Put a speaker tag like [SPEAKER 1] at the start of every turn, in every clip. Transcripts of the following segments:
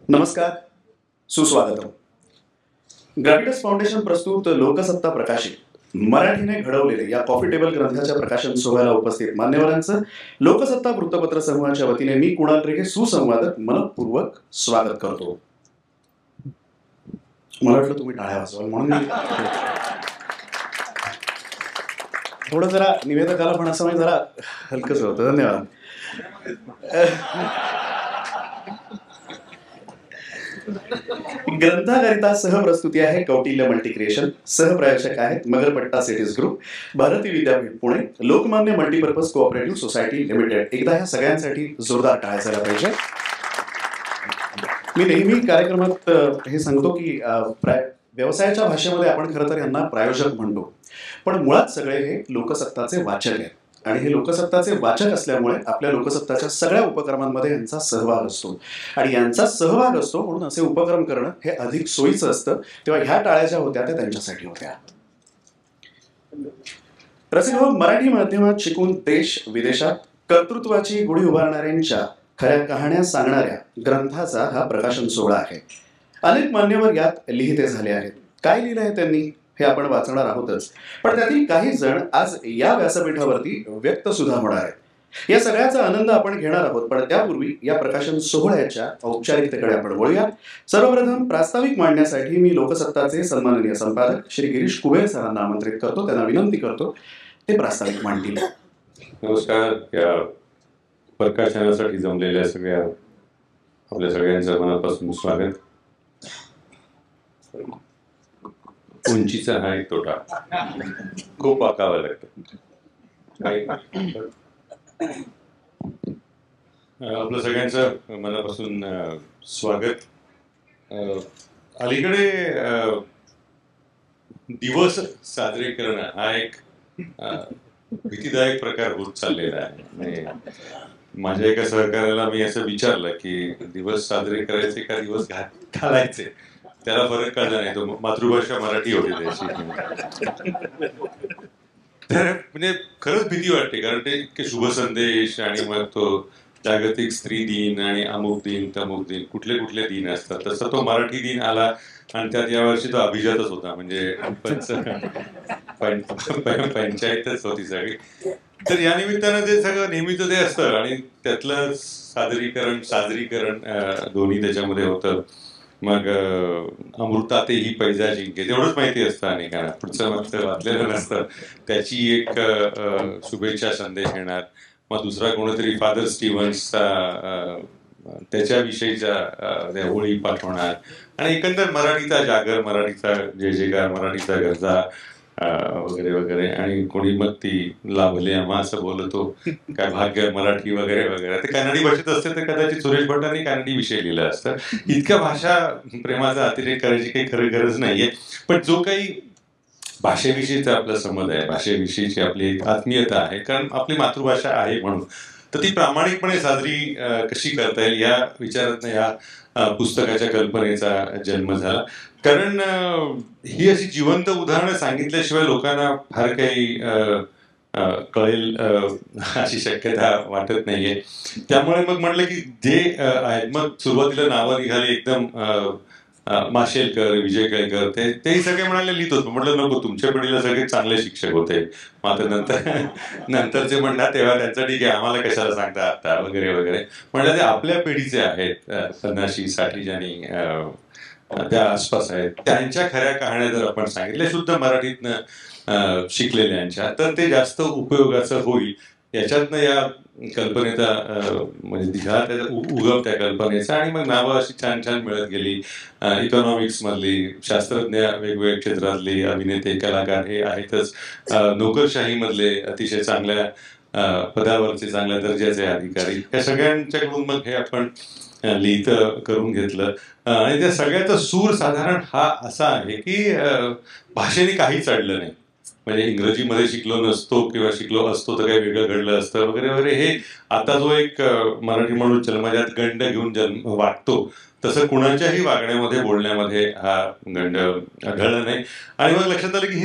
[SPEAKER 1] नमस्कार, सुस्वागतम. ग्रॅव्हिटस फाउंडेशन प्रस्तुत लोकसत्ता प्रकाशित मराठीने घडवलेले या कॉफी टेबल ग्रंथाच्या प्रकाशन सोहळ्याला उपस्थित मान्यवरांचं लोकसत्ता वृत्तपत्र समूहाच्या वतीने मी कुणाल रेगे सुसंवादक मनपूर्वक स्वागत करतो. मला वाटलं तुम्ही टाळ्या वाजवाल म्हणून मी थोडं जरा निवेदकाला पण असं म्हणजे जरा हलकंच होतं. धन्यवाद. ग्रंथाकरिता सहप्रस्तुती आहे कौटिल्य मल्टीक्रिएशन. सहप्रायोजक आहेत Magarpatta cities group, Bharti Vidyapeeth Pune, Lokmanya multipurpose cooperative society limited. एकदा ह्या सगळ्यांसाठी जोरदार टाळ्या झाल्या पाहिजे. मी नेहमी कार्यक्रमात हे सांगतो की व्यवसायाच्या भाषेमध्ये आपण खरं तर यांना प्रायोजक म्हणतो, पण मुळात सगळे हे लोकसत्ताचे वाचक आहेत. आणि हे लोकसत्ताचे वाचक असल्यामुळे आपल्या लोकसत्ताच्या सगळ्या उपक्रमांमध्ये यांचा सहभाग असतो आणि यांचा सहभाग असतो म्हणून असे उपक्रम करणं हे अधिक सोयीचं असतं. तेव्हा ह्या टाळ्या ज्या होत्या त्या त्यांच्यासाठी होत्या. रसिको, मराठी माध्यमात शिकून देश विदेशात कर्तृत्वाची गुढी उभारणाऱ्यांच्या खऱ्या कहाण्या सांगणाऱ्या ग्रंथाचा हा प्रकाशन सोहळा आहे. अनेक मान्यवर यात लिहिते झाले आहेत. काय लिहिलं आहे त्यांनी हे आपण वाचणार आहोतच, पण त्यातील काही जण आज या व्यासपीठावरती व्यक्त सुद्धा होणार आहेत. या सगळ्याचा आनंद आपण घेणार आहोत, पण त्यापूर्वी या प्रकाशन सोहळ्याच्या औपचारिकतेकडे आपण वळूया. सर्वप्रथम प्रास्ताविक मांडण्यासाठी मी लोकसत्ताचे सन्माननीय संपादक श्री गिरीश कुबेर सरांना आमंत्रित करतो. त्यांना विनंती करतो ते प्रास्ताविक मांडतील.
[SPEAKER 2] नमस्कार. या प्रकाशनासाठी जमलेल्या आपल्या सगळ्यांचं मनापासून स्वागत. उंचीचा हा एक तोटा, खूप वाकावं लागतं. आपलं सगळ्यांचं मनापासून स्वागत. अलीकडे दिवस साजरे करणं हा एक भीतीदायक प्रकार होत चाललेला आहे. माझ्या एका सहकार्याला मी असं विचारलं की दिवस साजरे करायचे का दिवस घालायचे, त्याला फरक कळला नाही. तो मातृभाषा मराठी होती त्याची. तर म्हणजे खरंच भीती वाटते, कारण ते इतके शुभ संदेश आणि मग तो जागतिक स्त्री दिन आणि अमुक दिन तमुक दिन, कुठले कुठले दिन असतात. तसा तो मराठी दिन आला आणि त्यात यावर्षी तो अभिजातच होता, म्हणजे पंचायतच होती सगळी. तर या निमित्तानं ते सगळं नेहमीच ते असतं आणि त्यातलं साजरीकरण दोन्ही त्याच्यामध्ये होतं. मग अमृतातेही पैजा जिंके तेवढंच माहिती असतं अनेकांना, पुढचं मात्र वाचलेलं नसतं. त्याची एक शुभेच्छा संदेश येणार. मग दुसरा कोणीतरी फादर स्टीव्हन्सचा त्याच्याविषयीच्या ओळी पाठवणार आणि एकंदर मराठीचा जागर, मराठीचा जय जयकार, मराठीचा गरजा वगैरे वगैरे. आणि कोणी मग ती लाभले आम्हा असं बोलतो, काय भाग्य मराठी वगैरे वगैरे. ते कन्नडी भाषेत असते तर कदाचित सुरेश भटांनी कन्नडी विषय लिहिला असतं. इतक्या भाषा प्रेमाचा अतिरेक करायची काही खरी गरज नाहीये. पण जो काही भाषेविषयीचा आपला समज आहे, भाषेविषयीची आपली एक आत्मीयता आहे, कारण आपली मातृभाषा आहे म्हणून, तर ती प्रामाणिकपणे साजरी कशी करता येईल या विचारातनं या पुस्तकाच्या कल्पनेचा जन्म झाला. कारण ही अशी जिवंत उदाहरणं सांगितल्याशिवाय लोकांना फार काही कळेल अशी शक्यता वाटत नाहीये. त्यामुळे मग म्हटलं की जे आहेत, मग सुरुवातीला नावं निघाली एकदम माशेलकर, विजय केळकर, तेही सगळे म्हणाले लिहित होतो. म्हटलं नको, तुमच्या पिढीला सगळे चांगले शिक्षक होते, मात्र नंतरचे म्हणतात तेव्हा त्यांचं ठीक आहे, आम्हाला कशाला सांगता आता वगैरे वगैरे. म्हटलं ते आपल्या पिढीचे आहेत, 50-60 ज्यांनी त्या आसपास आहेत, त्यांच्या खऱ्या कहाण्या जर आपण सांगितल्या शुद्ध मराठीतनं शिकलेल्यांच्या, तर ते जास्त उपयोगाचं होईल. याच्यातनं या कल्पनेचा म्हणजे दिघा उगम त्या कल्पनेचा. आणि मग नावं अशी छान छान मिळत गेली. इकॉनॉमिक्स मधली, शास्त्रज्ञ, वेगवेगळ्या क्षेत्रातले अभिनेते, कलाकार हे आहेतच. नोकरशाही मधले अतिशय चांगल्या पदावरचे, चांगल्या दर्जाचे अधिकारी, या सगळ्यांच्याकडून मग हे आपण लिहित करून घेतलं. आणि त्या सगळ्याचा सूर साधारण हा असा आहे की भाषेने काहीच अडलं नाही. म्हणजे इंग्रजीमध्ये शिकलो नसतो किंवा शिकलो असतो तर काही वेगळं घडलं असतं वगैरे वगैरे, हे आता जो एक मराठी माणूस जन्मजात गंड घेऊन वागतो तसं कुणाच्याही वागण्यामध्ये, बोलण्यामध्ये हा गंड आढळला नाही. आणि मग लक्षात आलं की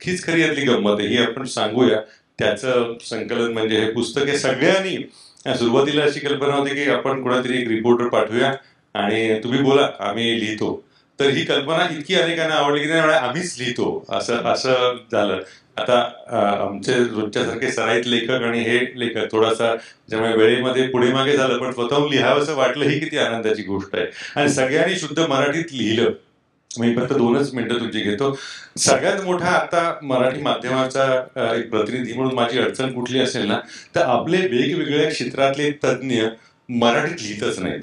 [SPEAKER 2] हीच खरी यातली गंमत आहे, ही आपण सांगूया. त्याचं संकलन म्हणजे हे पुस्तक. हे सगळ्यांनी सुरुवातीला अशी कल्पना होती की आपण कुणातरी एक रिपोर्टर पाठवूया आणि तुम्ही बोला आम्ही लिहितो. तर ही कल्पना इतकी अनेकांना आवडली की नाही आम्हीच लिहितो असं असं झालं. आता आमचे रोजच्यासारखे सराईत लेखक आणि हे लेखक थोडासा ज्यामुळे वेळेमध्ये पुढे मागे झालं, पण स्वतःहून लिहावं असं वाटलं ही किती आनंदाची गोष्ट आहे. आणि सगळ्यांनी शुद्ध मराठीत लिहिलं. मी फक्त 2च मिनिटं तुमची घेतो. सगळ्यात मोठा आता मराठी माध्यमाचा एक प्रतिनिधी म्हणून माझी अडचण कुठली असेल ना, तर आपले वेगवेगळ्या क्षेत्रातले तज्ज्ञ मराठीत लिहितच नाहीत,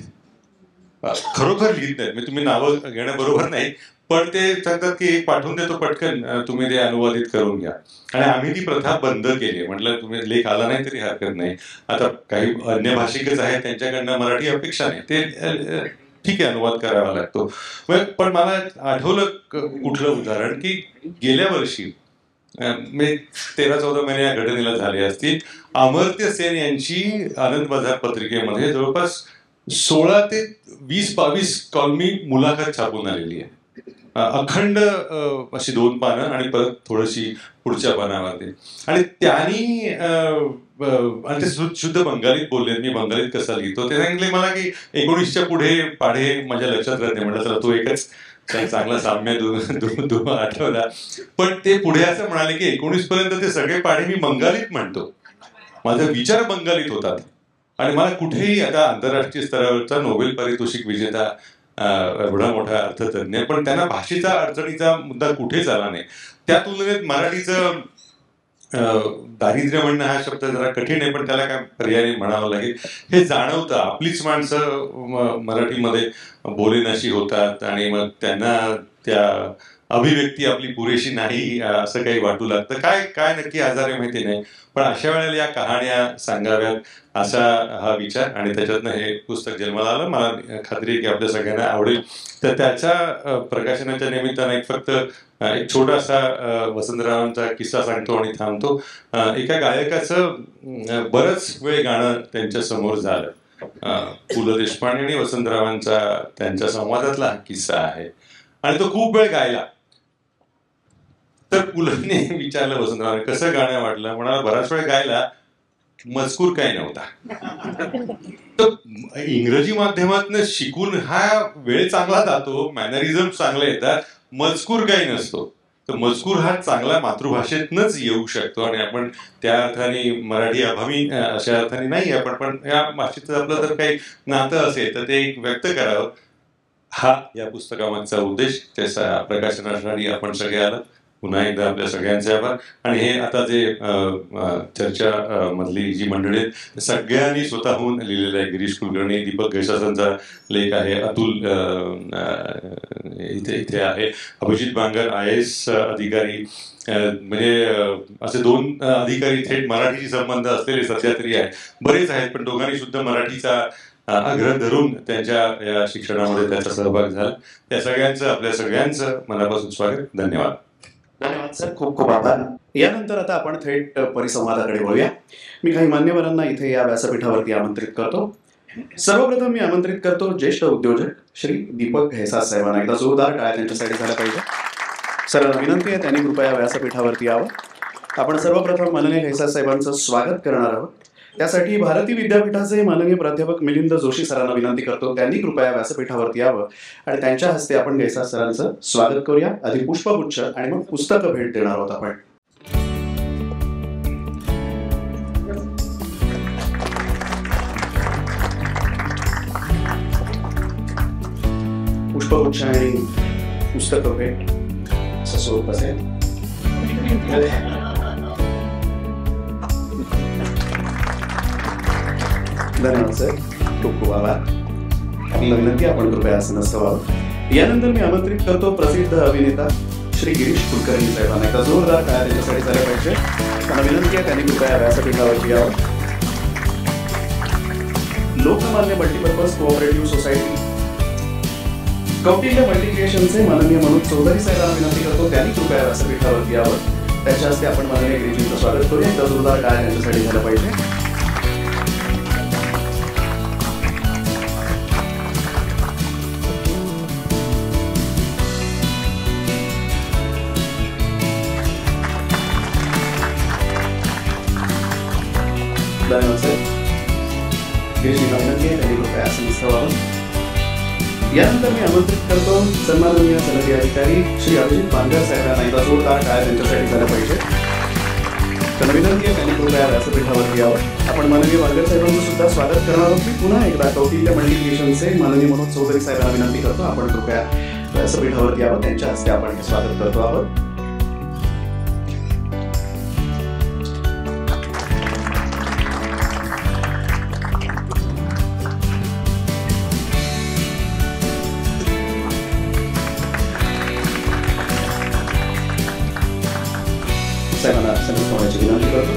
[SPEAKER 2] खरोखर लिहित नाहीत. म्हणजे तुम्ही नावं घेणं बरोबर नाही, पण ते सांगतात की पाठवून देतो पटकन, तुम्ही ते अनुवादित करून घ्या. आणि आम्ही ती प्रथा बंद केली. म्हटलं तुम्ही लेख आला नाही तरी हरकत नाही. आता काही अन्य भाषिकच आहेत त्यांच्याकडनं मराठी अपेक्षा नाही, ते ठीक आहे अनुवाद करावा लागतो. पण मला आठवलं कुठलं उदाहरण की गेल्या वर्षी मी 13-14 महिने या घटनेला झाले असतील. अमर्त्य सेन यांची आनंद बाजार पत्रिकेमध्ये जवळपास 16 ते 20-22 कॉलमी मुलाखत छापून आलेली आहे. अखंड अशी 2 पानं आणि परत थोडीशी पुढच्या पानावरती. आणि त्यांनी आणि ते शुद्ध बंगालीत बोलले. मी बंगालीत कसा लिहितो ते सांगितले मला की 19च्या पुढे पाढे माझ्या लक्षात राहते. म्हटलं चला तो एकच चांगला साम्य आठवला. पण ते पुढे असं म्हणाले की 19 पर्यंत ते सगळे पाढे मी बंगालीत म्हणतो, माझा विचार बंगालीत होतात. आणि मला कुठेही आता आंतरराष्ट्रीय स्तरावरचा नोबेल पारितोषिक विजेता एवढा मोठा अर्थतज्ञ, पण त्यांना भाषेचा अडचणीचा मुद्दा कुठेच आला नाही. त्या तुलनेत मराठीचं दारिद्र्य म्हणणं हा शब्द जरा कठीण आहे, पण त्याला काय पर्याय म्हणावं लागेल. हे जाणवतं. आपलीच माणसं मराठीमध्ये बोलेनाशी होतात आणि मग त्यांना त्या अभिव्यक्ती आपली पुरेशी नाही असं काही वाटू लागतं. काय काय नक्की आजार आहे माहिती नाही, पण अशा वेळेला या कहाण्या सांगाव्यात असा हा विचार आणि त्याच्यातनं हे पुस्तक जन्माला आलं. मला खात्री आहे की आपल्या सगळ्यांना आवडेल. तर त्याच्या प्रकाशनाच्या निमित्तानं एक छोटासा वसंतरावांचा किस्सा सांगतो आणि थांबतो. एका गायकाचं बरंच वेळ गाणं त्यांच्या समोर झालं. पु ल देशपांडे आणि वसंतरावांचा त्यांच्या संवादातला हा किस्सा आहे आणि तो खूप वेळ गायला. तर पुलंने विचारलं वसंतरावांनी कसं गाणं वाटलं. म्हणाला बराच वेळ गायला, मजकूर काही नव्हता. तर इंग्रजी माध्यमातून शिकून हा वेळ चांगला जातो, मॅनरिझम चांगले येतात, मजकूर काही नसतो. तर मजकूर हा चांगला मातृभाषेतनच येऊ शकतो आणि आपण त्या अर्थाने मराठी अभावी अशा अर्थाने नाही आपण, पण या भाषेचं आपलं जर काही नातं असेल तर ते व्यक्त करावं हा या पुस्तकामागचा उद्देश. त्याचा प्रकाशन असणारी आपण सगळे आलात. पुन्हा एकदा आपल्या सगळ्यांचे आभार. आणि हे आता जे चर्चा मधली जी मंडळी आहेत सगळ्यांनी स्वतःहून लिहिलेलं आहे. गिरीश कुलकर्णी, दीपक घैसासांचा लेख आहे, अतुल इथे आहे, अभिजित बांगर IAS अधिकारी, म्हणजे असे 2 अधिकारी थेट मराठीशी संबंध असलेले सध्या तरी आहेत. बरेच आहेत, पण दोघांनी सुद्धा मराठीचा आग्रह धरून त्यांच्या या शिक्षणामध्ये त्याचा सहभाग झाला. त्या सगळ्यांचं आपल्या सगळ्यांचं मनापासून स्वागत. धन्यवाद.
[SPEAKER 1] धन्यवाद सर, खूप खूप आभार. यानंतर आता आपण थेट परिसंवादाकडे वळूया. मी काही मान्यवरांना इथे या व्यासपीठावरती आमंत्रित करतो. सर्वप्रथम मी आमंत्रित करतो ज्येष्ठ उद्योजक श्री दीपक घैसास साहेबांना. एकदा जोरदार टाळ्या त्यांच्यासाठी झाल्या पाहिजे. सरांना विनंती आहे त्यांनी कृपया व्यासपीठावरती यावं. आपण सर्वप्रथम माननीय घैसास साहेबांचं स्वागत करणार आहोत. त्यासाठी भारती विद्यापीठाचे माननीय प्राध्यापक मिलिंद जोशी सरांना विनंती करतो त्यांनी कृपया व्यासपीठावरती यावं आणि त्यांच्या हस्ते आपण घैसास सरांचं स्वागत करूया. आधी पुष्पगुच्छ आणि मग पुस्तकं भेट देणार आहोत आपण. पुष्पगुच्छ आणि पुस्तकं भेट असं स्वरूप असेल. धन्यवाद सर, खूप खूप आभार. आपली विनंती आपण कृपया असं नसतं व्हावं. यानंतर मी आमंत्रित करतो प्रसिद्ध अभिनेता श्री गिरीश कुलकर्णी साहेबांना. एकदा जोरदार टाळ्या त्यांच्यासाठी झाल्या पाहिजे. त्यांना विनंती आहे त्यांनी कृपया व्यासपीठावरती यावं. Lokmanya multipurpose cooperative society Kautilya मल्टिप्लिकेशनचे माननीय मनोज चौधरी साहेबांना विनंती करतो त्यांनी कृपया व्यासपीठावरती यावं. त्याच्या हस्ते आपण माननीय गिरीजींचं स्वागत करूया. एकदा जोरदार टाळ्या त्यांच्यासाठी झाल्या पाहिजे. धन्यवाद सर. गिरीजी विनंती आहे त्यांनी कृपया असं व्हावं. यानंतर मी आमंत्रित करतो सन्माननीय सनदी अधिकारी श्री अभिजित बांगर साहेबांना. एकदा जोरदार टाळ्या त्यांच्यासाठी झाल्या पाहिजे. तर विनंती आहे त्यांनी कृपया व्यासपीठावर यावं. आपण माननीय बांगर साहेबांचं सुद्धा स्वागत करणार आहोत. मी पुन्हा एकदा कौटिल्य मल्टिप्लिकेशनचे माननीय मनोज चौधरी साहेबांना विनंती करतो आपण कृपया व्यासपीठावरती यावं. त्यांच्या हस्ते आपण हे स्वागत करतो आहोत. विनंती करतो.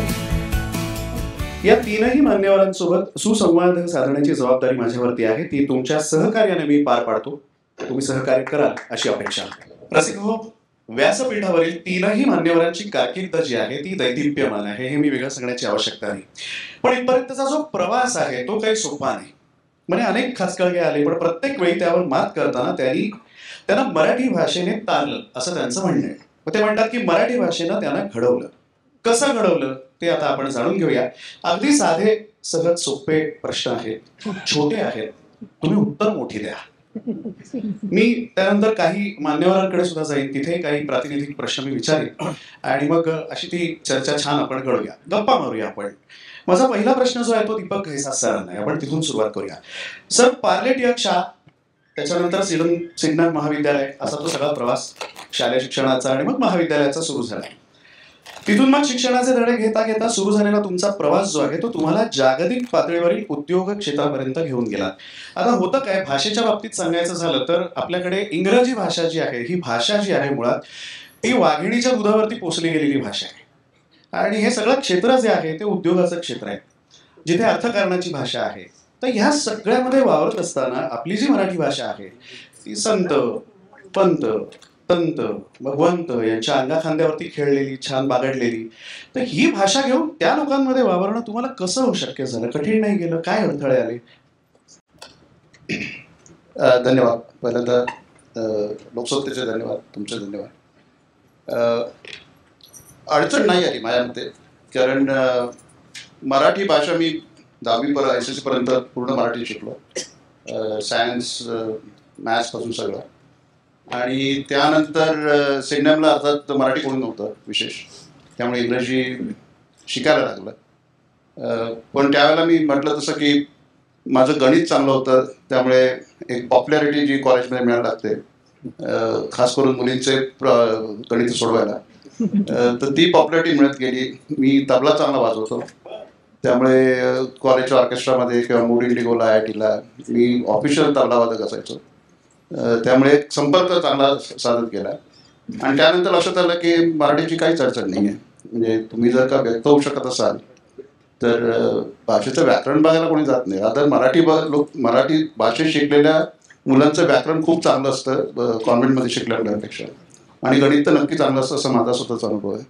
[SPEAKER 1] या तीनही मान्यवरांसोबत सुसंवाद साधण्याची जबाबदारी माझ्यावरती आहे. ती तुमच्या सहकार्याने मी पार पाडतो. तुम्ही सहकार्य कराल अशी अपेक्षा. रसिक हो, व्यासपीठावरील तीनही मान्यवरांची कारकीर्द जी आहे ती दैदिप्यमान आहे. हे मी वेगळं सांगण्याची आवश्यकता नाही. पण इथपर्यंतचा जो प्रवास आहे तो काही सोपा नाही. म्हणजे अनेक खाचखळगे आले, पण प्रत्येक वेळी त्यावर मात करताना त्यांना मराठी भाषेने तारलं असं त्यांचं म्हणणं आहे. ते म्हणतात की मराठी भाषेनं त्यांना घडवलं. कसं घडवलं ते आता आपण जाणून घेऊया. अगदी साधे सहज सोपे प्रश्न आहेत, खूप छोटे आहेत. तुम्ही उत्तर मोठी द्या. मी त्यानंतर काही मान्यवरांकडे सुद्धा जाईन, तिथे काही प्रातिनिधिक प्रश्न मी विचारेन आणि मग अशी ती चर्चा छान आपण घडूया, गप्पा मारूया आपण. माझा पहिला प्रश्न जो आहे तो दीपक घैसास सरांना आहे. आपण तिथून सुरुवात करूया. सर, पार्लेट यक शाळा, त्याच्यानंतर सिग्नल महाविद्यालय, असा तो सगळा प्रवास शालेय शिक्षणाचा आणि मग महाविद्यालयाचा सुरू झाला. तिथून मग शिक्षणाचे धडे घेता घेता सुरू झालेला तुमचा प्रवास जो आहे तो तुम्हाला जागतिक पातळीवरील उद्योग क्षेत्रापर्यंत घेऊन गेला. आता होतं काय, भाषेच्या बाबतीत सांगायचं झालं तर आपल्याकडे इंग्रजी भाषा जी आहे, ही भाषा जी आहे मुळात ती वाघिणीच्या दुधावरती पोचली गेलेली भाषा आहे. आणि हे सगळं क्षेत्र जे आहे ते उद्योगाचं क्षेत्र आहे, जिथे अर्थकारणाची भाषा आहे. तर ह्या सगळ्यामध्ये वावरत असताना आपली जी मराठी भाषा आहे ती संत, पंत, तंत, भगवंत यांच्या अंगाखांद्यावरती खेळलेली, छान बागडलेली. तर ही भाषा घेऊन त्या लोकांमध्ये वावरणं तुम्हाला कसं शक्य झालं? कठीण नाही गेलं? काय अडथळे आले?
[SPEAKER 3] धन्यवाद. पहिल्यांदा लोकसत्तेचे धन्यवाद, तुमचे धन्यवाद. अडचण नाही आली माझ्या मते, कारण मराठी भाषा मी 10वी SSC पर्यंत पूर्ण मराठी शिकलो. सायन्स, मॅथ्सपासून सगळं. आणि त्यानंतर सिडनमला अर्थात मराठी कोणी नव्हतं विशेष, त्यामुळे इंग्रजी शिकायला लागलं. पण त्यावेळेला मी म्हटलं तसं की माझं गणित चांगलं होतं, त्यामुळे एक पॉप्युलॅरिटी जी कॉलेजमध्ये मिळायला लागते, खास करून मुलींचे गणित सोडवायला, तर ती पॉप्युलॅरिटी मिळत गेली. मी तबला चांगला वाजवतो, त्यामुळे कॉलेजच्या ऑर्केस्ट्रामध्ये किंवा मूड इंडिगोला, IITला मी ऑफिशियल तबलावादक असायचो. त्यामुळे संपर्क चांगला साधत गेला. आणि त्यानंतर लक्षात आलं की मराठीची काहीच अडचण नाही आहे. म्हणजे तुम्ही जर का व्यक्त होऊ शकत असाल तर भाषेचं व्याकरण बघायला कोणी जात नाही. आता मराठी भाषेत शिकलेल्या मुलांचं व्याकरण खूप चांगलं असतं कॉन्व्हेंटमध्ये शिकल्या मुलांपेक्षा, आणि गणित तर नक्की चांगलं असतं, असं माझा स्वतःचा अनुभव आहे.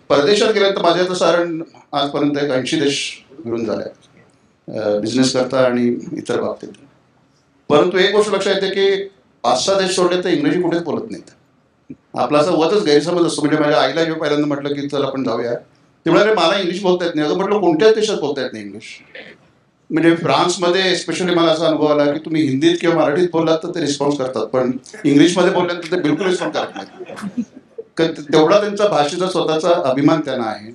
[SPEAKER 3] परदेशात गेल्यानंतर माझ्या तर साधारण आजपर्यंत 80 देश फिरून झाल्या बिझनेस करता आणि इतर बाबतीत. परंतु एक गोष्ट लक्षात येते की 5-6 देश सोडले तर इंग्रजी कुठेच बोलत नाहीत. आपला असा वतच गैरसमज असतो. म्हणजे माझ्या आईला जेव्हा पहिल्यांदा म्हटलं की चल आपण जाऊया, ते म्हणाले मला इंग्लिश बोलता येत नाही. अगं म्हटलं कोणत्याच देशात बोलता येत नाही इंग्लिश. म्हणजे फ्रान्समध्ये स्पेशली मला असा अनुभव आला की तुम्ही हिंदीत किंवा मराठीत बोललात तर ते रिस्पॉन्स करतात, पण इंग्लिशमध्ये बोलल्यानंतर ते बिलकुल रिस्पॉन्स करत नाहीत. तेवढा त्यांचा भाषेचा स्वतःचा अभिमान त्यांना आहे.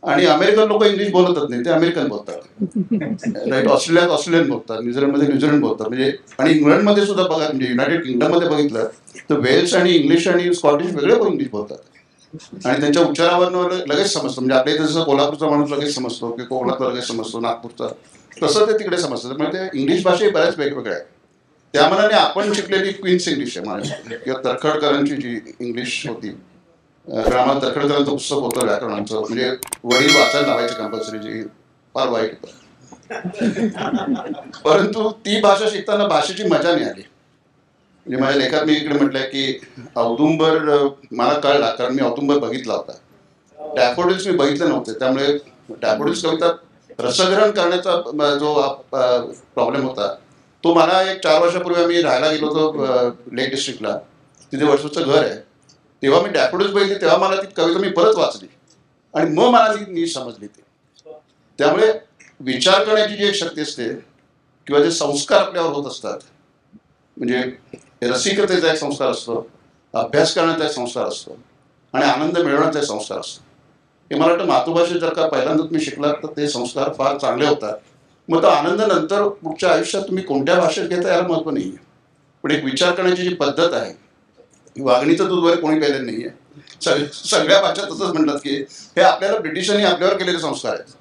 [SPEAKER 3] आणि अमेरिकन लोक इंग्लिश बोलतच नाही, ते अमेरिकन बोलतात. राईट. ऑस्ट्रेलियात ऑस्ट्रेलियन बोलतात, न्यूझीलंडमध्ये न्यूझीलंड बोलतात. म्हणजे आणि इंग्लंडमध्ये सुद्धा बघा, म्हणजे युनायटेड किंगडममध्ये बघितलं तर वेल्स आणि इंग्लिश आणि स्कॉटिश वेगळे इंग्लिश बोलतात. आणि त्यांच्या उच्चारावरनं लगेच समजतं. म्हणजे आपल्या इथे जसं कोल्हापूरचा माणूस लगेच समजतो, की कोकणातला लगेच समजतो, नागपूरचा, तसं ते तिकडे समजतं. म्हणजे ते इंग्लिश भाषा बऱ्याच वेगवेगळ्या आहेत. त्या मनाने आपण शिकलेली क्वीन्स इंग्लिश आहे माझी, किंवा तरखडकरांची जी इंग्लिश होती. आम्हाला तरखडकरांचं पुस्तक होतं व्याकरणाचं, म्हणजे वडील वाचायला लावायचे कंपल्सरी, जी फार वाईट होतं. परंतु ती भाषा शिकताना भाषेची मजा नाही आली. म्हणजे माझ्या लेखात मी इकडे म्हटलंय की औदुंबर मला कळला, कारण मी औदुंबर बघितला होता. डॅफोडिल्स मी बघितले नव्हते, त्यामुळे डॅफोडिल्स कविता रसग्रहण करण्याचा जो प्रॉब्लेम होता तो मला एक 4 वर्षापूर्वी आम्ही राहायला गेलो होतो लेक डिस्ट्रिक्टला, तिथे वर्षाचं घर आहे. तेव्हा मी डॅफोडिल्स बघितली, तेव्हा मला ती कविता मी परत वाचली आणि मग मला ती नीट समजली. ती त्यामुळे विचार करण्याची जी एक शक्ती असते किंवा जे संस्कार आपल्यावर होत असतात, म्हणजे रसिकतेचा एक संस्कार असतो, अभ्यास करण्याचा एक संस्कार असतो आणि आनंद मिळवण्याचा एक संस्कार असतो. हे मला वाटतं मातृभाषेत जर का पहिल्यांदा तुम्ही शिकलात तर ते संस्कार फार चांगले होतात. मग तो आनंद नंतर पुढच्या आयुष्यात तुम्ही कोणत्या भाषेत घेता याला महत्त्व नाही आहे, पण एक विचार करण्याची जी पद्धत आहे, वागणीचं दूध वगैरे कोणी प्यायलेलं नाही आहे. सगळ्या भाषा तसंच म्हणतात की हे आपल्याला ब्रिटिशांनी आपल्यावर केलेले संस्कार आहेत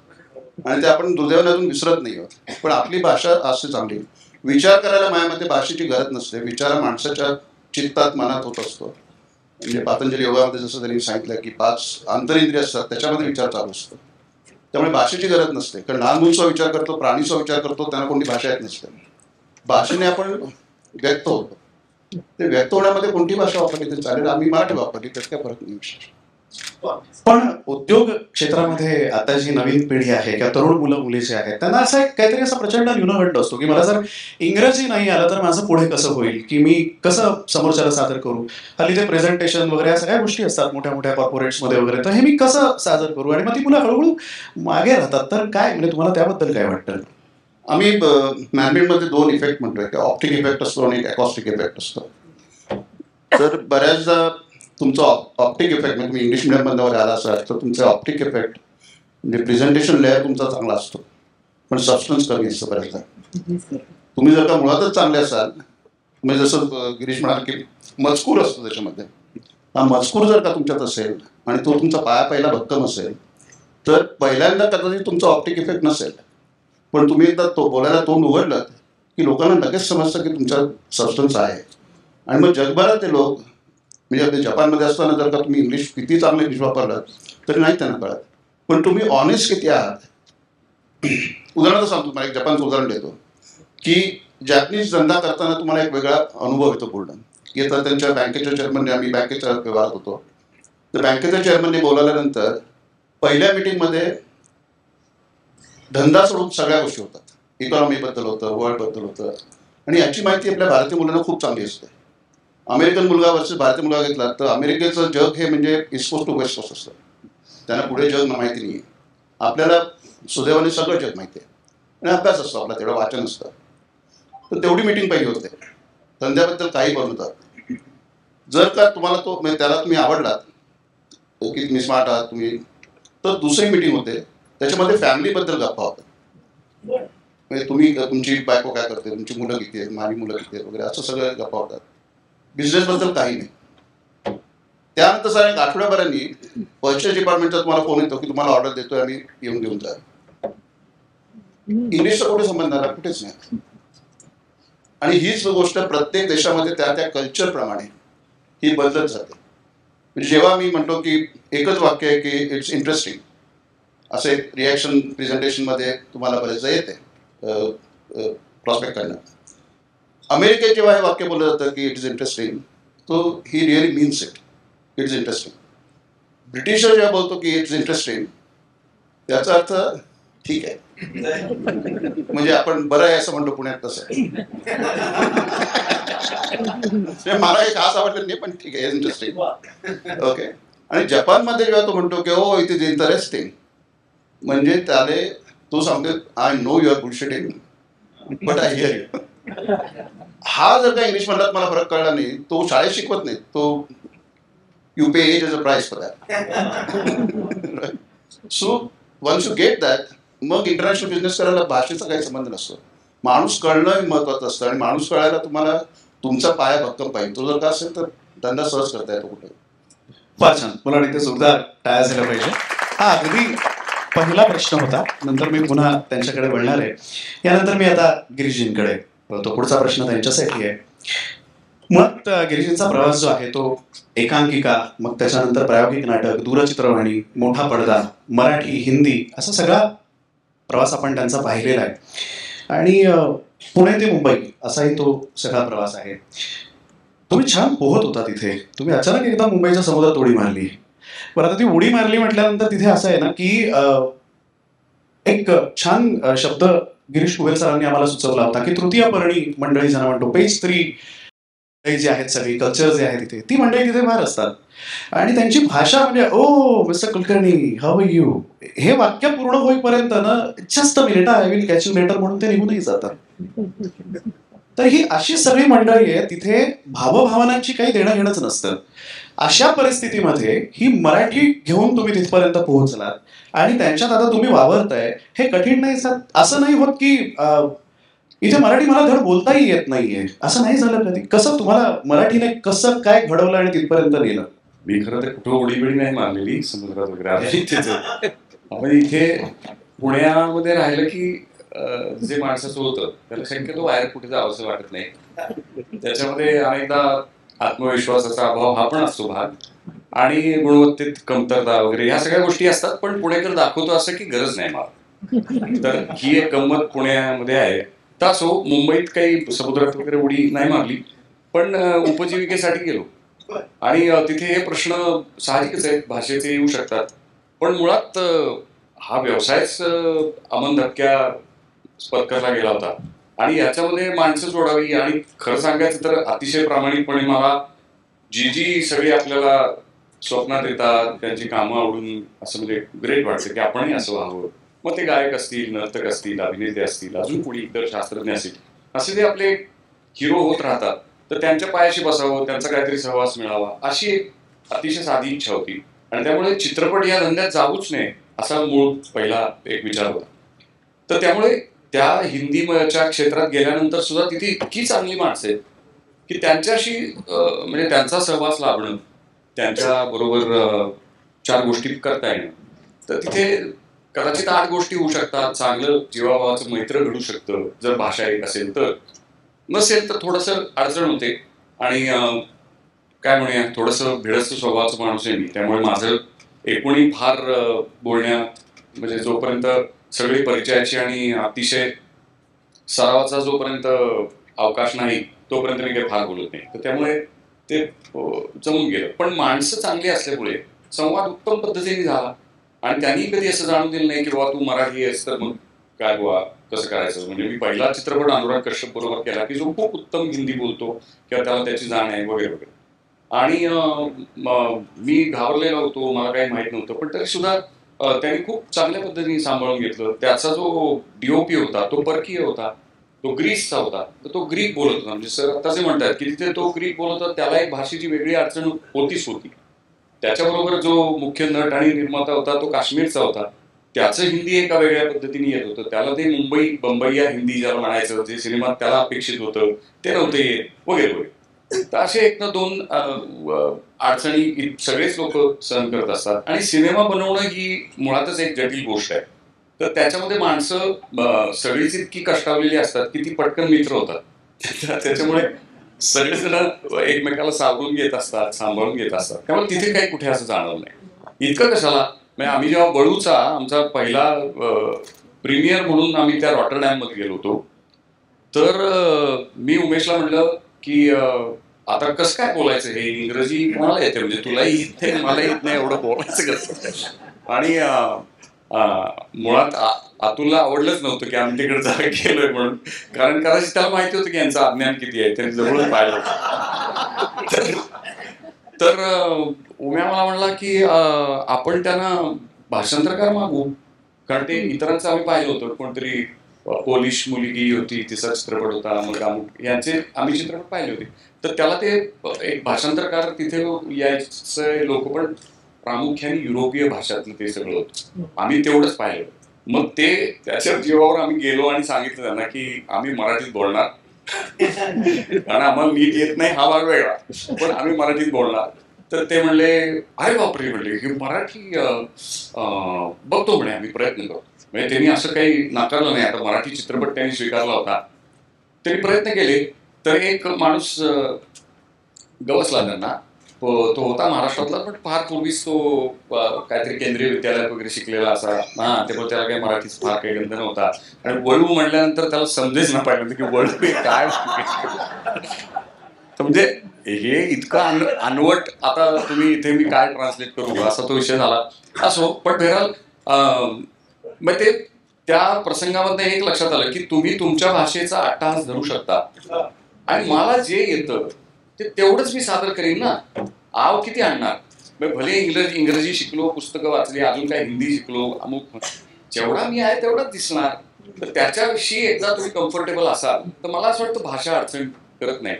[SPEAKER 3] आणि ते आपण दुर्दैवाने अजून विसरत नाही आहोत. पण आपली भाषा असते चांगली. विचार करायला माझ्यामध्ये भाषेची गरज नसते. विचार माणसाच्या चित्तात मनात होत असतो. म्हणजे पातंजली योगामध्ये जसं त्यांनी सांगितलं की 5 अंतरेंद्रिय असतात, त्याच्यामध्ये विचार चालू असतो. त्यामुळे भाषेची गरज नसते. कारण लहान मुलचा विचार करतो, प्राणीचा विचार करतो, त्यांना कोणती भाषा येत नसते. भाषेने आपण व्यक्त होतो. ते व्यक्त होण्यामध्ये कोणती भाषा वापरली तरी चालेल. आम्ही मराठी वापरली, त्यात काय फरक नाही विशेष.
[SPEAKER 1] पण उद्योग क्षेत्रामध्ये आता जी नवीन पिढी आहे किंवा तरुण मुलं मुली जे आहेत त्यांना असा काहीतरी असा प्रचंड न्यूनगंड असतो की मला जर इंग्रजी नाही आलं तर माझं पुढे कसं होईल, की मी कसं समोरच्याला सादर करू. हल्ली ते प्रेझेंटेशन वगैरे या सगळ्या गोष्टी असतात मोठ्या मोठ्या कॉर्पोरेट्समध्ये वगैरे, तर हे मी कसं सादर करू. आणि मग ती मुलं हळूहळू मागे राहतात. तर काय म्हणजे तुम्हाला त्याबद्दल काय वाटतं?
[SPEAKER 3] आम्ही मॅनमेडमध्ये 2 इफेक्ट म्हणतोय, की ऑप्टिक इफेक्ट असतो आणि एक अकॉस्टिक इफेक्ट असतो. तर बऱ्याचदा तुमचा ऑप्टिक इफेक्ट म्हणजे तुम्ही इंग्लिश मिडियममध्ये वगैरे आला असाल तर तुमचा ऑप्टिक इफेक्ट म्हणजे प्रेझेंटेशन लेअर तुमचा चांगला असतो, पण सबस्टन्स कमी असतं बऱ्याचदा. तुम्ही जर का मुळातच चांगले असाल, म्हणजे जसं गिरीश म्हणाल की मजकूर असतो त्याच्यामध्ये, हा मजकूर जर का तुमच्यात असेल आणि तो तुमचा पाया पहिला भक्कम असेल तर पहिल्यांदा कदाचित तुमचा ऑप्टिक इफेक्ट नसेल, पण तुम्ही एकदा तो बोलायला तोंड उघडलं की लोकांना लगेच समजतं की तुमचा सबस्टन्स आहे. आणि मग जगभरात ते लोक, म्हणजे अगदी जपानमध्ये असताना जर का तुम्ही इंग्लिश किती चांगलं इंग्लिश वापरलात तरी नाही त्यांना कळत, पण तुम्ही ऑनेस्ट किती आहात. उदाहरणार्थ सांगतो, तुम्हाला एक जपानचं उदाहरण देतो की जॅपनीज धंदा करताना तुम्हाला एक वेगळा अनुभव येतो पूर्ण. येतात त्यांच्या बँकेच्या चेअरमनने, आम्ही बँकेच्या व्यवहारात होतो, तर बँकेच्या चेअरमनने बोलावल्यानंतर पहिल्या मिटिंगमध्ये धंदा सोडून सगळ्या गोष्टी होतात. इकॉनॉमीबद्दल होतं, वर्ल्डबद्दल होतं. आणि याची माहिती आपल्या भारतीय मुलांना खूप चांगली असते. अमेरिकन मुलगा वर्सेस भारतीय मुलगा घेतला तर अमेरिकेचं जग हे म्हणजे east coast to west coast असतं. त्यांना पुढे जग माहिती नाही आहे. आपल्याला सुदैवाने सगळं जग माहिती आहे आणि अभ्यास असतो आपला, तेवढं वाचन असतं. तर तेवढी मीटिंग पाहिजे होते. धंद्याबद्दल काही बनवतात. जर का तुम्हाला तो म्हणजे त्याला तुम्ही आवडलात की तुम्ही स्मार्ट आहात तुम्ही, तर दुसरी मीटिंग होते, त्याच्यामध्ये फॅमिलीबद्दल गप्पा होतात. म्हणजे तुम्ही तुमची बायको काय करते, तुमची मुलं किती आहेत, माझी मुलं किती आहेत वगैरे, असं सगळं गप्पा होतात. बिझनेसबद्दल काही नाही. त्यानंतर सर एक आठवड्याभरांनी परचेस डिपार्टमेंटचा तुम्हाला फोन येतो की तुम्हाला ऑर्डर देतोय, आम्ही येऊन घेऊन जा. इंग्लिशचा कुठे संबंध आला? कुठेच नाही. आणि हीच गोष्ट प्रत्येक देशामध्ये त्या त्या कल्चरप्रमाणे ही बदलत जाते. म्हणजे जेव्हा मी म्हणतो की एकच वाक्य आहे की इट्स इंटरेस्टिंग, असं एक रिॲक्शन प्रेझेंटेशनमध्ये तुम्हाला बरेचदा येते प्रॉस्पेक्ट करणं. अमेरिकेत जेव्हा हे वाक्य बोललं जातं की इट इज इंटरेस्टिंग, तो ही really means it, it is interesting. Britisher जेव्हा बोलतो की इट इज इंटरेस्टिंग, त्याचा अर्थ ठीक आहे, म्हणजे आपण बरं आहे असं म्हणतो पुण्यात तसं. मला एक खास आवडलं नाही, पण ठीक आहे, इंटरेस्टिंग, ओके. आणि जपानमध्ये जेव्हा तो म्हणतो की ओ इट इज इंटरेस्टिंग, म्हणजे त्याने तो सांगतो I know your bullshitting but I hear you. हा जर का इंग्लिश म्हणला मला फरक कळला नाही, तो शाळेत शिकवत नाही, तो you pay as as a price for that. So once you get that, मग इंटरनॅशनल बिझनेस करायला भाषेचा काही संबंध नसतो. माणूस कळणं महत्वाचं असतं आणि माणूस कळायला तुम्हाला तुमचा पाया भक्कम पाहिजे. तो जर का असेल तर धंदा सहज करता येतो कुठे.
[SPEAKER 1] फार छान. मला वाटतं ते जोरदार टाळ्या झाल्या पाहिजे. हा अगदी पहिला प्रश्न होता, नंतर मी पुन्हा त्यांच्याकडे वळणार आहे. यानंतर मी आता गिरीशजींकडे, तो पुढचा प्रश्न त्यांच्यासाठी आहे. मुळात गिरीशजींचा प्रवास जो आहे तो एकांकिका, मग त्याच्यानंतर प्रायोगिक नाटक, दूरचित्रवाणी, मोठा पडदा, मराठी, हिंदी, असा सगळा प्रवास आपण त्यांचा पाहिलेला आहे. आणि पुणे ते मुंबई असाही तो सगळा प्रवास आहे. तुम्ही छान पोहत होता तिथे, तुम्ही अचानक एकदा मुंबईच्या समुद्रात उडी मारली. बरं, आता ती उडी मारली म्हटल्यानंतर तिथे असं आहे ना की एक छान शब्द गिरीश कुबेर सरांनी आम्हाला सुचवला होता की तृतीय पर्णी मंडळी ज्यांना म्हणतो, पेज 3 जी आहेत सगळी कल्चर जे आहे तिथे, ती मंडळी तिथे फार असतात. आणि त्यांची भाषा म्हणजे ओ मिस्टर कुलकर्णी हाऊ यू, हे वाक्य पूर्ण होईपर्यंत ना just a minute I will catch you later म्हणून ते निघूनही जातात. तर ही अशी सगळी मंडळी आहे, तिथे भावभावनांची काही देणं घेणंच नसतं. अशा परिस्थितीमध्ये ही मराठी घेऊन तुम्ही तिथपर्यंत पोहोचलात आणि त्यांच्यात आता तुम्ही वावरताय, हे कठीण नाही सर? असं नाही होत की इथे मराठी मला धड बोलताही येत नाहीये, असं नाही झालं कधी? कसं तुम्हाला मराठीने कसं काय घडवलं आणि तिथपर्यंत नेलं?
[SPEAKER 4] मी खरं तर कुठं उडी नाही मारलेली समुद्रात वगैरे आपण इथे पुण्यामध्ये राहिलं की जे माणसाचं होतं त्याला शक्यतो बाहेर कुठे जावं असं वाटत नाही. त्याच्यामध्ये अनेकदा आत्मविश्वासाचा अभाव हा पण असतो भाग, आणि गुणवत्तेत कमतरता वगैरे ह्या सगळ्या गोष्टी असतात. पण पुणेकर दाखवतो असं की गरज नाही मला. तर ही एक गंमत पुण्यामध्ये आहे. तासो मुंबईत काही समुद्रात वगैरे उडी नाही मारली, पण उपजीविकेसाठी गेलो आणि तिथे हे प्रश्न साहजिकच आहेत, भाषेचे येऊ शकतात. पण मुळात हा व्यवसायच अमन धक्क्या पत्करला गेला होता आणि याच्यामध्ये माणसं जोडावी. आणि खरं सांगायचं तर अतिशय प्रामाणिकपणे मला जी सगळी आपल्याला स्वप्नात येतात त्यांची कामं आवडून असं म्हणजे ग्रेट वाटतं की आपणही असं व्हावं. मग ते गायक असतील, नर्तक असतील, अभिनेते असतील, अजून कोणी इतर शास्त्रज्ञ असतील, असे जे आपले हिरो होत राहतात, तर त्यांच्या पायाशी बसावं, त्यांचा काहीतरी सहवास मिळावा, अशी एक अतिशय साधी इच्छा होती. आणि त्यामुळे चित्रपट या धंद्यात जाऊच नये असा मूळ पहिला एक विचार होता. तर त्यामुळे त्या हिंदीच्या क्षेत्रात गेल्यानंतर सुद्धा तिथे इतकी चांगली माणसं आहेत की त्यांच्याशी म्हणजे त्यांचा सहवास लाभणं, त्यांच्या बरोबर 4 गोष्टी करता येणं. तर तिथे कदाचित 8 गोष्टी होऊ शकतात. चांगलं जीवाभावाचं मैत्र घडू शकतं जर भाषा एक असेल तर. नसेल तर थोडंसं अडचण होते. आणि काय म्हणूया, थोडंसं भिडस्त स्वभावाचं माणूस आहे मी, त्यामुळे माझं एकूणही फार बोलण्यात म्हणजे जोपर्यंत सगळी परिचयाची आणि अतिशय सरावाचा जोपर्यंत अवकाश नाही तोपर्यंत मी काही फार बोलत नाही. तर त्यामुळे ते जमून गेलं. पण माणसं चांगली असल्यामुळे संवाद उत्तम पद्धतीने झाला आणि त्यांनी कधी असं जाणून दिलं नाही की बाबा तू मराठी आहेस तर मग काय बुवा कसं करायचं. म्हणजे मी पहिला चित्रपट अनुराग कश्यप बरोबर केला की जो खूप उत्तम हिंदी बोलतो किंवा त्याला त्याची जाण आहे वगैरे वगैरे. आणि मी घाबरलेला होतो, मला काही माहीत नव्हतं, पण तरी सुद्धा त्यांनी खूप चांगल्या पद्धतीने सांभाळून घेतलं. त्याचा जो डीओपी होता तो परकीय होता, तो ग्रीसचा होता. तर तो ग्रीक बोलत होता. म्हणजे सर आता जे म्हणतात की तिथे तो ग्रीक बोलत होता, त्याला एक भाषेची वेगळी अडचण होतीच होती. त्याच्याबरोबर जो मुख्य नट आणि निर्माता होता तो काश्मीरचा होता, त्याचं हिंदी एका वेगळ्या पद्धतीने येत होतं. त्याला ते मुंबई बंबईया हिंदी ज्याला म्हणायचं, जे सिनेमात त्याला अपेक्षित होतं ते नव्हते येत वगैरे वगैरे. तर असे 1 ना 2 अडचणी सगळेच लोक सहन करत असतात. आणि सिनेमा बनवणं ही मुळातच एक जटिल गोष्ट आहे. तर त्याच्यामध्ये माणसं सगळीच इतकी कष्टावलेली असतात की ती पटकन मित्र होतात. त्याच्यामुळे सगळेजण एकमेकाला सावरून घेत असतात, सांभाळून घेत असतात. त्यामुळे तिथे काही कुठे असं जाणवलं नाही. इतकं कशाला, म्हणजे आम्ही जेव्हा बळूचा आमचा पहिला प्रीमियर म्हणून आम्ही त्या रॉटरडॅम मध्ये गेलो होतो, तर मी उमेशला म्हणलं की आता कसं काय बोलायचं, हे इंग्रजी कोणाला येते, म्हणजे तुलाही येत नाही मला येत नाही, एवढं बोलायचं कसं. आणि मुळात अतुलला आवडलंच नव्हतं की आम्ही तिकडे गेलोय म्हणून, कारण कदाचित त्याला माहिती होतं की यांचं अज्ञान किती आहे, त्यांनी जवळच पाहिलं. तर उम्या मला म्हणला की आपण त्यांना भाषांतरकार मागू, कारण ते इतरांचं आम्ही पाहिलं होतं. कोणतरी पोलिश मुलगी होती, तिचा चित्रपट होता, मग अमुक यांचे आम्ही चित्रपट पाहिले होते. तर त्याला ते एक भाषांतरकार तिथे यायचं लोक, पण प्रामुख्याने युरोपीय भाषातलं ते सगळं होतं. आम्ही तेवढंच पाहिलं. मग ते त्याच्या जीवावर आम्ही गेलो आणि सांगितलं त्यांना की आम्ही मराठीत बोलणार, कारण आम्हाला नीट येत नाही हा भाग वेगळा, पण आम्ही मराठीत बोलणार. तर ते म्हणले अरे बापरे, म्हणले की मराठी बघतो म्हणे, आम्ही प्रयत्न करतो. म्हणजे त्यांनी असं काही नाकारलं नाही. आता मराठी चित्रपट त्यांनी स्वीकारला होता, त्यांनी प्रयत्न केले. तर एक माणूस गवसला त्यांना, तो होता महाराष्ट्रातला, पण फार पूर्वीच तो काहीतरी केंद्रीय विद्यालयात वगैरे शिकलेला असा. त्यामुळे त्याला काही मराठीच फार काही गंध नव्हता. आणि वळू म्हणल्यानंतर त्याला समजेच ना पाहिलं की वळू हे काय. तर म्हणजे हे इतकं अनवट, आता तुम्ही इथे मी काय ट्रान्सलेट करू असा तो विषय झाला. असो, पण भेराल मग ते त्या प्रसंगामध्ये एक लक्षात आलं की तुम्ही तुमच्या भाषेचा अट्टहास धरू शकता आणि मला जे येतं ते तेवढंच मी सादर करीन ना. आव किती आणणार. भले इंग्रजी शिकलो, पुस्तकं वाचली, अजून काय हिंदी शिकलो, अमुक, जेवढा मी आहे तेवढाच दिसणार. तर त्याच्याविषयी एकदा तुम्ही कम्फर्टेबल असाल तर मला असं वाटतं भाषा अडचण करत नाही.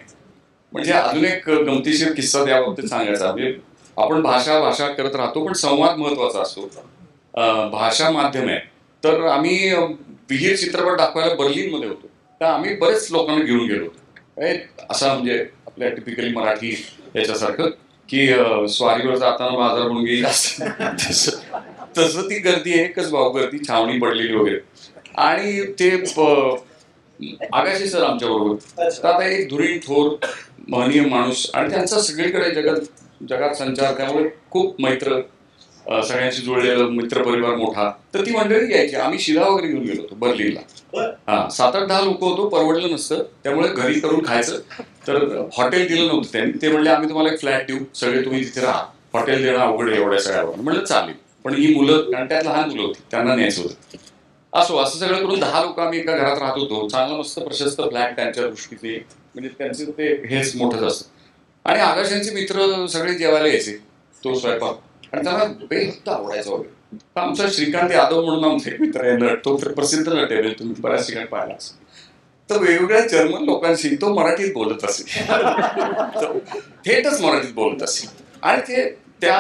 [SPEAKER 4] म्हणजे अजून एक गमतीशीर किस्सा त्या बाबतीत सांगायचा. म्हणजे आपण भाषा करत राहतो, पण संवाद महत्वाचा असतो. भाषा माध्यम आहे. तर आम्ही विहीर चित्रपट दाखवायला बर्लिनमध्ये होतो, तर आम्ही बरेच लोकांना घेऊन गेलो होतो. असा म्हणजे आपल्या टिपिकली मराठी याच्यासारखं की स्वारीवर जाताना बाजार म्हणून गेली तसं ती गर्दी आहे, एकच भाऊ गर्दी, छावणी पडलेली वगैरे. आणि ते आगाशी सर आमच्या बरोबर. तर आता एक धुरीण थोर महनीय माणूस आणि त्यांचा सगळीकडे जगात संचार, त्यामुळे खूप मैत्र, सगळ्यांशी जुळलेलं मित्रपरिवार मोठा. तर ती मंडळी यायची. आम्ही शिरा वगैरे घेऊन गेलो होतो बर्लिनला. 7-8-10 लोक होतो, परवडलं नसतं, त्यामुळे घरी करून खायचं. तर हॉटेल दिलं नव्हतं त्यांनी. ते म्हणले आम्ही तुम्हाला एक फ्लॅट देऊ, सगळे तुम्ही तिथे राहा, हॉटेल देणं अवघड एवढ्या सगळ्यावर. म्हणलं चालेल, पण ही मुलं, कारण त्यात लहान मुलं होती, त्यांना न्यायचं होतं. असं सगळं करून 10 लोक आम्ही एका घरात राहत होतो. चांगलं मस्त प्रशस्त फ्लॅट त्यांच्या दृष्टीचे, म्हणजे त्यांचं ते हेच मोठंच असतं. आणि आकाशांचे मित्र सगळे जेवायला यायचे, तो स्वयंपाक, आणि त्यांना बेहत्ता आवडायचा वगैरे. आमचा श्रीकांत यादव म्हणून आमचे मित्र आहे, नट, तो प्रसिद्ध नट आहे, तुम्ही बऱ्याच ठिकाणी पाहिला असेल. तर वेगवेगळ्या जर्मन लोकांशी तो मराठीत बोलत असे, थेटच मराठीत बोलत असे. आणि ते त्या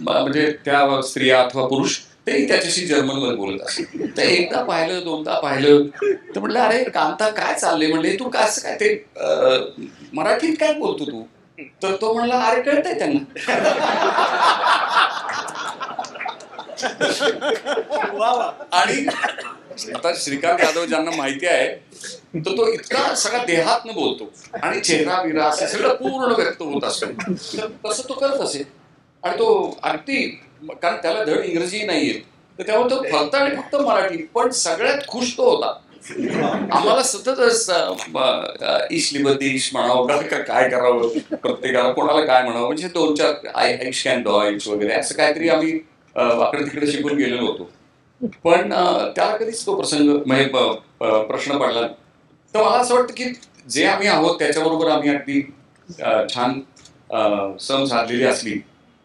[SPEAKER 4] म्हणजे त्या स्त्रिया अथवा पुरुष तेही त्याच्याशी जर्मनमध्ये बोलत असे. तर एकदा पाहिलं, दोनदा पाहिलं, तर म्हटलं अरे कांता काय चाललंय, म्हणले तू कसं काय ते मराठीत काय बोलतो तू. तर तो म्हणला अरे कळतंय त्यांना. आणि आता श्रीकांत यादव ज्यांना माहिती आहे, तर तो इतका सगळा देहातनं बोलतो आणि चेहरा बिरा असं सगळं पूर्ण व्यक्त होत असतो. तर तसं तो करत असे. आणि तो अगदी, कारण त्याला धड इंग्रजी नाही येत, तर त्यामुळे तो फक्त आणि फक्त मराठी, पण सगळ्यात खुश तो होता. आम्हाला सतत इश म्हणावं का काय करावं, प्रत्येकाला कोणाला काय म्हणावं, म्हणजे 2-4 आईश डॉईच वगैरे असं काहीतरी आम्ही वाकडे तिकडे शिकून गेलेलो होतो. पण त्याला कधीच तो प्रश्न पडला. तर मला असं वाटतं की जे आम्ही आहोत त्याच्याबरोबर आम्ही अगदी छान सम साधलेली असली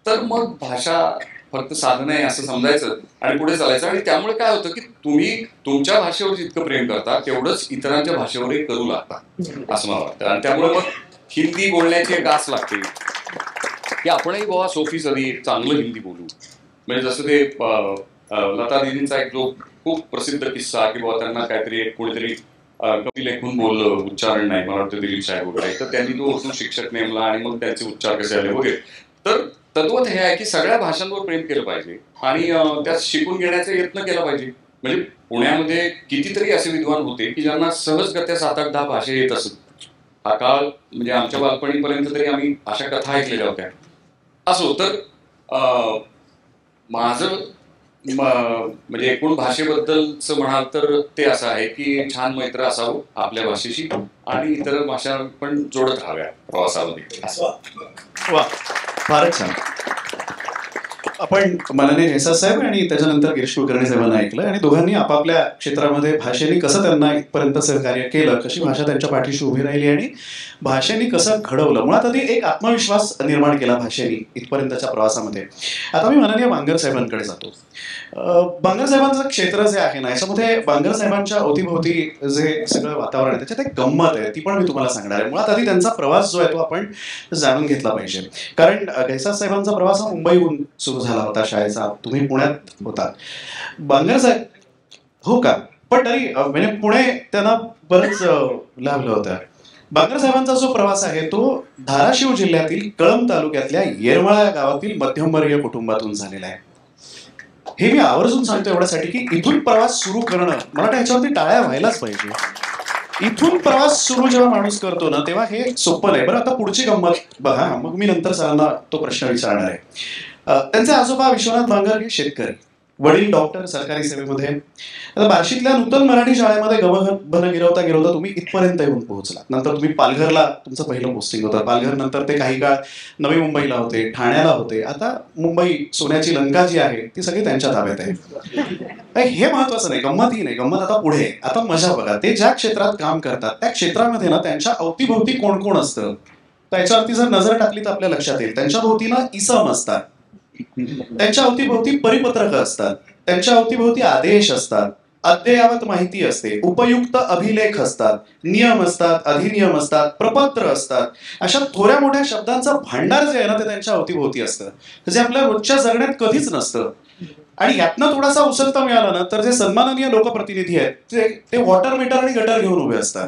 [SPEAKER 4] तर मग भाषा फक्त साधन आहे असं समजायचं आणि पुढे चालायचं. आणि त्यामुळे काय होतं की तुम्ही तुमच्या भाषेवर जितकं प्रेम करता तेवढंच इतरांच्या भाषेवरही करू लागता असं मला वाटतं. आणि त्यामुळे मग हिंदी बोलण्याची एक आस लागते की आपणही बाबा सोफी सदी चांगलं हिंदी बोलू. म्हणजे जसं ते लता दिदींचा एक जो खूप प्रसिद्ध किस्सा की बाबा त्यांना काहीतरी कोणीतरी कवी लेखून बोललं, उच्चारण नाही, मला वाटतं दिलीप साहेब वगैरे, तर त्यांनी तो उठून शिक्षक नेमला आणि मग त्यांचे उच्चार कसे आले वगैरे. तर तत्वत हे आहे की सगळ्या भाषांवर प्रेम केलं पाहिजे आणि त्यात शिकून घेण्याचा यत्न केला पाहिजे. म्हणजे पुण्यामध्ये कितीतरी असे विद्वान होते की ज्यांना सहजगत्या 7-8-10 भाषा येत असत. हा काळ म्हणजे आमच्या बालपणीपर्यंत तरी आम्ही अशा कथा ऐकलेल्या होत्या. असो तर माझं म्हणजे एकूण भाषेबद्दलच म्हणाल तर ते असं आहे की छान मैत्र असावं आपल्या भाषेशी आणि इतर भाषा पण जोडत राहाव्या प्रवासामध्ये.
[SPEAKER 1] वा, फारच छान. आपण माननीय हेसा साहेब आणि त्याच्यानंतर गिरीश कुलकर्णी साहेबांना ऐकलं आणि दोघांनी आपापल्या क्षेत्रामध्ये भाषेने कसं त्यांना इथपर्यंत सहकार्य केलं, कशी भाषा त्यांच्या पाठीशी उभी राहिली आणि भाषेने कसं घडवलं, मुळात आधी एक आत्मविश्वास निर्माण केला भाषेने इथपर्यंतच्या प्रवासामध्ये. आता मी माननीय बांगर साहेबांकडे जातो. बांगर साहेबांचं क्षेत्र जे आहे ना, याच्यामध्ये बांगर साहेबांच्या अवतीभोवती जे सगळं वातावरण आहे त्याच्यात एक गंमत आहे, ती पण मी तुम्हाला सांगणार आहे. मुळात आधी त्यांचा प्रवास जो आहे तो आपण जाणून घेतला पाहिजे. कारण गैसा साहेबांचा प्रवास हा मुंबईहून सुरू झाला होता शाळेचा, तुम्ही पुण्यात होता. बांगर साहेब हो का, पण तरी म्हणजे पुणे त्यांना बरंच लाभलं होतं. बांगर साहेबांचा जो प्रवास आहे तो धाराशिव जिल्ह्यातील कळंब तालुक्यातल्या येरमाळा या गावातील मध्यमवर्गीय कुटुंबातून झालेला आहे. हे मी आवर्जून सांगतो एवढ्यासाठी की इथून प्रवास सुरू करणं, मला वाटतं ह्याच्यावरती टाळ्या व्हायलाच पाहिजे. इथून प्रवास सुरू जेव्हा माणूस करतो ना तेव्हा हे सोपं नाही. बरं, आता पुढची गंमत बघा, मग मी नंतर सरांना तो प्रश्न विचारणार आहे. त्यांचे आजोबा विश्वनाथ बांगर हे शेतकरी, वडील डॉक्टर, सरकारी सेवेमध्ये. आता बार्शीतल्या नूतन मराठी शाळेमध्ये गवभन गिरवता गिरवता तुम्ही इथपर्यंत येऊन पोहोचला. नंतर तुम्ही पालघरला तुमचं पहिलं पोस्टिंग होतं. पालघर नंतर ते काही काळ नवी मुंबईला होते, ठाण्याला होते. आता मुंबई सोन्याची लंका जी आहे ती सगळी त्यांच्या ताब्यात आहे. हे महत्वाचं नाही, गंमत ही नाही, गंमत आता पुढे. आता मजा बघा, ते ज्या क्षेत्रात काम करतात त्या क्षेत्रामध्ये ना त्यांच्या अवतीभोवती कोण कोण असतं त्याच्यावरती जर नजर टाकली तर आपल्या लक्षात येईल. त्यांच्या भोवतीला इसम असतात, त्यांच्या अवतीभोवती परिपत्रक असतात, त्यांच्या अवतीभोवती आदेश असतात, अद्ययावत माहिती असते, उपयुक्त अभिलेख असतात, नियम असतात, अधिनियम असतात, प्रपत्र असतात. अशा थोड्या मोठ्या शब्दांचं भांडार जे आहे ना ते त्यांच्या अवतीभोवती असतं, जे आपल्या रोजच्या जगण्यात कधीच नसतं. आणि यातनं थोडासा उसळता मिळाला ना तर जे सन्माननीय लोकप्रतिनिधी आहेत ते वॉटर मीटर आणि गटर घेऊन उभे असतात.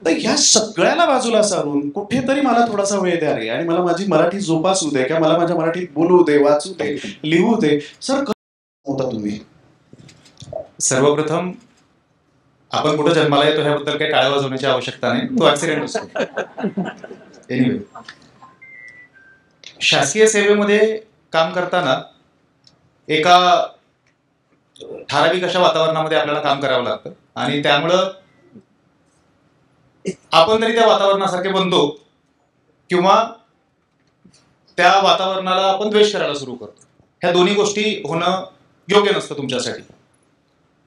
[SPEAKER 1] तर ह्या सगळ्याला बाजूला सारून कुठेतरी मला थोडासा वेळ द्या रे, आणि मला माझी मराठी जोपासू दे, किंवा मला माझ्या मराठीत बोलू दे, वाचू दे, लिहू दे. सर होता तुम्ही
[SPEAKER 5] सर्वप्रथम आपण कुठं जन्माला येतो ह्याबद्दल काही टाळ्या वाजवण्याची आवश्यकता नाही, तो ऍक्सिडेंट असतो. एनिवे, शासकीय सेवेमध्ये काम करताना एका ठराविक अशा वातावरणामध्ये आपल्याला काम करावं लागतं, आणि त्यामुळं आपण तरी त्या वातावरणासारखे बनतो किंवा त्या वातावरणाला आपण द्वेष करायला सुरू करतो. ह्या दोन्ही गोष्टी होणं योग्य नसतं तुमच्यासाठी.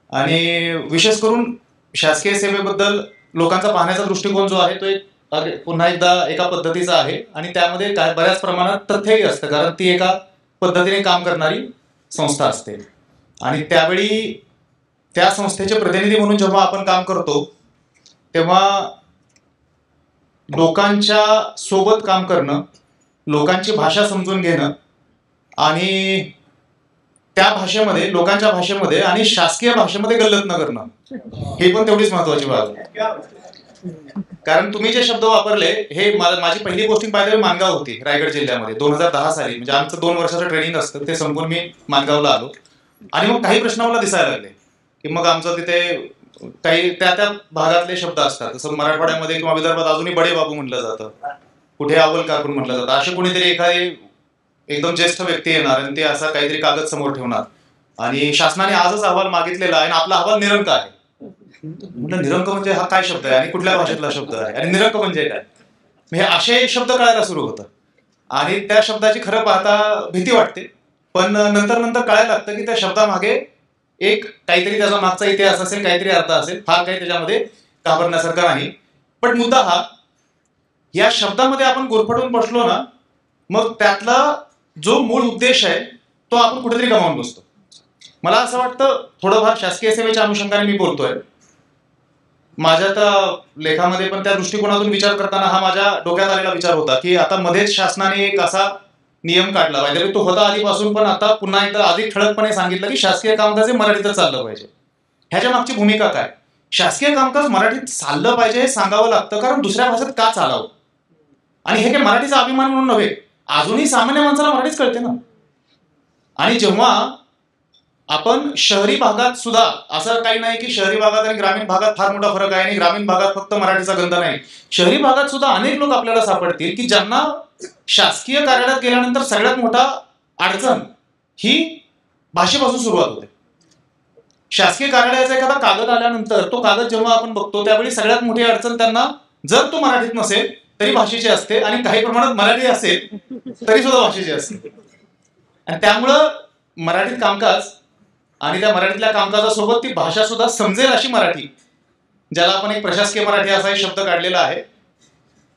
[SPEAKER 5] आणि विशेष करून शासकीय सेवेबद्दल लोकांचा पाहण्याचा दृष्टिकोन जो आहे तो एक पुन्हा एकदा एका पद्धतीचा आहे, आणि त्यामध्ये बऱ्याच प्रमाणात तथ्यही असतं, कारण ती एका पद्धतीने काम करणारी संस्था असते. आणि त्यावेळी त्या संस्थेचे प्रतिनिधी म्हणून जेव्हा आपण काम करतो तेव्हा लोकांच्या सोबत काम करणं, लोकांची भाषा समजून घेणं, आणि त्या भाषेमध्ये, लोकांच्या भाषेमध्ये आणि शासकीय भाषेमध्ये गल्लत न करणं, हे पण तेवढीच महत्वाची बाब आहे. कारण तुम्ही जे शब्द वापरले, हे माझी पहिली पोस्टिंग पाहिजे माणगाव होती, रायगड जिल्ह्यामध्ये 2010 साली. म्हणजे आमचं 2 वर्षाचं ट्रेनिंग असतं, ते संपून मी माणगावला आलो. आणि मग काही प्रश्न मला दिसायला लागले की मग आमचं तिथे काही त्या भागातले शब्द असतात, जसं मराठवाड्यामध्ये किंवा विदर्भात अजूनही बडे बाबू म्हटलं जातं, कुठे अव्वल कारकून म्हटलं जातं. असे कोणीतरी एखादी एकदम ज्येष्ठ व्यक्ती येणार आणि ते असा काहीतरी कागद समोर ठेवणार, आणि शासनाने आजच अहवाल मागितलेला आहे आणि आपला अहवाल निरंक आहे. म्हटलं निरंक म्हणजे हा काय शब्द आहे आणि कुठल्या भाषेतला शब्द आहे, आणि निरंक म्हणजे काय, हे असे शब्द कळायला सुरू होतं. आणि त्या शब्दाची खरं पाहता भीती वाटते, पण नंतर कळायला लागतं की त्या शब्दामागे एक काहीतरी त्याचा मागचा इतिहास असेल, काहीतरी अर्थ असेल. फार काही त्याच्यामध्ये घाबरण्यासारखं नाही. पण मुद्दा हा, या शब्दामध्ये आपण गुरफटून बसलो ना, मग त्यातला जो मूळ उद्देश आहे तो आपण कुठेतरी गमावून बसतो. मला असं वाटतं थोडंफार शासकीय सेवेच्या अनुषंगाने मी बोलतोय. माझ्या त्या लेखामध्ये पण त्या दृष्टिकोनातून विचार करताना हा माझ्या डोक्यात आलेला विचार होता की आता मध्येच शासनाने एक असा नियम काढला पाहिजे, तो होता आधीपासून, पण आता पुन्हा एकदा अधिक ठळकपणे सांगितलं की शासकीय कामकाज हे मराठीतच चाललं पाहिजे. ह्याच्या मागची भूमिका काय? शासकीय कामकाज मराठीत चाललं पाहिजे हे सांगावं लागतं, कारण दुसऱ्या भाषेत का चालावं? आणि हे काय मराठीचा अभिमान म्हणून नव्हे, अजूनही सामान्य माणसाला मराठीच कळते ना. आणि जेव्हा आपण शहरी भागात सुद्धा, असं काही नाही की शहरी भागात आणि ग्रामीण भागात फार मोठा फरक आहे आणि ग्रामीण भागात फक्त मराठीचा गंध नाही, शहरी भागात सुद्धा अनेक लोक आपल्याला सापडतील की ज्यांना शासकीय कार्यालयात गेल्यानंतर सगळ्यात मोठा अडचण ही भाषेपासून सुरुवात होते. शासकीय कार्यालयाचा एखादा कागद आल्यानंतर तो कागद जेव्हा आपण बघतो त्यावेळी सगळ्यात मोठी अडचण त्यांना, जर तो मराठीत नसेल तरी भाषेची असते, आणि काही प्रमाणात मराठी असेल तरी सुद्धा भाषेची असते. आणि त्यामुळं मराठीत कामकाज आणि त्या मराठीतल्या कामकाजासोबत ती भाषा सुद्धा समजेल अशी मराठी, ज्याला आपण एक प्रशासकीय मराठी असा एक शब्द काढलेला आहे,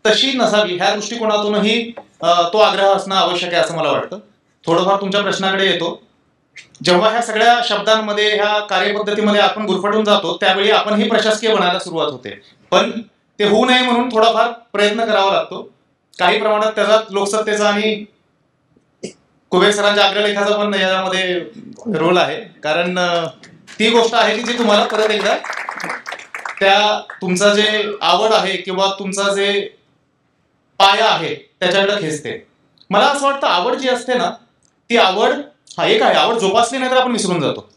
[SPEAKER 5] तशी नसावी. ह्या दृष्टिकोनातूनही तो आग्रह असणं आवश्यक आहे असं मला वाटतं. थोडंफार तुमच्या प्रश्नाकडे येतो. जेव्हा ह्या सगळ्या शब्दांमध्ये, ह्या कार्यपद्धतीमध्ये आपण गुरफटून जातो त्यावेळी आपण ही प्रशासकीय बनायला सुरुवात होते, पण ते होऊ नये म्हणून थोडाफार प्रयत्न करावा लागतो. काही प्रमाणात त्याचा लोकसत्तेचा आणि कुबेर सरांच्या अग्रलेखाचा पण याच्यामध्ये रोल आहे, कारण ती गोष्ट आहे की जी तुम्हाला परत एकदा त्या तुमचा जे आवड आहे किंवा तुमचा जे पाया आहे त्याच्याकडे खेचते. मला असं वाटतं आवड जी असते ना, ती आवड हा एक आहे, आवड जोपासली नाही तर आपण विसरून जातो.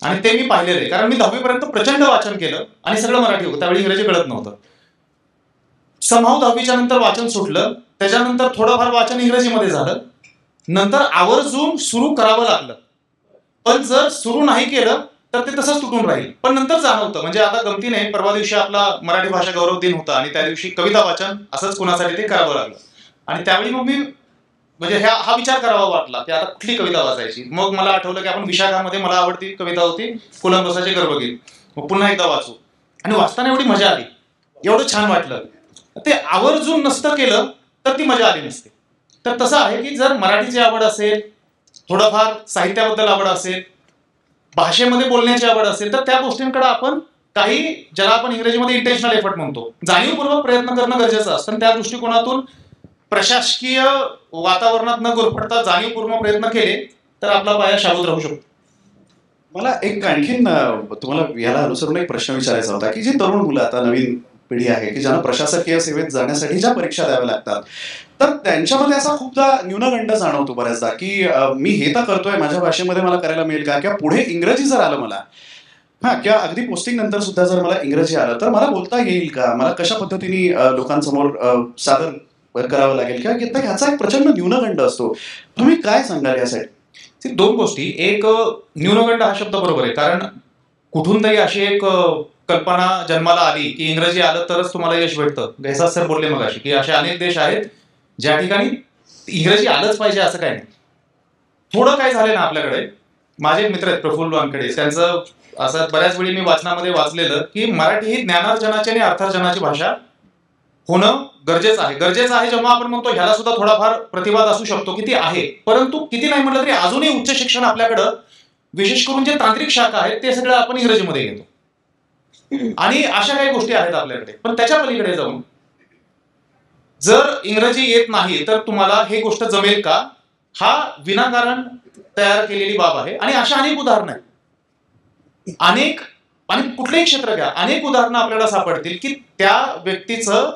[SPEAKER 5] आणि ते मी पाहिलेलं आहे, कारण मी 10वी पर्यंत प्रचंड वाचन केलं आणि सगळं मराठी होतं, त्यावेळी इंग्रजी कळत नव्हतं. समहाऊ 10वीच्या नंतर वाचन सुटलं, त्याच्यानंतर थोडंफार वाचन इंग्रजीमध्ये झालं, नंतर आवर्जून सुरू करावं लागलं. पण जर सुरू नाही केलं तर ते तसंच तुटून राहील. पण नंतर जाणवतं, म्हणजे आता गमतीने परवा दिवशी आपला मराठी भाषा गौरव दिन होता आणि त्या दिवशी कविता वाचन असंच कुणासाठी ते करावं लागलं. आणि त्यावेळी मग मी म्हणजे हा विचार करावा वाटला की आता कुठली कविता वाचायची. मग मला आठवलं की आपण विशाखामध्ये मला आवडती कविता होती कोलंबसाचे गर्भगीत, मग पुन्हा एकदा वाचू. आणि वाचताना एवढी मजा आली, एवढं छान वाटलं. ते आवर्जून नसतं केलं तर ती मजा आली नसते. तर तसं आहे की जर मराठीची आवड असेल, थोडंफार साहित्याबद्दल आवड असेल, भाषेमध्ये बोलण्याची आवड असेल तर त्या गोष्टींकडे आपण काही, ज्याला आपण इंग्रजीमध्ये इंटेन्शनल एफर्ट म्हणतो, जाणीवपूर्वक प्रयत्न करणं गरजेचं असतं. त्या दृष्टिकोनातून प्रशासकीय वातावरणात न गुरफटता जाणीवपूर्वक प्रयत्न केले तर आपला पाया शाबूत राहू शकतो.
[SPEAKER 1] मला एक आणखीन तुम्हाला याला अनुसरून एक प्रश्न विचारायचा होता की जी तरुण मुलं आता नवीन पिढी आहे की ज्यांना प्रशासकीय सेवेत जाण्यासाठी ज्या परीक्षा द्याव्या लागतात, तर त्यांच्यामध्ये असा खूपदा न्यूनगंड जाणवतो बऱ्याचदा की मी हे तर करतोय, माझ्या भाषेमध्ये मला करायला मिळेल का, किंवा पुढे इंग्रजी जर आलं मला, किंवा अगदी पोस्टिंग नंतर सुद्धा जर मला इंग्रजी आलं तर मला बोलता येईल का, मला कशा पद्धतीने लोकांसमोर सादर करावं लागेल का, ह्याचा एक प्रचंड न्यूनगंड असतो. तुम्ही काय सांगाल यासाठी?
[SPEAKER 5] दोन गोष्टी. एक, न्यूनगंड हा शब्द बरोबर आहे, कारण कुठून तरी अशी एक कल्पना जन्माला आली की इंग्रजी आलं तरच तुम्हाला यश भेटतं. गैसास सर बोलले मगाशी की असे अनेक देश आहेत ज्या ठिकाणी इंग्रजी आलंच पाहिजे असं काही नाही. थोडं काय झालं ना, आपल्याकडे माझे मित्र आहेत प्रफुल्ल वानखेडे, त्यांचं असं बऱ्याच वेळी मी वाचनामध्ये वाचलेलं की मराठी ही ज्ञानार्जनाची आणि अर्थार्जनाची भाषा होणं गरजेचं आहे. गरजेचं आहे जेव्हा आपण म्हणतो ह्याला सुद्धा थोडाफार प्रतिवाद असू शकतो की ती आहे, परंतु किती नाही म्हटलं तरी अजूनही उच्च शिक्षण आपल्याकडं, विशेष करून जे तांत्रिक शाखा आहेत ते सगळं आपण इंग्रजीमध्ये घेतो आणि अशा काही गोष्टी आहेत आपल्याकडे. पण त्याच्या पलीकडे जाऊन जर इंग्रजी येत नाही तर तुम्हाला हे गोष्ट जमेल का, हा विनाकारण तयार केलेली बाब आहे. आणि अशा अनेक उदाहरणं आहेत, अनेक, आणि कुठलंही क्षेत्र घ्या, अनेक उदाहरणं आपल्याला सापडतील की त्या व्यक्तीचं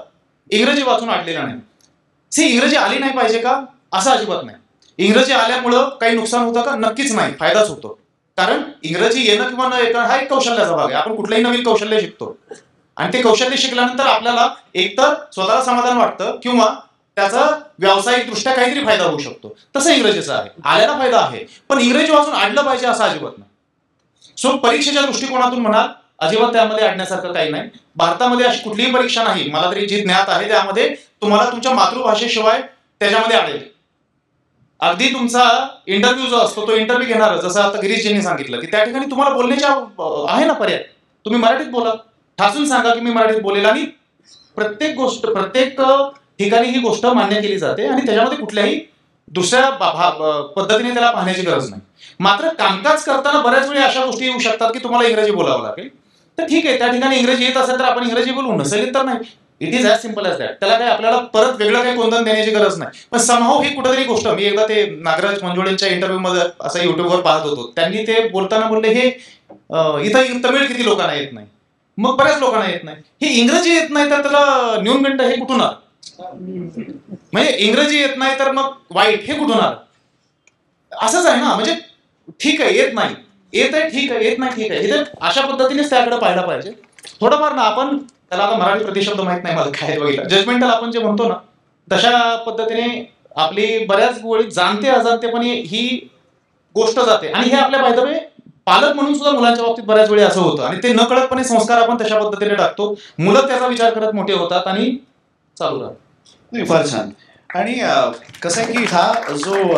[SPEAKER 5] इंग्रजी वाचून अडलेलं नाही. इंग्रजी आली नाही पाहिजे का, असं अजिबात नाही. इंग्रजी आल्यामुळं काही नुकसान होतं का, नक्कीच नाही, फायदाच होतो. कारण इंग्रजी येणं किंवा न येणं हा एक कौशल्याचा भाग आहे. आपण कुठलंही नवीन कौशल्य शिकतो आणि ते कौशल्य शिकल्यानंतर आपल्याला एकतर स्वतःला समाधान वाटतं किंवा त्याचा व्यावसायिक दृष्ट्या काहीतरी फायदा होऊ शकतो. तसं इंग्रजीचं आहे, आल्याला फायदा आहे, पण इंग्रजी वाचून अडलं पाहिजे असं अजिबात नाही. सो परीक्षेच्या दृष्टिकोनातून म्हणाल, अजिबात त्यामध्ये अडण्यासारखं काही नाही. भारतामध्ये अशी कुठलीही परीक्षा नाही, मला तरी जी ज्ञात आहे त्यामध्ये तुम्हाला तुमच्या मातृभाषेशिवाय त्याच्यामध्ये आढळेल. अगदी तुमचा इंटरव्ह्यू जो असतो तो इंटरव्ह्यू घेणार, जसं आता गिरीशजींनी सांगितलं की त्या ठिकाणी तुम्हाला बोलण्याच्या आहे ना पर्याय, तुम्ही मराठीत बोला, ठासून सांगा की मी मराठीत बोलेल, आणि प्रत्येक गोष्ट, प्रत्येक ठिकाणी ही गोष्ट मान्य केली जाते आणि त्याच्यामध्ये कुठल्याही दुसऱ्या पद्धतीने त्याला पाहण्याची गरज नाही. मात्र कामकाज करताना बऱ्याच वेळी अशा गोष्टी येऊ शकतात की तुम्हाला इंग्रजी बोलावं लागेल, तर ठीक आहे, त्या ठिकाणी इंग्रजी येत असेल तर आपण इंग्रजी बोलू, नसेल तर नाही. It is as simple as that. त्याला काही आपल्याला परत वेगळं काही कोणतं देण्याची गरज नाही. पण समहाऊ ही कुठेतरी गोष्ट, मी एकदा ते नागराज मंजुळेंच्या इंटरव्ह्यू मध्ये असं युट्यूबवर पाहत होतो, त्यांनी ते बोलताना बोलले हे इथं तमिळ किती लोकांना येत नाही, मग बऱ्याच लोकांना येत नाही. हे इंग्रजी येत नाही तर त्याला न्यूनगंड हे कुठून आलं, म्हणजे इंग्रजी येत नाही तर मग वाईट हे कुठून आलं, असंच आहे ना. म्हणजे ठीक आहे येत नाही, येत आहे ठीक आहे, येत नाही ठीक आहे, हे अशा पद्धतीनेच त्याकडे पाहायला पाहिजे. थोडंफार ना आपण त्याला, आता मराठी प्रतिशब्द माहित नाही मला काय बघितलं, जजमेंटल आपण जे म्हणतो ना, तशा पद्धतीने आपली बऱ्याच वेळी जाणते अजाणतेपणे ही गोष्ट जाते. आणि हे आपल्या बायदवे पालक म्हणून सुद्धा मुलांच्या बाबतीत बऱ्याच वेळी असं होतं आणि ते नकळतपणे संस्कार आपण तशा पद्धतीने टाकतो, मुलं त्याचा विचार करत मोठे होतात आणि चालू राहतात.
[SPEAKER 1] फार छान. आणि कसं आहे की हा जो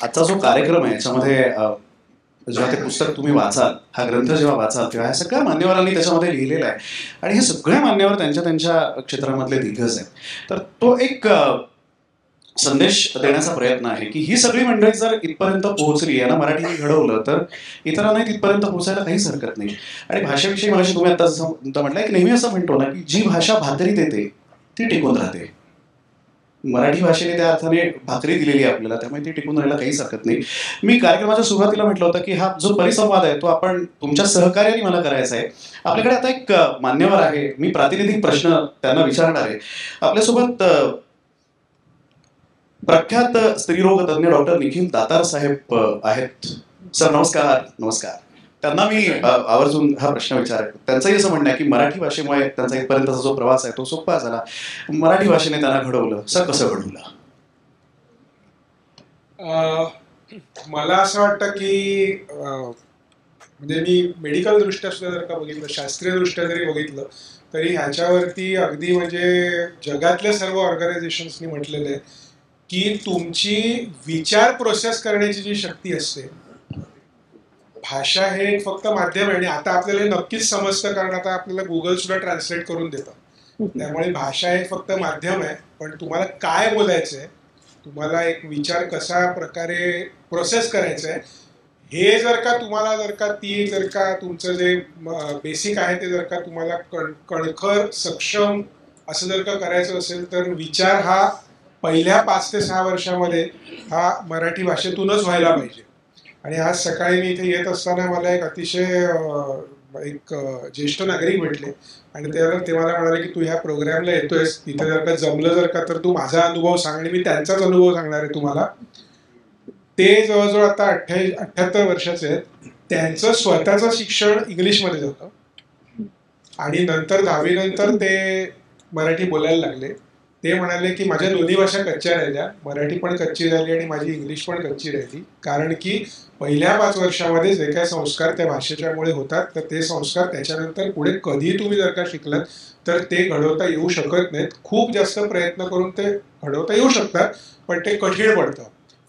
[SPEAKER 1] आजचा जो कार्यक्रम आहे याच्यामध्ये जेव्हा ते पुस्तक तुम्ही वाचाल, हा ग्रंथ जेव्हा वाचाल, तेव्हा ह्या सगळ्या मान्यवरांनी त्याच्यामध्ये लिहिलेलं आहे आणि हे सगळे मान्यवर त्यांच्या त्यांच्या क्षेत्रामधले दिग्गज आहेत. तर तो एक संदेश देण्याचा प्रयत्न आहे की ही सगळी मंडळी जर इथपर्यंत पोहोचली, यांना मराठीने घडवलं, तर इतरांनाही तिथपर्यंत पोहोचायला काहीच हरकत नाही. आणि भाषेविषयी मगाशी तुम्ही आता जसं म्हटलंय की नेहमी असं म्हणतो ना की जी भाषा भाकरी देते ती टिकून राहते. मराठी भाषेने त्या अर्थाने भाकरी दिलेली आहे आपल्याला, त्यामुळे ती टिकून राहायला काहीच हरकत नाही. मी कार्यक्रमाच्या सुरुवातीला म्हटलं होतं की हा जो परिसंवाद आहे तो आपण तुमच्या सहकार्याने मला करायचा आहे. आपल्याकडे आता एक मान्यवर आहे, मी प्रातिनिधिक प्रश्न त्यांना विचारणार आहे. आपल्यासोबत प्रख्यात स्त्रीरोग तज्ञ डॉक्टर निखिल दातार साहेब आहेत. सर नमस्कार. नमस्कार. त्यांना मी आवर्जून हा प्रश्न विचारेन. त्यांचंही असं म्हणणं आहे की मराठी भाषेमुळे त्यांचा इथपर्यंतचा जो प्रवास आहे तो सोपा झाला, मराठी भाषेने त्यांना घडवलं. सर कसं घडवलं?
[SPEAKER 6] मला असं वाटतं की म्हणजे मी मेडिकल दृष्ट्या सुद्धा जर का बघितलं, शास्त्रीय दृष्ट्या जरी बघितलं, तरी ह्याच्यावरती अगदी म्हणजे जगातल्या सर्व ऑर्गनायझेशन्सनी म्हटलेलं आहे की तुमची विचार प्रोसेस करण्याची जी शक्ती असते, भाषा हे एक फक्त माध्यम आहे. आणि आता आपल्याला नक्कीच समजतं कारण आता आपल्याला गुगल सुद्धा ट्रान्सलेट करून देतं. त्यामुळे भाषा हे फक्त माध्यम आहे, पण तुम्हाला काय बोलायचं आहे, तुम्हाला एक विचार कशा प्रकारे प्रोसेस करायचा आहे, हे जर का तुमचं जे बेसिक आहे ते जर का तुम्हाला कणखर सक्षम असं जर का करायचं असेल तर विचार हा पहिल्या 5 ते 6 वर्षामध्ये हा मराठी भाषेतूनच व्हायला पाहिजे. आणि आज सकाळी मी इथे येत असताना मला एक अतिशय एक ज्येष्ठ नागरिक भेटले आणि ते मला म्हणाले की तू ह्या प्रोग्रामला येतोयस, तिथे जर का जमलं जर का तर तू माझा अनुभव सांग. आणि मी त्यांचाच अनुभव सांगणार आहे तुम्हाला. ते जवळजवळ आता 78 वर्षाचे आहेत. त्यांचं स्वतःचं शिक्षण इंग्लिशमध्ये झालं आणि नंतर 10वी नंतर ते मराठी बोलायला लागले. ते म्हणाले की माझ्या दोन्ही भाषा कच्च्या राहिल्या, मराठी पण कच्ची राहिली आणि माझी इंग्लिश पण कच्ची राहिली, कारण की पहिल्या 5 वर्षामध्ये जे काही संस्कार त्या भाषेच्यामुळे होतात तर ते संस्कार त्याच्यानंतर पुढे कधी तुम्ही जर का शिकलात तर ते घडवता येऊ शकत नाहीत. खूप जास्त प्रयत्न करून ते घडवता येऊ शकतात पण ते कठीण पडतं.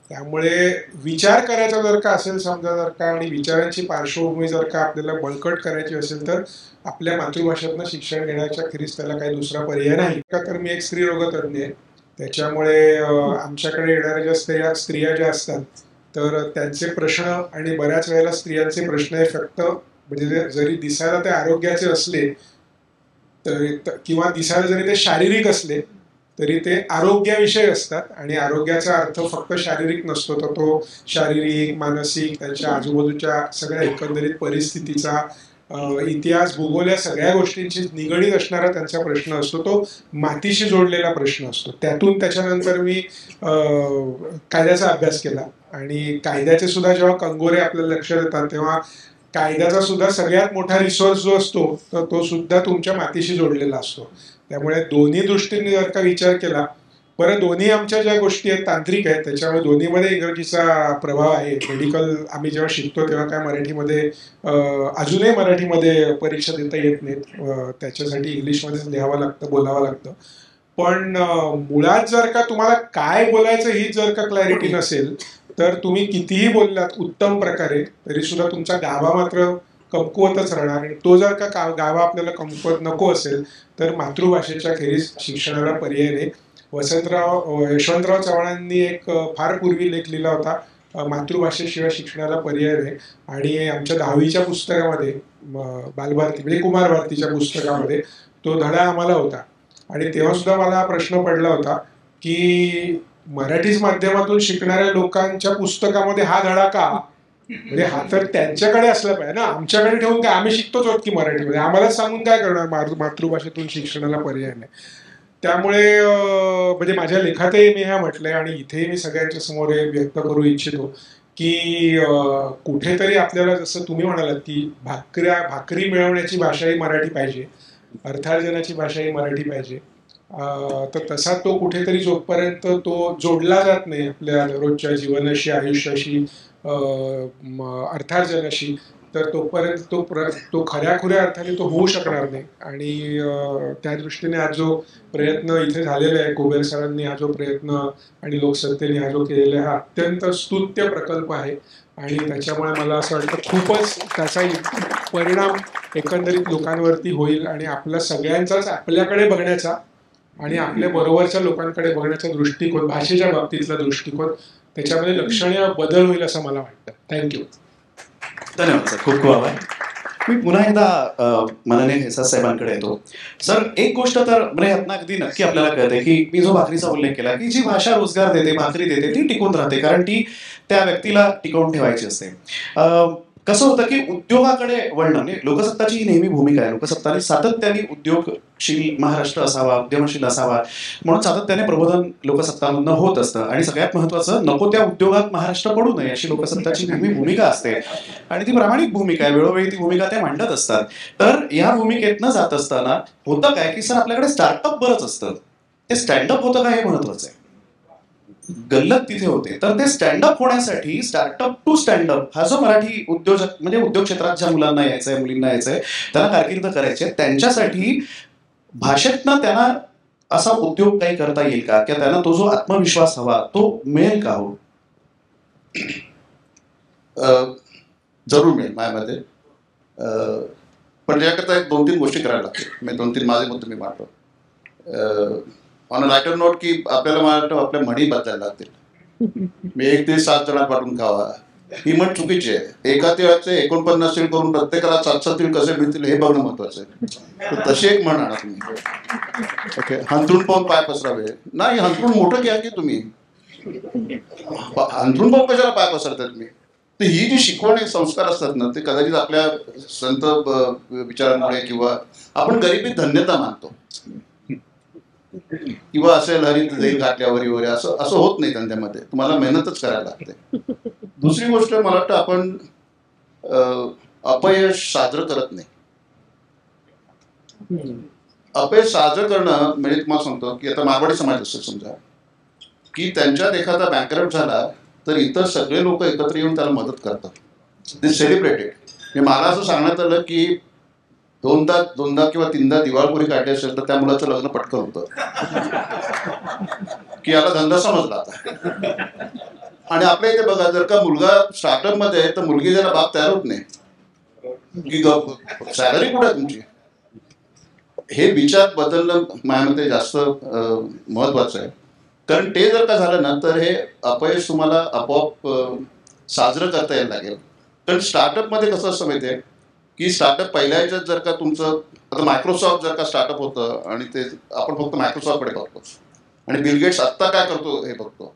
[SPEAKER 6] त्यामुळे विचार करायचा जर का असेल समजा जर का आणि विचारांची पार्श्वभूमी जर का आपल्याला बळकट करायची असेल तर आपल्या मातृभाषेतनं शिक्षण घेण्याच्या खेरीज त्याला काही दुसरा पर्याय नाही. का तर मी एक स्त्रीरोगतज्ञ आहे, त्याच्यामुळे आमच्याकडे येणाऱ्या ज्या स्त्रिया ज्या असतात तर त्यांचे प्रश्न आणि बऱ्याच वेळेला स्त्रियांचे प्रश्न हे फक्त म्हणजे जरी दिसायला ते आरोग्याचे असले तरी किंवा दिसायला जरी ते शारीरिक असले तरी ते आरोग्याविषयी असतात. आणि आरोग्याचा अर्थ फक्त शारीरिक नसतो, तर तो शारीरिक, मानसिक, त्यांच्या आजूबाजूच्या सगळ्या एकंदरीत परिस्थितीचा, इतिहास, भूगोल या सगळ्या गोष्टींची निगडीत असणारा त्यांचा प्रश्न असतो. तो मातीशी जोडलेला प्रश्न असतो. त्याच्यानंतर मी कायद्याचा अभ्यास केला आणि कायद्याचे सुद्धा जेव्हा कंगोरे आपल्याला लक्षात येतात तेव्हा कायद्याचा सुद्धा सगळ्यात मोठा रिसोर्स जो असतो तर तो सुद्धा तुमच्या मातीशी जोडलेला असतो. त्यामुळे दोन्ही दृष्टीने जर का विचार केला, बरं दोन्ही आमच्या ज्या गोष्टी आहेत तांत्रिक आहेत त्याच्यामुळे दोन्हीमध्ये इंग्रजीचा प्रभाव आहे. मेडिकल आम्ही जेव्हा शिकतो तेव्हा काय मराठीमध्ये अजूनही मराठीमध्ये परीक्षा देता येत नाहीत, त्याच्यासाठी इंग्लिशमध्येच लिहावं लागतं, बोलावं लागतं. पण मुळात जर का तुम्हाला काय बोलायचं ही जर का क्लॅरिटी नसेल तर तुम्ही कितीही बोललात उत्तम प्रकारे तरी सुद्धा तुमचा गाभा मात्र कमकुवतच राहणार. आणि तो जर का गाभा आपल्याला कमकुवत नको असेल तर मातृभाषेच्या खेरीज शिक्षणाला पर्याय नाही. यशवंतराव चव्हाणांनी एक फार पूर्वी लेख लिहिला होता, मातृभाषेशिवाय शिक्षणाला पर्याय नाही. आणि आमच्या 10वीच्या पुस्तकामध्ये बालभारती म्हणजे कुमार भारतीच्या पुस्तकामध्ये तो धडा आम्हाला होता. आणि तेव्हा सुद्धा मला हा प्रश्न पडला होता की मराठीच माध्यमातून शिकणाऱ्या लोकांच्या पुस्तकामध्ये हा धडा का, म्हणजे हा तर त्यांच्याकडे असला पाहिजे ना, आमच्याकडे ठेवून काय आम्ही शिकतोच आहोत की मराठीमध्ये, आम्हाला सांगून काय करणार, मातृभाषेतून शिक्षणाला पर्याय नाही. त्यामुळे म्हणजे माझ्या लेखातही मी ह्या म्हटलंय आणि इथेही मी सगळ्यांच्या समोर हे व्यक्त करू इच्छितो की कुठेतरी आपल्याला जसं तुम्ही म्हणालात की भाकरी मिळवण्याची भाषा ही मराठी पाहिजे, अर्थार्जनाची भाषा ही मराठी पाहिजे, तर तसा तो कुठेतरी जोपर्यंत तो जोडला जात नाही आपल्या रोजच्या जीवनाशी, आयुष्याशी, अर्थार्जनाशी, तर तोपर्यंत तो खऱ्या अर्थाने तो होऊ शकणार नाही. आणि त्या दृष्टीने हा जो प्रयत्न इथे झालेला आहे, कुबेर सरांनी हा जो प्रयत्न आणि लोकसत्तेने हा जो केलेला आहे हा अत्यंत स्तुत्य प्रकल्प आहे. आणि त्याच्यामुळे मला असं वाटतं खूपच त्याचा परिणाम एकंदरीत लोकांवरती होईल आणि आपला सगळ्यांचाच आपल्याकडे बघण्याचा आणि आपल्या बरोबरच्या लोकांकडे बघण्याचा दृष्टिकोन, भाषेच्या बाबतीतला दृष्टिकोन, त्याच्यामध्ये लक्षणीय बदल होईल असं मला वाटतं. थँक्यू.
[SPEAKER 1] धन्यवाद सर, खूप खूप आभार. मी पुन्हा एकदा माननीय हेसा साहेबांकडे येतो. सर, एक गोष्ट तर म्हणजे यातनं अगदी नक्की आपल्याला कळते की मी जो भाकरीचा उल्लेख केला की जी भाषा रोजगार देते, भाकरी देते, ती टिकून राहते कारण ती त्या व्यक्तीला टिकवून ठेवायची असते. कसं होतं की उद्योगाकडे वळणं म्हणजे लोकसत्ताची ही नेहमी भूमिका आहे. लोकसत्ताने सातत्याने उद्योगशील महाराष्ट्र असावा, उद्यमशील असावा म्हणून सातत्याने प्रबोधन लोकसत्तामधनं होत असतं. आणि सगळ्यात महत्त्वाचं, नको त्या उद्योगात महाराष्ट्र पडू नये अशी लोकसत्ताची नेहमी भूमिका असते आणि ती प्रामाणिक भूमिका आहे. वेळोवेळी ती भूमिका ते मांडत असतात. तर या भूमिकेतनं जात असताना होतं काय की सर आपल्याकडे स्टार्टअप बरंच असतं, ते स्टँडअप होतं काय हे महत्त्वाचं आहे. गल्लत तिथे होते. तर ते स्टँडअप होण्यासाठी स्टार्टअप टू स्टँडअप हा जो मराठी उद्योजक म्हणजे उद्योग क्षेत्रात ज्या मुलांना यायचंय, मुलींना यायचंय, त्यांना कारकीर्द करायचे, त्यांच्यासाठी भाषेतनं त्यांना असा उद्योग काही करता येईल का, किंवा त्यांना तो जो आत्मविश्वास हवा तो मिळेल का? हो,
[SPEAKER 3] जरूर मिळेल माझ्या मते. पण याकरता 2-3 गोष्टी करायला लागतील. मी 2-3 माझे मुद्दे मी मांडतो. ऑन अ लायटर नोट की आपल्याला मला वाटतं आपल्या म्हणी बदलायला लागतील. मी 1 ते 7 जणात वाटून खावा, ही म्हण चुकीची आहे. एका तिळाचे 49 तीळ करून प्रत्येकाला 7-7 तीळ कसे मिळतील हे बघणं महत्वाचं आहे. तर तशी एक म्हण आणा तुम्ही. ओके, हंतरून पाहून पाय पसरावे नाही, हंतरून मोठं घ्या की तुम्ही. हंतरून पाहून कशाला पाय पसरतात तुम्ही. तर ही जी शिकवण एक संस्कार असतात ना, ते कदाचित आपल्या संत विचारांमुळे किंवा आपण गरिबीत धन्यता मानतो किंवा असेल हरित जाईल घातल्यावर वगैरे असं असं होत नाही धंद्यामध्ये. तुम्हाला मेहनतच करायला लागते. दुसरी गोष्ट मला वाटतं आपण अपयश साजरं करत नाही. अपयश साजरं करणं म्हणजे तुम्हाला सांगतो की आता मारवाडी समाज असेल समजा की त्यांच्यात एखादा बँकरप्ट झाला तर इतर सगळे लोक एकत्र येऊन त्याला मदत करतात. ते सेलिब्रेटेड. म्हणजे मला असं सांगण्यात आलं की दोनदा किंवा 3दा दिवाळखोरी काढली असेल तर त्या मुलाचं लग्न पटकन होतं की याला धंदा समजला आता. आणि आपल्या इथे बघा, जर का मुलगा स्टार्टअप मध्ये आहे तर मुलगी ज्याला बाप तयार होत नाही की सॅलरी कुठे आहे तुमची. हे विचार बदलणं माझ्या जास्त महत्वाचं आहे. कारण ते जर का झालं ना तर हे अपयश तुम्हाला आपोआप साजरं करता यायला लागेल. कारण स्टार्टअपमध्ये कसं असं माहिती आहे की स्टार्टअप पहिल्या ह्याच्यात जर का तुमचं आता मायक्रोसॉफ्ट जर का स्टार्टअप होतं आणि ते आपण फक्त मायक्रोसॉफ्टकडे बघतो आणि बिल गेट्स आत्ता काय करतो हे बघतो,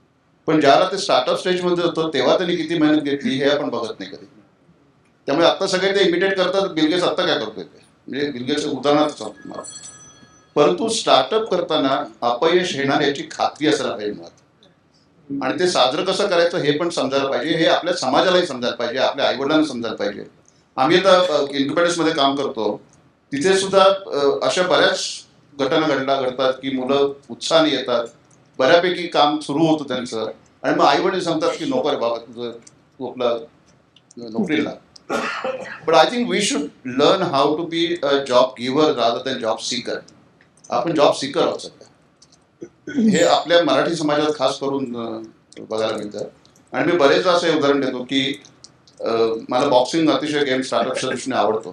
[SPEAKER 3] पण ज्याला ते स्टार्टअप स्टेजमध्ये होतं तेव्हा त्यांनी किती मेहनत घेतली हे आपण बघत नाही कधी. त्यामुळे आत्ता सगळे ते इमिटेट करतात बिल गेट्स आत्ता काय करतोय ते, म्हणजे बिल गेट्स उदाहरणार्थ सांगतो मला. परंतु स्टार्टअप करताना अपयश येणार याची खात्री असायला पाहिजे मुळात. आणि ते साजरं कसं करायचं हे पण समजायला पाहिजे. हे आपल्या समाजालाही समजायला पाहिजे, आपल्या आईवडिलांना समजायला पाहिजे. आम्ही आता इन्क्युबेटर्समध्ये काम करतो, तिथे सुद्धा अशा बऱ्याच घटना घडतात की मुलं उत्साहाने येतात, बऱ्यापैकी काम सुरू होतं त्यांचं, आणि मग आईवडील सांगतात की नको रे बाबा तुझं तू आपला नोकरीला. But I think we should learn how to be a job giver rather than job seeker. आपण जॉब सीकर आहोत सध्या. हे आपल्या मराठी समाजात खास करून बघायला मिळतं. आणि मी बरेचदा असं उदाहरण देतो की मला बॉक्सिंग अतिशय गेम स्टार्टअपच्या दृष्टीने आवडतो.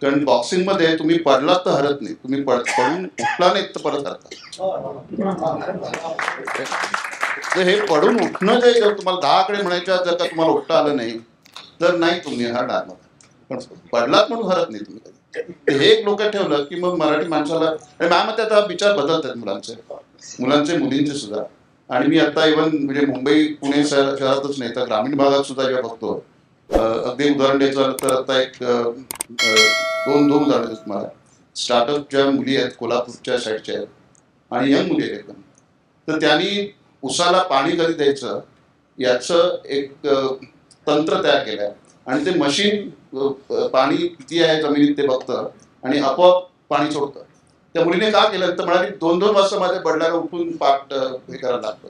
[SPEAKER 3] कारण बॉक्सिंगमध्ये तुम्ही पडलात तर हरत नाही, तुम्ही पडून उठला नाही तर परत हरता. तर हे पडून उठणं जे जर तुम्हाला 10 आकडे म्हणायच्या जर का तुम्हाला उठता आलं नाही तर नाही तुम्ही हरणार. पण पडलात म्हणून हरत नाही तुम्ही. हे एक डोक्यात ठेवलं की मग मराठी माणसाला, माझ्या मते आता विचार बदलतात मुलांचे मुलींचे सुद्धा. आणि मी आता इव्हन म्हणजे मुंबई पुणे शहरातच नाही तर ग्रामीण भागात सुद्धा जेव्हा बघतो, अगदी उदाहरण द्यायचं झालं तर आता एक दोन उदाहरण देतो तुम्हाला. स्टार्टअपच्या मुली आहेत, कोल्हापूरच्या साईडच्या आहेत आणि यंग मुली आहेत एकदम. तर त्यांनी उसाला पाणी कधी द्यायचं याचं एक तंत्र तयार केलं आहे. आणि ते मशीन पाणी किती आहे जमिनीत ते बघतं आणि आपोआप पाणी सोडतं. त्या मुलीने का केलं तर म्हणाली 2-2 वाजता माझ्या वडिलांना उठून पाठ हे करायला लागतं.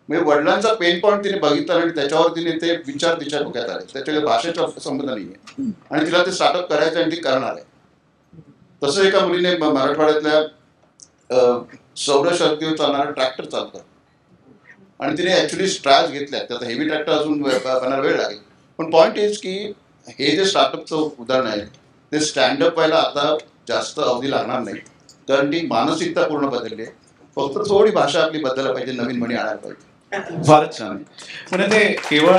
[SPEAKER 3] म्हणजे वडिलांचा पेन पॉईंट तिने बघितला आणि त्याच्यावर तिने ते विचार तिच्या डोक्यात आले. त्याच्याकडे भाषेचा संबंध नाही आहे आणि तिला ते स्टार्टअप करायचं आणि ती करणार आहे. तसं एका मुलीने मराठवाड्यातल्या सौरशक्तीवर चालणारा ट्रॅक्टर चालतं आणि तिने ॲक्च्युली स्ट्रॅच घेतल्या. त्यात हेवी ट्रॅक्टर अजून बनायला वेळ लागेल. पण पॉईंट इज की हे जे स्टार्टअपचं उदाहरण आहे ते स्टँडअप व्हायला आता जास्त अवधी लागणार नाही. कारण ती मानसिकता पूर्ण बदलली आहे. फक्त थोडी भाषा आपली बदलायला पाहिजे, नवीन म्हणी आणायला पाहिजे.
[SPEAKER 1] फारच छान. म्हणजे ते केवळ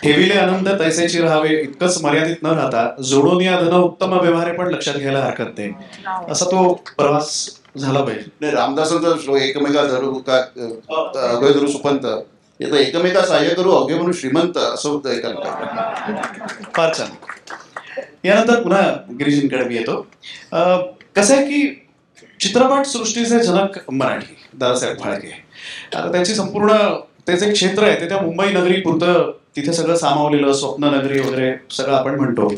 [SPEAKER 1] ठेविले आनंद तैसेची राहावे इतकंच मर्यादित न राहता जोडून या धन उत्तम व्यवहारे पण लक्षात घ्यायला हरकत नाही, असा तो प्रवास झाला पाहिजे.
[SPEAKER 3] रामदासांचा श्लोक एकमेका धरू का अभय धरू सुपंत, येतं एकमेका सहाय्य करू अवघे म्हणून श्रीमंत, असं होतं ऐकायला.
[SPEAKER 1] फार छान. यानंतर पुन्हा गिरीजींकडे मी येतो. कसं आहे की चित्रपट सृष्टीचे जनक मराठी दादासाहेब फाळके, आता त्यांची संपूर्ण त्याचे क्षेत्र आहे ते त्या मुंबई नगरी पुरतं तिथे सगळं सामावलेलं, स्वप्न नगरी वगैरे सगळं आपण म्हणतो.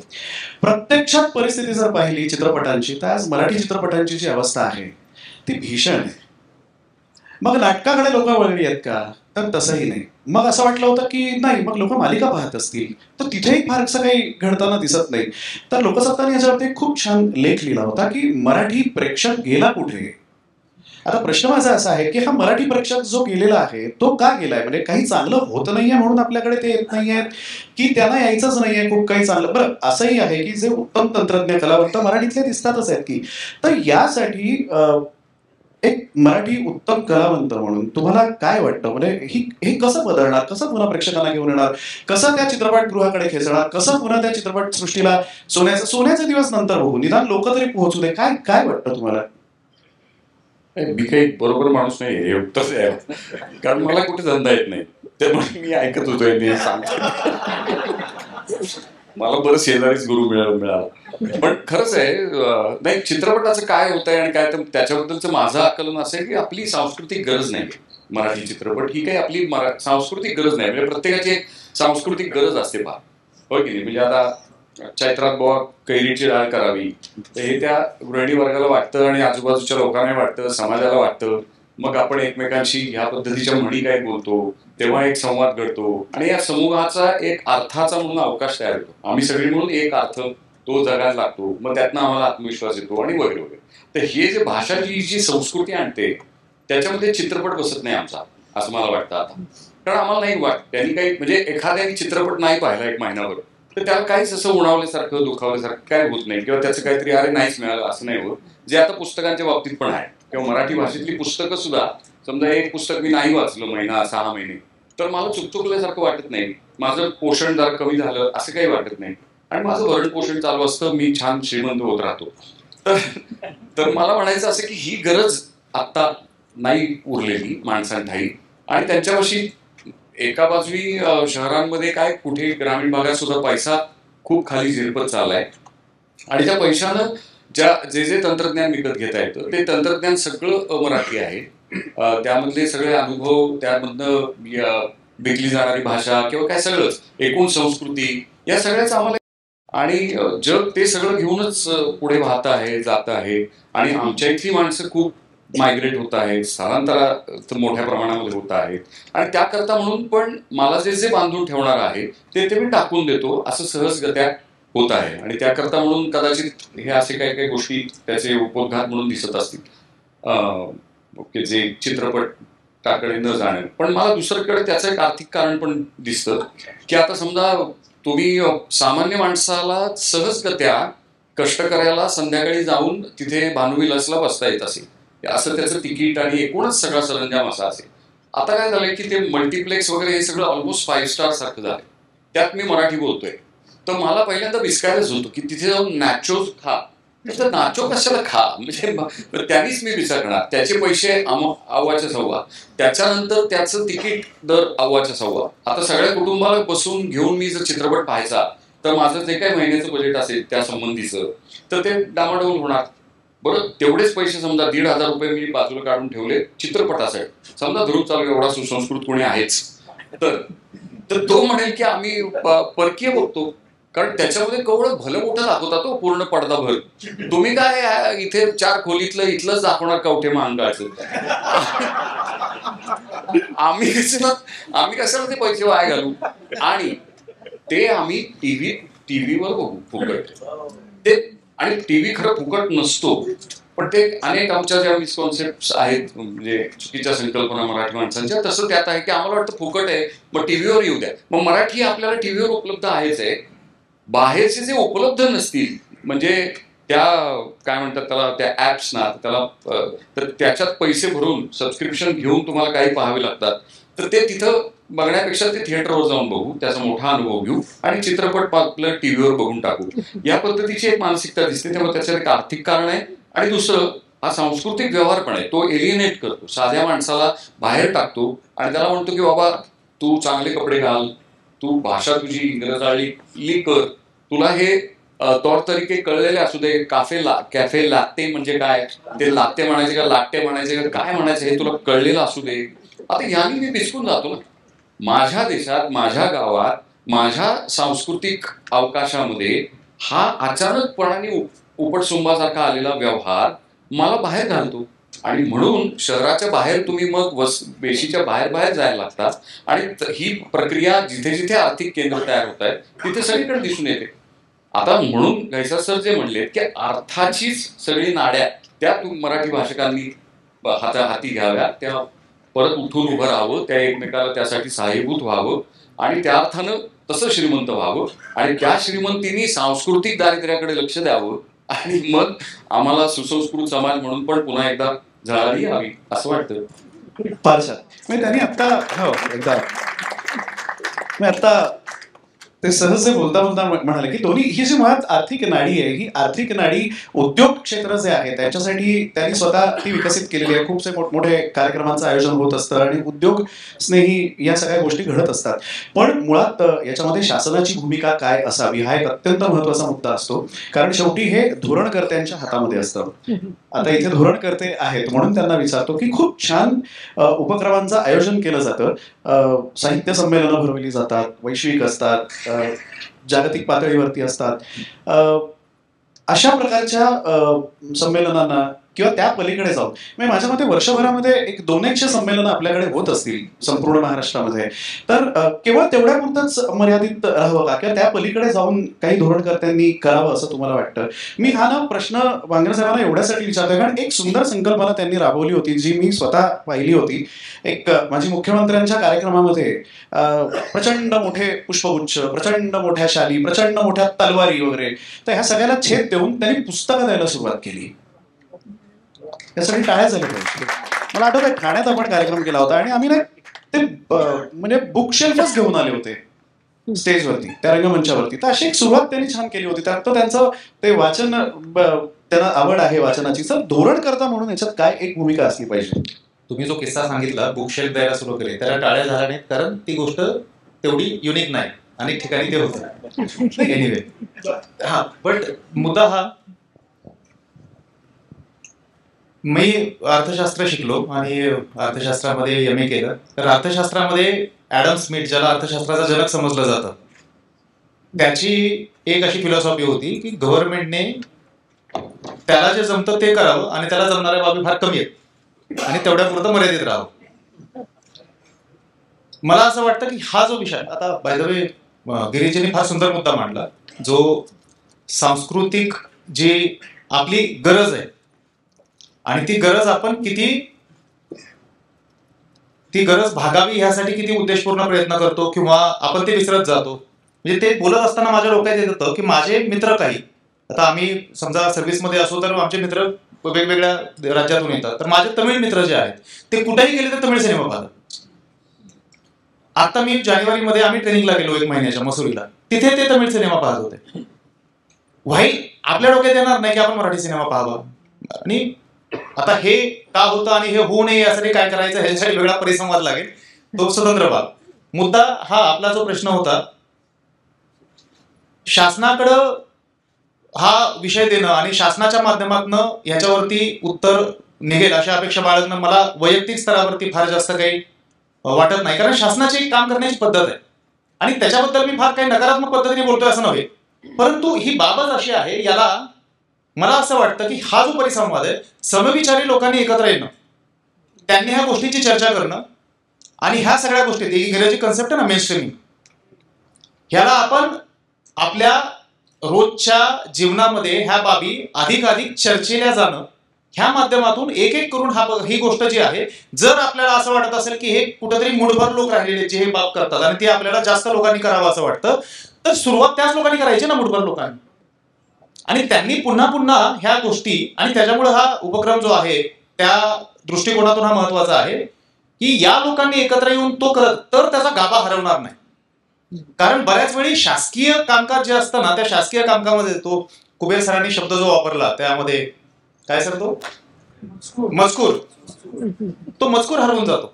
[SPEAKER 1] प्रत्यक्षात परिस्थिती जर पाहिली चित्रपटांची तर आज मराठी चित्रपटांची जी अवस्था आहे ती भीषण आहे. मग नाटकाकडे लोक वळली आहेत का तर तसंही नाही. मग असं वाटलं होतं की नाही, मग लोक मालिका पाहत असतील तर तिथेही फारसं काही घडताना दिसत नाही. तर लोकसत्ताने याच्यावरती खूप छान लेख लिहिला होता की मराठी प्रेक्षक गेला कुठे. आता प्रश्न माझा असा आहे की हा मराठी प्रेक्षक जो गेलेला आहे तो का गेलाय, म्हणजे काही चांगलं होत नाहीये म्हणून आपल्याकडे ते येत नाहीये की त्यांना यायचंच नाहीये खूप काही चांगलं. बरं असंही आहे की जे उत्तम तंत्रज्ञ कलावंत मराठीतले दिसतातच आहेत की. तर यासाठी एक मराठी उत्तम कलावंत म्हणून तुम्हाला काय वाटतं, म्हणजे हे कसं बदलणार, कसं पुन्हा प्रेक्षकांना घेऊन येणार, कसं त्या चित्रपटगृहाकडे खेचणार, कसं पुन्हा त्या चित्रपट सृष्टीला सोन्याचे दिवस नंतर बघू, निदान लोक तरी पोहोचू दे, काय काय वाटतं तुम्हाला?
[SPEAKER 4] मी काही बरोबर माणूस नाही हे उत्तर द्यायला, कारण मला कुठे धंदा येत नाही, त्यामुळे मी ऐकत होतोय मी सांगतो. मला बरं शेजारीच गुरु मिळाला. पण खरंच आहे, नाही चित्रपटाचं काय होत आहे आणि काय तर त्याच्याबद्दलचं माझं आकलन असं आहे की आपली सांस्कृतिक गरज नाही मराठी चित्रपट ही काही आपली सांस्कृतिक गरज नाही. म्हणजे प्रत्येकाची एक सांस्कृतिक गरज असते फार, हो की नाही. म्हणजे आता चैत्रात बुवा कैरीची डाळ करावी, तर हे त्या गृहिणी वर्गाला वाटतं आणि आजूबाजूच्या लोकांना वाटतं, समाजाला वाटतं. मग आपण एकमेकांशी ह्या पद्धतीच्या म्हणी काय बोलतो, तेव्हा एक संवाद घडतो आणि या समूहाचा एक अर्थाचा म्हणून अवकाश तयार होतो. आम्ही सगळी म्हणून एक अर्थ तो जगायला लागतो, मग त्यातनं आम्हाला आत्मविश्वास येतो आणि वगैरे वगैरे. तर हे जे भाषाची जी संस्कृती आणते त्याच्यामध्ये चित्रपट बसत नाही आमचा, असं मला वाटतं आता. कारण आम्हाला नाही वाटत त्यांनी काही, म्हणजे एखाद्याने चित्रपट नाही पाहिला एक महिनाभर तर त्याला काहीच असं उणावल्यासारखं दुखावल्यासारखं काय होत नाही, किंवा त्याचं काहीतरी अरे नाहीच मिळालं असं नाही होत, जे आता पुस्तकांच्या बाबतीत पण आहे. किंवा मराठी भाषेतली पुस्तकं सुद्धा, समजा एक पुस्तक मी नाही वाचलं महिना 6 महिने तर मला चुकचुकल्यासारखं वाटत नाही, माझं पोषण जरा कमी झालं असं काही वाटत नाही, आणि माझं भरण पोषण चालू असतं, मी छान श्रीमंत होत राहतो. तर मला म्हणायचं असं की ही गरज आत्ता नाही उरलेली माणसांठाई. आणि त्यांच्यापाशी एका बाजूनी शहरांमध्ये काय, कुठे ग्रामीण भागात सुद्धा पैसा खूप खाली झिरपत चाललाय, आणि त्या पैशानं जे जे तंत्रज्ञान विकत घेता येतं ते तंत्रज्ञान सगळं अमराठी आहे. त्यामधले सगळे अनुभव, त्यामधनं विकली जाणारी भाषा किंवा काय सगळंच एकूण संस्कृती या सगळ्याच आम्हाला, आणि जग ते सगळं घेऊनच पुढे वाहत आहे, जात आहे. आणि आमच्या इथली माणसं खूप मायग्रेट होत आहेत, स्थलांतर मोठ्या प्रमाणामध्ये होत आहेत, आणि त्याकरता म्हणून पण मला जे जे बांधून ठेवणार आहे ते मी टाकून देतो असं सहजगत्या होत आहे. आणि त्याकरता म्हणून कदाचित हे असे काही काही गोष्टी त्याचे उपोद्घात म्हणून दिसत असतील, जे चित्रपटाकडे न जाणे. पण मला दुसरीकडे त्याचं एक आर्थिक कारण पण दिसतं की आता समजा तुम्ही सामान्य माणसाला सहजगत्या कष्ट करायला संध्याकाळी जाऊन तिथे भानुविलासला बसता येत असेल, असं त्याचं तिकीट आणि एकूणच सगळा सरंजाम असा असेल. आता काय झालंय की ते मल्टिप्लेक्स वगैरे हे सगळं ऑलमोस्ट 5 स्टार सारखं झालं. त्यात मी मराठी बोलतोय तर मला पहिल्यांदा विस्कारायच होतो की तिथे जाऊन नॅचोज खा, तर नाचो कशाला खा, म्हणजे त्यांनीच मी विचारणार. त्याचे पैसे अव्वाच्या सव्वा, त्याच्यानंतर त्याचं तिकीट दर अव्वाच्या सव्वा. आता सगळ्या कुटुंबाला बसून घेऊन मी जर चित्रपट पाहायचा तर माझं जे काही महिन्याचं बजेट असेल त्या संबंधीचं तर ते डामाडोल होणार. बरं, तेवढेच पैसे समजा 1,500 रुपये मी बाजूला काढून ठेवले चित्रपटासाठी, समजा धरून चालू एवढा सुसंस्कृत कोणी आहेच तर तो म्हणेल की आम्ही परकीय बघतो, कारण त्याच्यामध्ये केवळ भलं मोठं दाखवतात तो पूर्ण पडदाभर. तुम्ही काय इथे 4 खोलीतलं इथलंच दाखवणार कवठे महांकाळचं. आम्ही कशाला ते पैसे वाया घालू, आणि ते आम्ही टीव्हीवर बघू फुकट ते. आणि टीव्ही खरं फुकट नसतो, पण ते अनेक आमच्या ज्या मिसकॉन्सेप्ट आहेत, म्हणजे चुकीच्या संकल्पना मराठी माणसांच्या, तसं त्यात आहे की आम्हाला वाटतं फुकट आहे मग टीव्हीवर येऊ द्या. मग मराठी आपल्याला टीव्हीवर उपलब्ध आहेच आहे, बाहेरचे जे उपलब्ध नसतील म्हणजे त्या काय म्हणतात त्याला, त्या ऍप्स ना त्याला, तर त्याच्यात पैसे भरून सबस्क्रिप्शन घेऊन तुम्हाला काही पाहावे लागतात, तर ते तिथं बघण्यापेक्षा ते थिएटरवर जाऊन बघू, त्याचा मोठा अनुभव घेऊ आणि चित्रपट आपलं टीव्हीवर बघून टाकू, या पद्धतीची एक मानसिकता दिसते. त्यामुळे त्याच्यात एक आर्थिक कारण आहे, आणि दुसरं हा सांस्कृतिक व्यवहार पण आहे. तो एलिएनेट करतो, साध्या माणसाला बाहेर टाकतो आणि त्याला म्हणतो की बाबा तू चांगले कपडे घाल, तू भाषा तुझी इंग्रजाळी कर, तुला हे तौर तरीके कळलेले असू दे, कॅफे लाटे म्हणजे काय, ते लाटे म्हणायचे का लाटे म्हणायचे का काय म्हणायचे हे तुला कळलेलं असू दे. आता याने मी बिचकून जातो ना. माझ्या देशात, माझ्या गावात, माझ्या सांस्कृतिक अवकाशामध्ये हा अचानकपणाने उपटसुंबासारखा आलेला व्यवहार मला बाहेर घालतो, आणि म्हणून शहराच्या बाहेर तुम्ही मग वेशीच्या बाहेर जायला लागतात, आणि ही प्रक्रिया जिथे जिथे आर्थिक केंद्र तयार होत आहेत तिथे सगळीकडे दिसून येते. आता म्हणून घैसास सर जे म्हणले की अर्थाचीच सगळी नाड्या त्या मराठी भाषकांनी हाती घ्याव्या, त्या परत उठून उभं राहावं, त्या एकमेकाला त्यासाठी सहाय्यभूत व्हावं, आणि त्या अर्थानं तसं श्रीमंत व्हावं, आणि त्या श्रीमंतीने सांस्कृतिक दारिद्र्याकडे लक्ष द्यावं, आणि मग आम्हाला सुसंस्कृत समाज म्हणून पण पुन्हा एकदा झाली हवी असं वाटतं.
[SPEAKER 1] फार छान. म्हणजे त्यांनी आत्ता हो एकदा मी आत्ता ते सहज बोलता बोलता म्हणाले की दोन्ही ही जी मुळात आर्थिक नाडी आहे, ही आर्थिक नाडी उद्योग क्षेत्र जे आहे त्याच्यासाठी त्यांनी स्वतः ती विकसित केलेली आहे. खूपसे मोठमोठे कार्यक्रमांचं आयोजन होत असतं आणि उद्योग स्नेही या सगळ्या गोष्टी घडत असतात. पण मुळात याच्यामध्ये शासनाची भूमिका काय असावी हा एक अत्यंत महत्त्वाचा मुद्दा असतो, कारण शेवटी हे धोरणकर्त्यांच्या हातामध्ये असतं. आता इथे धोरणकर्ते आहेत म्हणून त्यांना विचारतो की खूप छान उपक्रमांचं आयोजन केलं जातं, साहित्य संमेलनं भरवली जातात, वैश्विक असतात, जागतिक पातळीवरती असतात. अशा प्रकारच्या संमेलनांना किंवा त्या पलीकडे जाऊन म्हणजे माझ्या मते वर्षभरामध्ये एक 200 संमेलनं आपल्याकडे होत असतील संपूर्ण महाराष्ट्रामध्ये, तर केवळ तेवढ्यापुरतंच मर्यादित राहावं का किंवा त्या पलीकडे जाऊन काही धोरणकर्त्यांनी करावं असं तुम्हाला वाटतं? मी हा ना प्रश्न वांगरे साहेबांना एवढ्यासाठी विचारतोय कारण एक सुंदर संकल्पना त्यांनी राबवली होती जी मी स्वतः पाहिली होती. एक माझी मुख्यमंत्र्यांच्या कार्यक्रमामध्ये प्रचंड मोठे पुष्पगुच्छ, प्रचंड मोठ्या शाली, प्रचंड मोठ्या तलवारी वगैरे, तर ह्या सगळ्याला छेद देऊन त्यांनी पुस्तकं द्यायला सुरुवात केली. यासाठी टाळ्या झाल्या पाहिजे. मला आठवतंय ठाण्यात आपण कार्यक्रम केला होता आणि आम्ही ना ते म्हणजे बुकशेल्फच घेऊन आले होते स्टेजवरती, त्या रंगमंचावरती. तर अशी एक सुरुवात त्यांनी छान केली होती. त्यात त्यांचं ते वाचन, त्यांना आवड आहे वाचनाची. तर धोरणकर्ता म्हणून याच्यात काय एक भूमिका असली पाहिजे?
[SPEAKER 5] तुम्ही जो किस्सा सांगितला बुकशेल्फ द्यायला सुरू केले त्याला टाळ्या झाल्या नाहीत कारण ती गोष्ट तेवढी युनिक नाही, अनेक ठिकाणी ते होतं. एनिवे, हा बट मुद्दा हा, मी अर्थशास्त्र शिकलो आणि अर्थशास्त्रामध्ये MA केलं. तर अर्थशास्त्रामध्ये ॲडम स्मिथ, ज्याला अर्थशास्त्राचा जनक समजलं जातं, त्याची एक अशी फिलॉसॉफी होती की गव्हर्नमेंटने त्याला जे जमतं ते करावं आणि त्याला जमणाऱ्या बाबी फार कमी आहेत आणि तेवढ्यापुरतं मर्यादित राहावं. मला असं वाटतं की हा जो विषय आता बाय द वे गिरीजींनी फार सुंदर मुद्दा मांडला, जो सांस्कृतिक जी आपली गरज आहे आणि ती गरज आपण किती, ती गरज भागावी ह्यासाठी किती उद्देशपूर्ण प्रयत्न करतो किंवा आपण ते विसरत जातो. म्हणजे ते बोलत असताना माझ्या डोक्यात येत होतं की माझे मित्र काही, आता आम्ही समजा सर्व्हिसमध्ये असो तर आमचे मित्र वेगवेगळ्या राज्यातून येतात, तर माझे तमिळ मित्र जे आहेत ते कुठेही गेले तर तमिळ सिनेमा पाहतात. आता मी जानेवारीमध्ये आम्ही ट्रेनिंगला गेलो 1 महिन्याच्या मसुरीला, तिथे ते तमिळ सिनेमा पाहत होते. आपल्या डोक्यात येणार नाही की आपण मराठी सिनेमा पाहावा. आणि आता हे का होतं आणि हे होऊ नये यासाठी काय करायचं ह्याच्यासाठी वेगळा परिसंवाद लागेल, तो स्वतंत्र भाग. मुद्दा हा आपला जो प्रश्न होता, शासनाकडं हा विषय देणं आणि शासनाच्या माध्यमातून ह्याच्यावरती उत्तर निघेल अशा अपेक्षा बाळगणं मला वैयक्तिक स्तरावरती फार जास्त काही वाटत नाही, कारण शासनाची एक काम करण्याची पद्धत आहे आणि त्याच्याबद्दल मी फार काही नकारात्मक पद्धतीने बोलतोय असं नव्हे, परंतु ही बाबत अशी आहे, याला मला असं वाटतं की हा जो परिसंवाद आहे, समविचारी लोकांनी एकत्र येणं, त्यांनी ह्या गोष्टीची चर्चा करणं आणि ह्या सगळ्या गोष्टी, इंग्रजी कन्सेप्ट आहे ना मेनस्ट्रीमिंग, ह्याला आपण आपल्या रोजच्या जीवनामध्ये ह्या बाबी अधिकाधिक चर्चेल्या जाणं, ह्या माध्यमातून एक एक करून ही गोष्ट जी आहे, जर आपल्याला असं वाटत असेल की हे कुठेतरी मूठभर लोक राहिलेले जे हे बाब करतात आणि ते आपल्याला जास्त लोकांनी करावं असं वाटतं, तर सुरुवात त्याच लोकांनी करायची ना, मूठभर लोकांनी. आणि त्यांनी पुन्हा पुन्हा ह्या गोष्टी, आणि त्याच्यामुळे हा उपक्रम जो आहे त्या दृष्टिकोनातून हा महत्वाचा आहे की या लोकांनी एकत्र येऊन तो करत तर त्याचा गाभा हरवणार नाही. कारण बऱ्याच वेळी शासकीय कामकाज जे असतं ना, त्या शासकीय कामकाजामध्ये तो कुबेर सरांनी शब्द जो वापरला त्यामध्ये काय सर, तो मजकूर, तो मजकूर हरवून जातो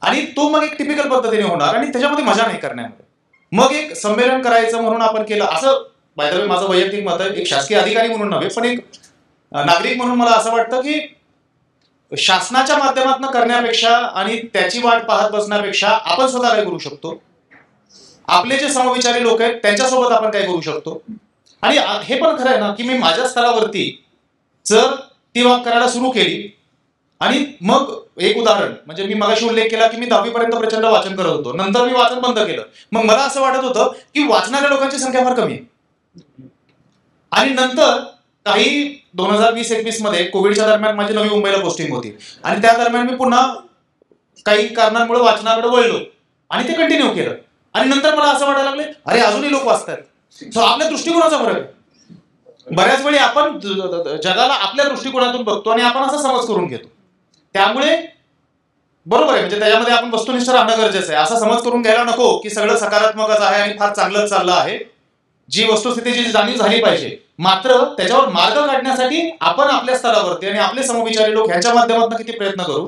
[SPEAKER 5] आणि तो मग एक टिपिकल पद्धतीने होणार आणि त्याच्यामध्ये मजा नाही करण्यामध्ये. मग एक संमेलन करायचं म्हणून आपण केलं असं, बाय द वे माझं वैयक्तिक मत आहे, एक शासकीय अधिकारी म्हणून नव्हे पण एक नागरिक म्हणून मला असं वाटतं की शासनाच्या माध्यमातून करण्यापेक्षा आणि त्याची वाट पाहत बसण्यापेक्षा आपण स्वतः काय करू शकतो, आपले जे समविचारी लोक आहेत त्यांच्यासोबत आपण काय करू शकतो. आणि हे पण खरं आहे ना की मी माझ्या स्तरावरती जर ती बाब करायला सुरू केली, आणि मग एक उदाहरण म्हणजे मी मगाशी उल्लेख केला की मी 10वी पर्यंत प्रचंड वाचन करत होतो, नंतर मी वाचन बंद केलं. मग मला असं वाटत होतं की वाचणाऱ्या लोकांची संख्या फार कमी आहे, आणि नंतर काही 2020-21 मध्ये कोविडच्या दरम्यान माझी नवी मुंबईला पोस्टिंग होती आणि त्या दरम्यान मी पुन्हा काही कारणांमुळे वाचनाकडे वळलो आणि ते कंटिन्यू केलं. आणि नंतर मला असं वाटायला लागले, अरे अजूनही लोक वाचतात. आपल्या दृष्टिकोनाचा फरक आहे. बऱ्याच वेळी आपण जगाला आपल्या दृष्टिकोनातून बघतो आणि आपण असा समज करून घेतो. त्यामुळे बरोबर आहे, म्हणजे त्याच्यामध्ये आपण वस्तुनिष्ठ राहणं गरजेचं आहे. असा समज करून घ्यायला नको की सगळं सकारात्मकच आहे आणि फार चांगलंच चाललं आहे. जी वस्तुस्थितीची जाणीव झाली पाहिजे, मात्र त्याच्यावर मार्ग काढण्यासाठी आपण आपल्या स्तरावरती आणि आपले समविचारी लोक ह्यांच्या माध्यमातून किती प्रयत्न करू,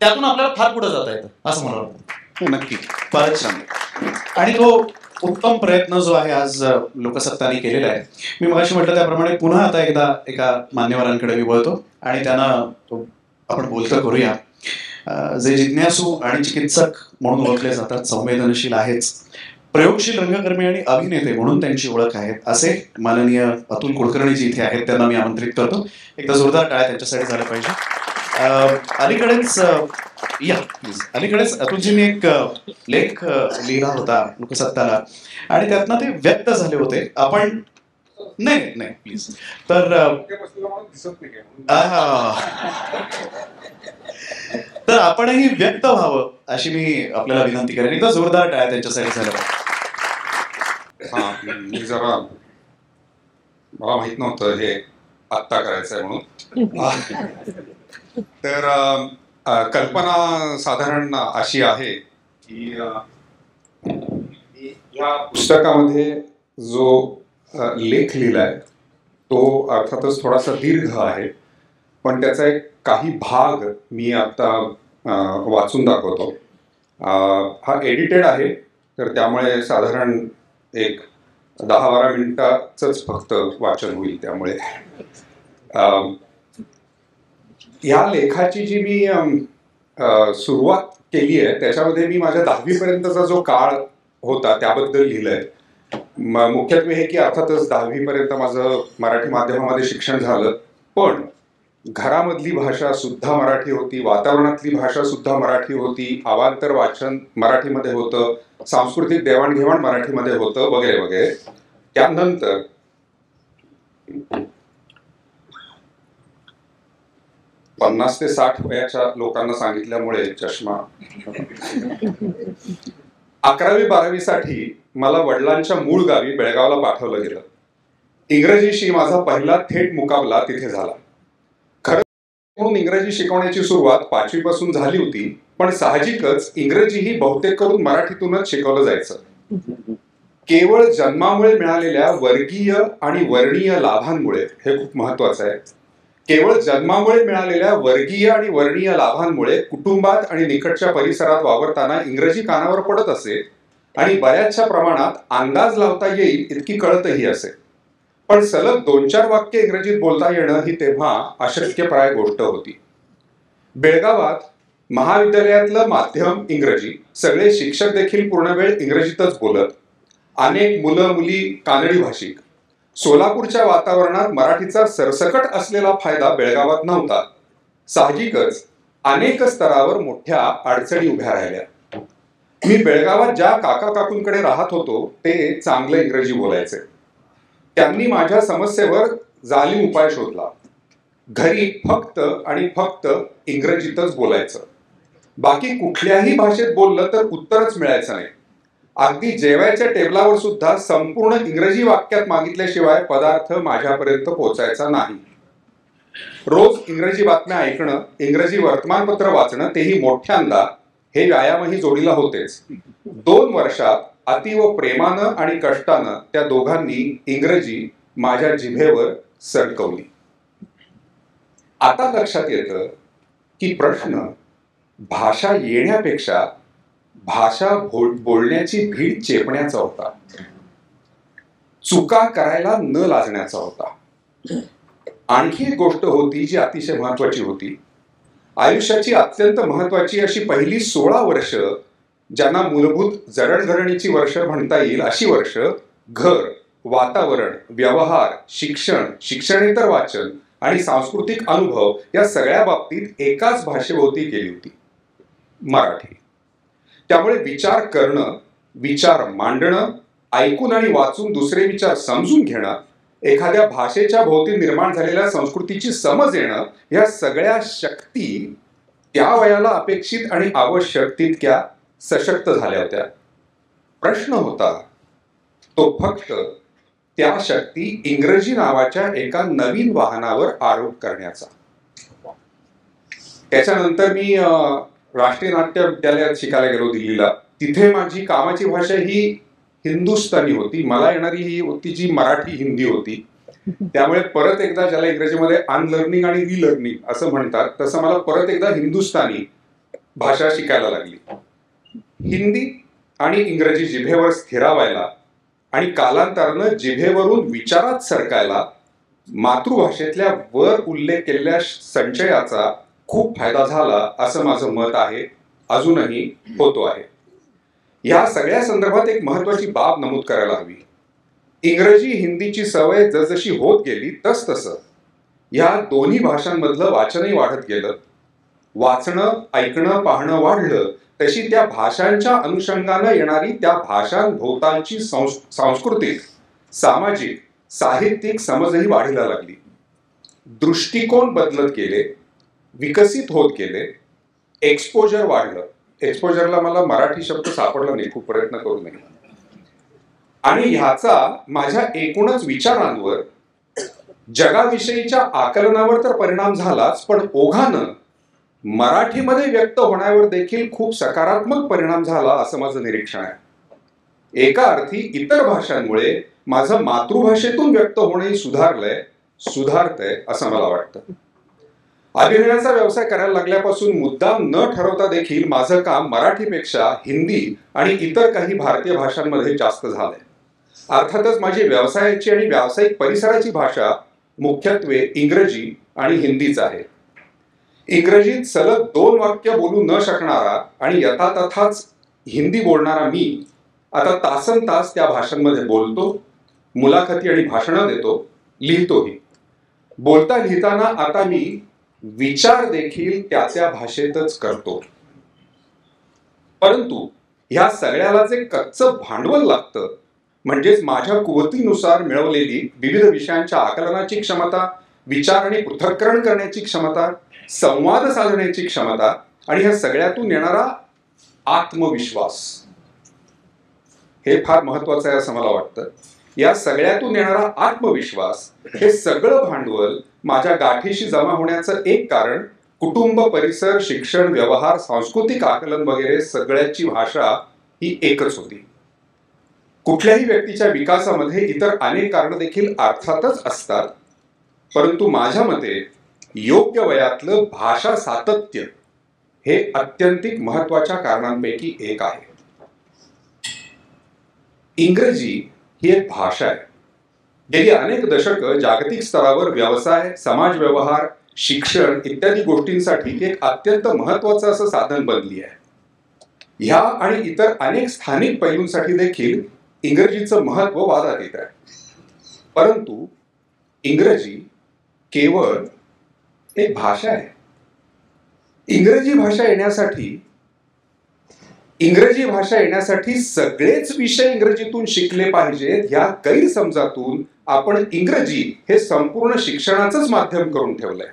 [SPEAKER 5] त्यातून आपल्याला फार पुढे जाता येतं असं मला वाटतं.
[SPEAKER 1] नक्की, फारच छान. आणि तो उत्तम प्रयत्न जो आहे आज लोकसत्तानी केलेला आहे. मी मगाशी म्हटलं त्याप्रमाणे पुन्हा आता एकदा एका मान्यवरांकडे मी वळतो आणि त्यांना आपण बोलतं करूया. जे जिज्ञासू आणि चिकित्सक म्हणून ओळखले जातात, संवेदनशील आहेच, प्रयोगशील रंगकर्मी आणि अभिनेते म्हणून त्यांची ओळख आहे, असे माननीय अतुल कुलकर्णीजी इथे आहेत. त्यांना मी आमंत्रित करतो. एकदा जोरदार टाळ्या त्यांच्यासाठी झालं पाहिजे. अलीकडेच अतुलजींनी एक लेख लिहिला होता लोकसत्ताला आणि त्यातनं ते व्यक्त झाले होते. आपण नाही प्लीज. तर आपणही व्यक्त व्हावं अशी मी आपल्याला विनंती करेन. एकदा जोरदार टाळ्या त्यांच्यासाठी झालं पाहिजे.
[SPEAKER 7] मी जरा, मला माहित नव्हतं हे आत्ता करायचंय म्हणून. तर कल्पना साधारण अशी आहे की या पुस्तकामध्ये जो लेख लिहिलाय तो अर्थातच थोडासा दीर्घ आहे, पण त्याचा एक काही भाग मी आता वाचून दाखवतो. हा एडिटेड आहे, तर त्यामुळे साधारण एक 10-12 मिनिटाचंच फक्त वाचन होईल. त्यामुळे या लेखाची जी मी सुरुवात केली आहे त्याच्यामध्ये मी माझ्या 10वी पर्यंतचा जो काळ होता त्याबद्दल लिहिलंय. मुख्यत्वे हे की अर्थातच 10वी पर्यंत माझं मराठी माध्यमामध्ये शिक्षण झालं, पण घरामधली भाषा सुद्धा मराठी होती, वातावरणातली भाषा सुद्धा मराठी होती, अवांतर वाचन मराठीमध्ये होतं, सांस्कृतिक देवाणघेवाण मराठीमध्ये होतं, वगैरे वगैरे. त्यानंतर 50 ते 60 वयाच्या लोकांना सांगितल्यामुळे चष्मा. 11वी-12वी साठी मला वडिलांच्या मूळ गावी बेळगावला पाठवलं गेलं. इंग्रजीशी माझा पहिला थेट मुकाबला तिथे झाला. खरं म्हणून इंग्रजी शिकवण्याची सुरुवात 5वी पासून झाली होती, पण साहजिकच इंग्रजीही बहुतेक करून मराठीतूनच शिकवलं जायचं. केवळ जन्मामुळे मिळालेल्या वर्गीय आणि वर्णीय लाभांमुळे, हे खूप महत्वाचं आहे, केवळ जन्मामुळे मिळालेल्या वर्गीय आणि वर्णीय लाभांमुळे कुटुंबात आणि निकटच्या परिसरात वावरताना इंग्रजी कानावर पडत असे आणि बऱ्याचशा प्रमाणात अंदाज लावता येईल इतकी कळतही असे. पण सलग 2-4 वाक्य इंग्रजीत बोलता येणं ही तेव्हा अशक्यप्राय गोष्ट होती. बेळगावात महाविद्यालयातलं माध्यम इंग्रजी, सगळे शिक्षक देखील पूर्णवेळ इंग्रजीतच बोलत, अनेक मुलं मुली कानडी भाषिक. सोलापूरच्या वातावरणात मराठीचा सरसकट असलेला फायदा बेळगावात नव्हता. साहजिकच अनेक स्तरावर मोठ्या अडचणी उभ्या राहिल्या. मी बेळगावात ज्या काका काकूंकडे राहत होतो ते चांगलं इंग्रजी बोलायचे. त्यांनी माझ्या समस्येवर जालीम उपाय शोधला. घरी फक्त आणि फक्त इंग्रजीतच बोलायचं. बाकी कुठल्याही भाषेत बोललं तर उत्तरच मिळायचं नाही. अगदी जेवायच्या टेबलावर सुद्धा संपूर्ण इंग्रजी वाक्यात मागितल्याशिवाय पदार्थ माझ्यापर्यंत पोहोचायचा नाही. रोज इंग्रजी बातम्या ऐकणं, इंग्रजी वर्तमानपत्र वाचणं, तेही मोठ्यांदा, हे व्यायामही जोडीला होतेच. 2 वर्षात अतिव प्रेमानं आणि कष्टानं त्या दोघांनी इंग्रजी माझ्या जिभेवर सडकवली. आता लक्षात येतं की प्रश्न भाषा येण्यापेक्षा भाषा बोलण्याची भीड चेपण्याचा होता, चुका करायला न लाजण्याचा होता. आणखी एक गोष्ट होती जी अतिशय महत्वाची होती. आयुष्याची अत्यंत महत्वाची अशी पहिली 16 वर्ष, ज्यांना मूलभूत जडणघडणीची वर्ष म्हणता येईल, अशी वर्ष घर, वातावरण, व्यवहार, शिक्षण, शिक्षणेतर वाचन आणि सांस्कृतिक अनुभव या सगळ्या बाबतीत एकाच भाषेभोवती केली होती, मराठी. त्यामुळे विचार करणं, विचार मांडणं, ऐकून आणि वाचून दुसरे विचार समजून घेणं, एखाद्या भाषेच्या भोवती निर्माण झालेल्या संस्कृतीची समज येणं, या सगळ्या शक्ती त्या वयाला अपेक्षित आणि आवश्यक तितक्या सशक्त झाल्या होत्या. प्रश्न होता तो फक्त त्या शक्ती इंग्रजी नावाच्या एका नवीन वाहनावर आरोप करण्याचा. त्याच्यानंतर मी राष्ट्रीय नाट्य विद्यालयात शिकायला गेलो दिल्लीला. तिथे माझी कामाची भाषा ही हिंदुस्थानी होती. मला येणारी ही होती जी मराठी हिंदी होती. त्यामुळे परत एकदा, ज्याला इंग्रजीमध्ये अनलर्निंग आणि रिलर्निंग असं म्हणतात, तसं मला परत एकदा हिंदुस्थानी भाषा शिकायला लागली. हिंदी आणि इंग्रजी जिभेवर स्थिरावायला आणि कालांतरानं जिभेवरून विचारात सरकायला मातृभाषेतल्या वर उल्लेख केलेल्या संचयाचा खूप फायदा झाला असं माझं मत आहे, अजूनही होतो आहे. या सगळ्या संदर्भात एक महत्वाची बाब नमूद करायला हवी. इंग्रजी हिंदीची सवय जसजशी होत गेली तसतसं या दोन्ही भाषांमधलं वाचनही वाढत गेलं. वाचणं, ऐकणं, पाहणं वाढलं तशी त्या भाषांच्या अनुषंगानं येणारी त्या भाषांभोवतालची सांस्कृतिक, सामाजिक, साहित्यिक समजही वाढीला लागली. दृष्टिकोन बदलत गेले, विकसित होत गेले, एक्सपोजर वाढलं. एक्सपोजरला मला मराठी शब्द सापडला नाही, खूप प्रयत्न करू नये. आणि ह्याचा माझ्या एकूणच विचारांवर, जगाविषयीच्या आकलनावर तर परिणाम झालाच, पण ओघानं मराठीमध्ये व्यक्त होण्यावर देखील खूप सकारात्मक परिणाम झाला असं माझं निरीक्षण आहे. एका अर्थी इतर भाषांमुळे माझं मातृभाषेतून व्यक्त होणंही सुधारतंय असं मला वाटतं. अभिनयाचा व्यवसाय करायला लागल्यापासून मुद्दाम न ठरवता देखील माझं काम मराठीपेक्षा हिंदी आणि इतर काही भारतीय भाषांमध्ये जास्त झालंय. अर्थातच माझी व्यवसायाची आणि व्यावसायिक परिसराची भाषा मुख्यत्वे इंग्रजी आणि हिंदीच आहे. इंग्रजीत सलग 2 वाक्य बोलू न शकणारा आणि यथातथाच हिंदी बोलणारा मी आता तासनतास त्या भाषांमध्ये बोलतो, मुलाखती आणि भाषणं देतो, लिहितोही. बोलता लिहिताना आता मी विचार देखील त्या भाषेतच करतो. परंतु ह्या सगळ्याला जे कच्चं भांडवल लागतं, म्हणजेच माझ्या कुवतीनुसार मिळवलेली विविध विषयांच्या आकलनाची क्षमता, विचार आणि पृथक्करण करण्याची क्षमता, संवाद साधण्याची क्षमता आणि ह्या सगळ्यातून येणारा आत्मविश्वास, हे फार महत्वाचं आहे असं मला वाटतं. या सगळ्यातून येणारा आत्मविश्वास, हे सगळं भांडवल माझ्या गाठीशी जमा होण्याचं एक कारण कुटुंब, परिसर, शिक्षण, व्यवहार, सांस्कृतिक आकलन वगैरे सगळ्याची भाषा ही एकच होती. कुठल्याही व्यक्तीच्या विकासामध्ये इतर अनेक कारणं देखील अर्थातच असतात, परंतु माझ्या मते योग्य वयातलं भाषा सातत्य हे अत्यंतिक महत्वाच्या कारणांपैकी एक आहे. इंग्रजी ही एक भाषा आहे. गेली अनेक दशकं जागतिक स्तरावर व्यवसाय, समाज व्यवहार, शिक्षण इत्यादी गोष्टींसाठी एक अत्यंत महत्वाचं असं साधन बनली आहे. ह्या आणि इतर अनेक स्थानिक पैलूंसाठी देखील इंग्रजीचं महत्व वादात येत आहे. परंतु इंग्रजी केवळ एक भाषा आहे. इंग्रजी भाषा येण्यासाठी सगळेच विषय इंग्रजीतून शिकले पाहिजेत ह्या गैरसमजातून आपण इंग्रजी हे संपूर्ण शिक्षणाचंच माध्यम करून ठेवलंय.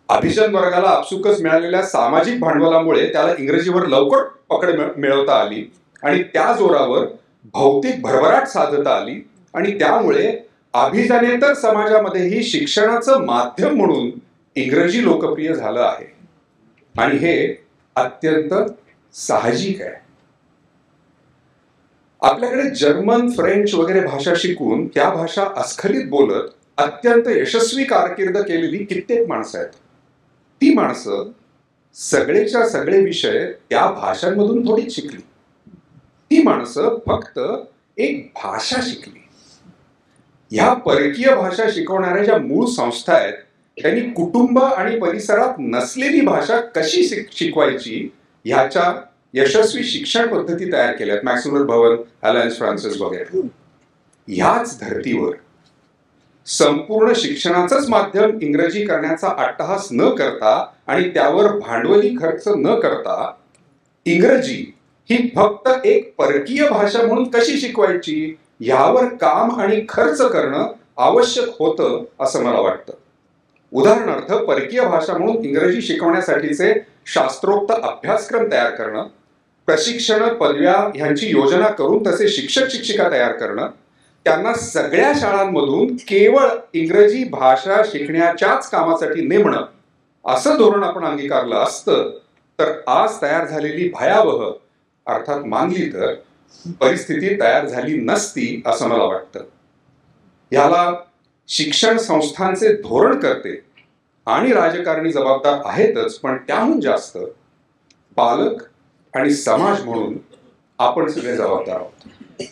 [SPEAKER 7] अभिजन वर्गाला आपसुकच मिळालेल्या सामाजिक भांडवलामुळे त्याला इंग्रजीवर लवकर पकड मिळवता आली आणि त्या जोरावर भौतिक भरभराट साधता आली आणि त्यामुळे अभिजानेतर समाजामध्येही शिक्षणाचं माध्यम म्हणून इंग्रजी लोकप्रिय झालं आहे. आणि हे अत्यंत साहजिक आहे. आपल्याकडे जर्मन, फ्रेंच वगैरे भाषा शिकून त्या भाषा अस्खलित बोलत अत्यंत यशस्वी कारकीर्द केलेली कित्येक माणसं आहेत. ती माणसं सगळेच्या सगळे विषय त्या भाषांमधून थोडीच शिकली. ती माणसं फक्त एक भाषा शिकली. ह्या परकीय भाषा शिकवणाऱ्या ज्या मूळ संस्था आहेत त्यांनी कुटुंब आणि परिसरात नसलेली भाषा कशी शिकवायची ह्याच्या यशस्वी शिक्षण पद्धती तयार केल्यात. मॅक्सवेल भवन, अलायन्स फ्रान्सिस वगैरे. ह्याच धर्तीवर संपूर्ण शिक्षणाचंच माध्यम इंग्रजी करण्याचा अट्टहास न करता आणि त्यावर भांडवली खर्च न करता इंग्रजी ही फक्त एक परकीय भाषा म्हणून कशी शिकवायची यावर काम आणि खर्च करणं आवश्यक होतं असं मला वाटतं. उदाहरणार्थ, परकीय भाषा म्हणून इंग्रजी शिकवण्यासाठीचे शास्त्रोक्त अभ्यासक्रम तयार करणं, प्रशिक्षण, पदव्या ह्यांची योजना करून तसे शिक्षक शिक्षिका तयार करणं, त्यांना सगळ्या शाळांमधून केवळ इंग्रजी भाषा शिकण्याच्याच कामासाठी नेमणं असं धोरण आपण अंगीकारलं असतं तर आज तयार झालेली भयावह अर्थात मानली तर परिस्थिती तयार झाली नसती असं मला वाटतं. याला शिक्षण संस्थांचे धोरणकर्ते आणि राजकारणी जबाबदार आहेतच, पण त्याहून जास्त पालक आणि समाज म्हणून आपण सगळे जबाबदार आहोत.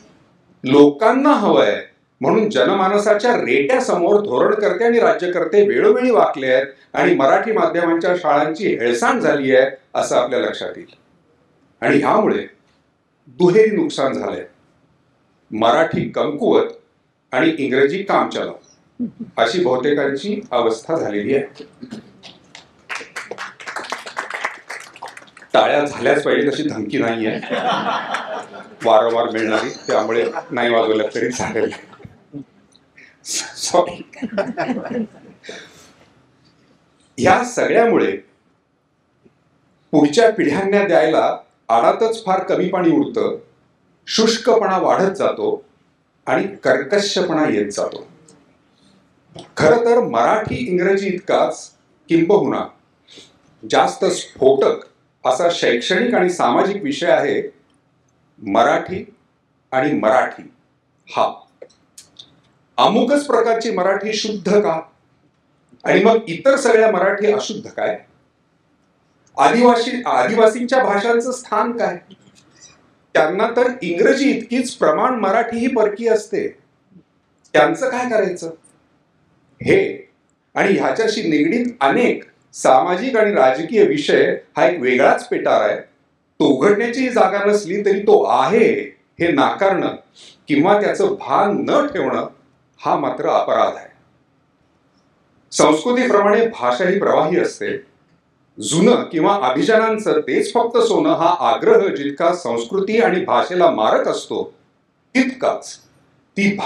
[SPEAKER 7] लोकांना हवंय म्हणून जनमानसाच्या रेट्यासमोर धोरणकर्ते आणि राज्यकर्ते वेळोवेळी वाकले आहेत आणि मराठी माध्यमांच्या शाळांची हेळसांड झाली आहे असं आपल्या लक्षात येईल. आणि ह्यामुळे दुहेरी नुकसान झालंय. मराठी कमकुवत आणि इंग्रजी कामचलाऊ अशी बहुतेकांची अवस्था झालेली आहे. टाळ्या झाल्याच पाहिजे तशी धमकी नाहीये वारंवार मिळणारी, त्यामुळे नाही वाजवल्या तरी चालेल. सॉरी. या सगळ्यामुळे पुढच्या पिढ्यांना द्यायला आडातच फार कमी पाणी उरतं, शुष्कपणा वाढत जातो आणि कर्कशपणा येत जातो. खरं तर मराठी इंग्रजी इतकाच किंबहुना जास्त स्फोटक असा शैक्षणिक आणि सामाजिक विषय आहे मराठी आणि मराठी. हा अमुकच प्रकारची मराठी शुद्ध का आणि मग इतर सगळ्या मराठी अशुद्ध काय? आदिवासींच्या भाषांचं स्थान काय? त्यांना तर इंग्रजी इतकीच प्रमाण मराठी ही परकी असते, त्यांचं काय करायचं? हे आणि ह्याच्याशी निगडीत अनेक सामाजिक आणि राजकीय विषय हा एक वेगळाच पेटार आहे. तो उघडण्याची जागा नसली तरी तो आहे हे नाकारणं किंवा त्याचं भान न ठेवणं हा मात्र अपराध आहे. संस्कृतीप्रमाणे भाषा ही प्रवाही असते. जुनं किंवा अभिजानांचं तेच फक्त सोनं हा आग्रह जितका संस्कृती आणि भाषेला मारक असतो, तितकाच ती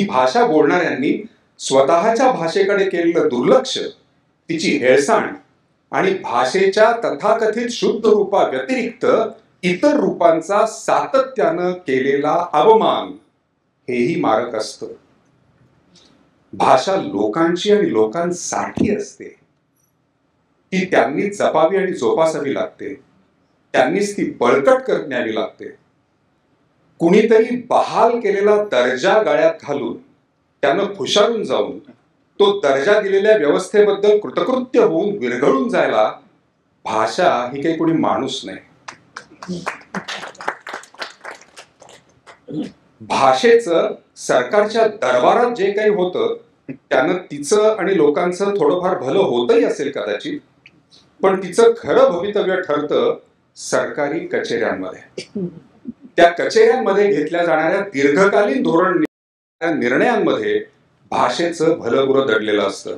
[SPEAKER 7] भाषा बोलणाऱ्यांनी स्वतःच्या भाषेकडे केलेलं दुर्लक्ष, तिची हेळसांड आणि भाषेच्या तथाकथित शुद्ध रूपा व्यतिरिक्त इतर रूपांचा सातत्यानं केलेला अवमान हेही मारक असतं. भाषा लोकांची आणि लोकांसाठी असते. ती त्यांनी जपावी आणि जोपासावी लागते. त्यांनीच ती बळकट करत न्यावी लागते. कुणीतरी बहाल केलेला दर्जा गळ्यात घालून त्यानं खुशारून जाऊन तो दर्जा दिलेल्या व्यवस्थेबद्दल कृतकृत्य होऊन विरघळून जायला भाषा ही काही कोणी माणूस नाही. भाषेचं सरकारच्या दरबारात जे काही होतं त्यानं तिचं आणि लोकांचं थोडंफार भलं होतही असेल कदाचित, पण तिचं खरं भवितव्य ठरतं सरकारी कचेऱ्यांमध्ये. त्या कचेऱ्यांमध्ये घेतल्या जाणाऱ्या दीर्घकालीन धोरण निर्णयांमध्ये भाषेचं भलंबुरं दडलेलं असतं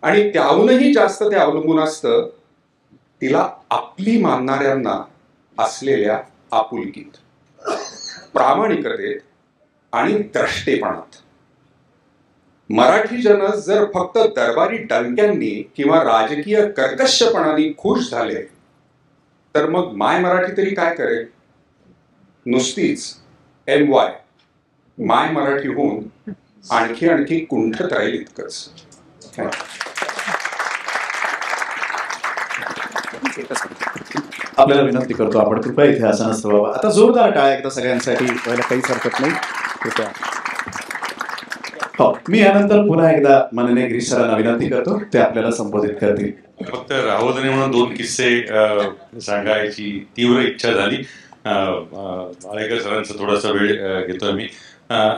[SPEAKER 7] आणि त्याहूनही जास्त ते अवलंबून असतं तिला आपली मानणाऱ्यांना असलेल्या आपुलकीत, प्रामाणिकतेत आणि द्रष्टेपणात. मराठी जन जर फक्त दरबारी डंक्यांनी किंवा राजकीय कर्कशपणाने खुश झाले तर मग माय मराठी तरी काय करेल? नुसतीच MY माय मराठी होऊन आणखी कुंठत राहील इतकंच.
[SPEAKER 1] आपल्याला विनंती करतो आपण कृपया इथे आसनस्थ व्हावं. आता जोरदार टाळ्या एकदा सगळ्यांसाठी व्हायला काहीच हरकत नाही. कृपया. हो, मी यानंतर पुन्हा एकदा माननीय गिरीश सरांना विनंती करतो, ते आपल्याला संबोधित करतील.
[SPEAKER 2] फक्त राहोदने म्हणून 2 किस्से सांगायची तीव्र इच्छा झाली. आळेकर सरांचा थोडासा वेळ घेतोय मी.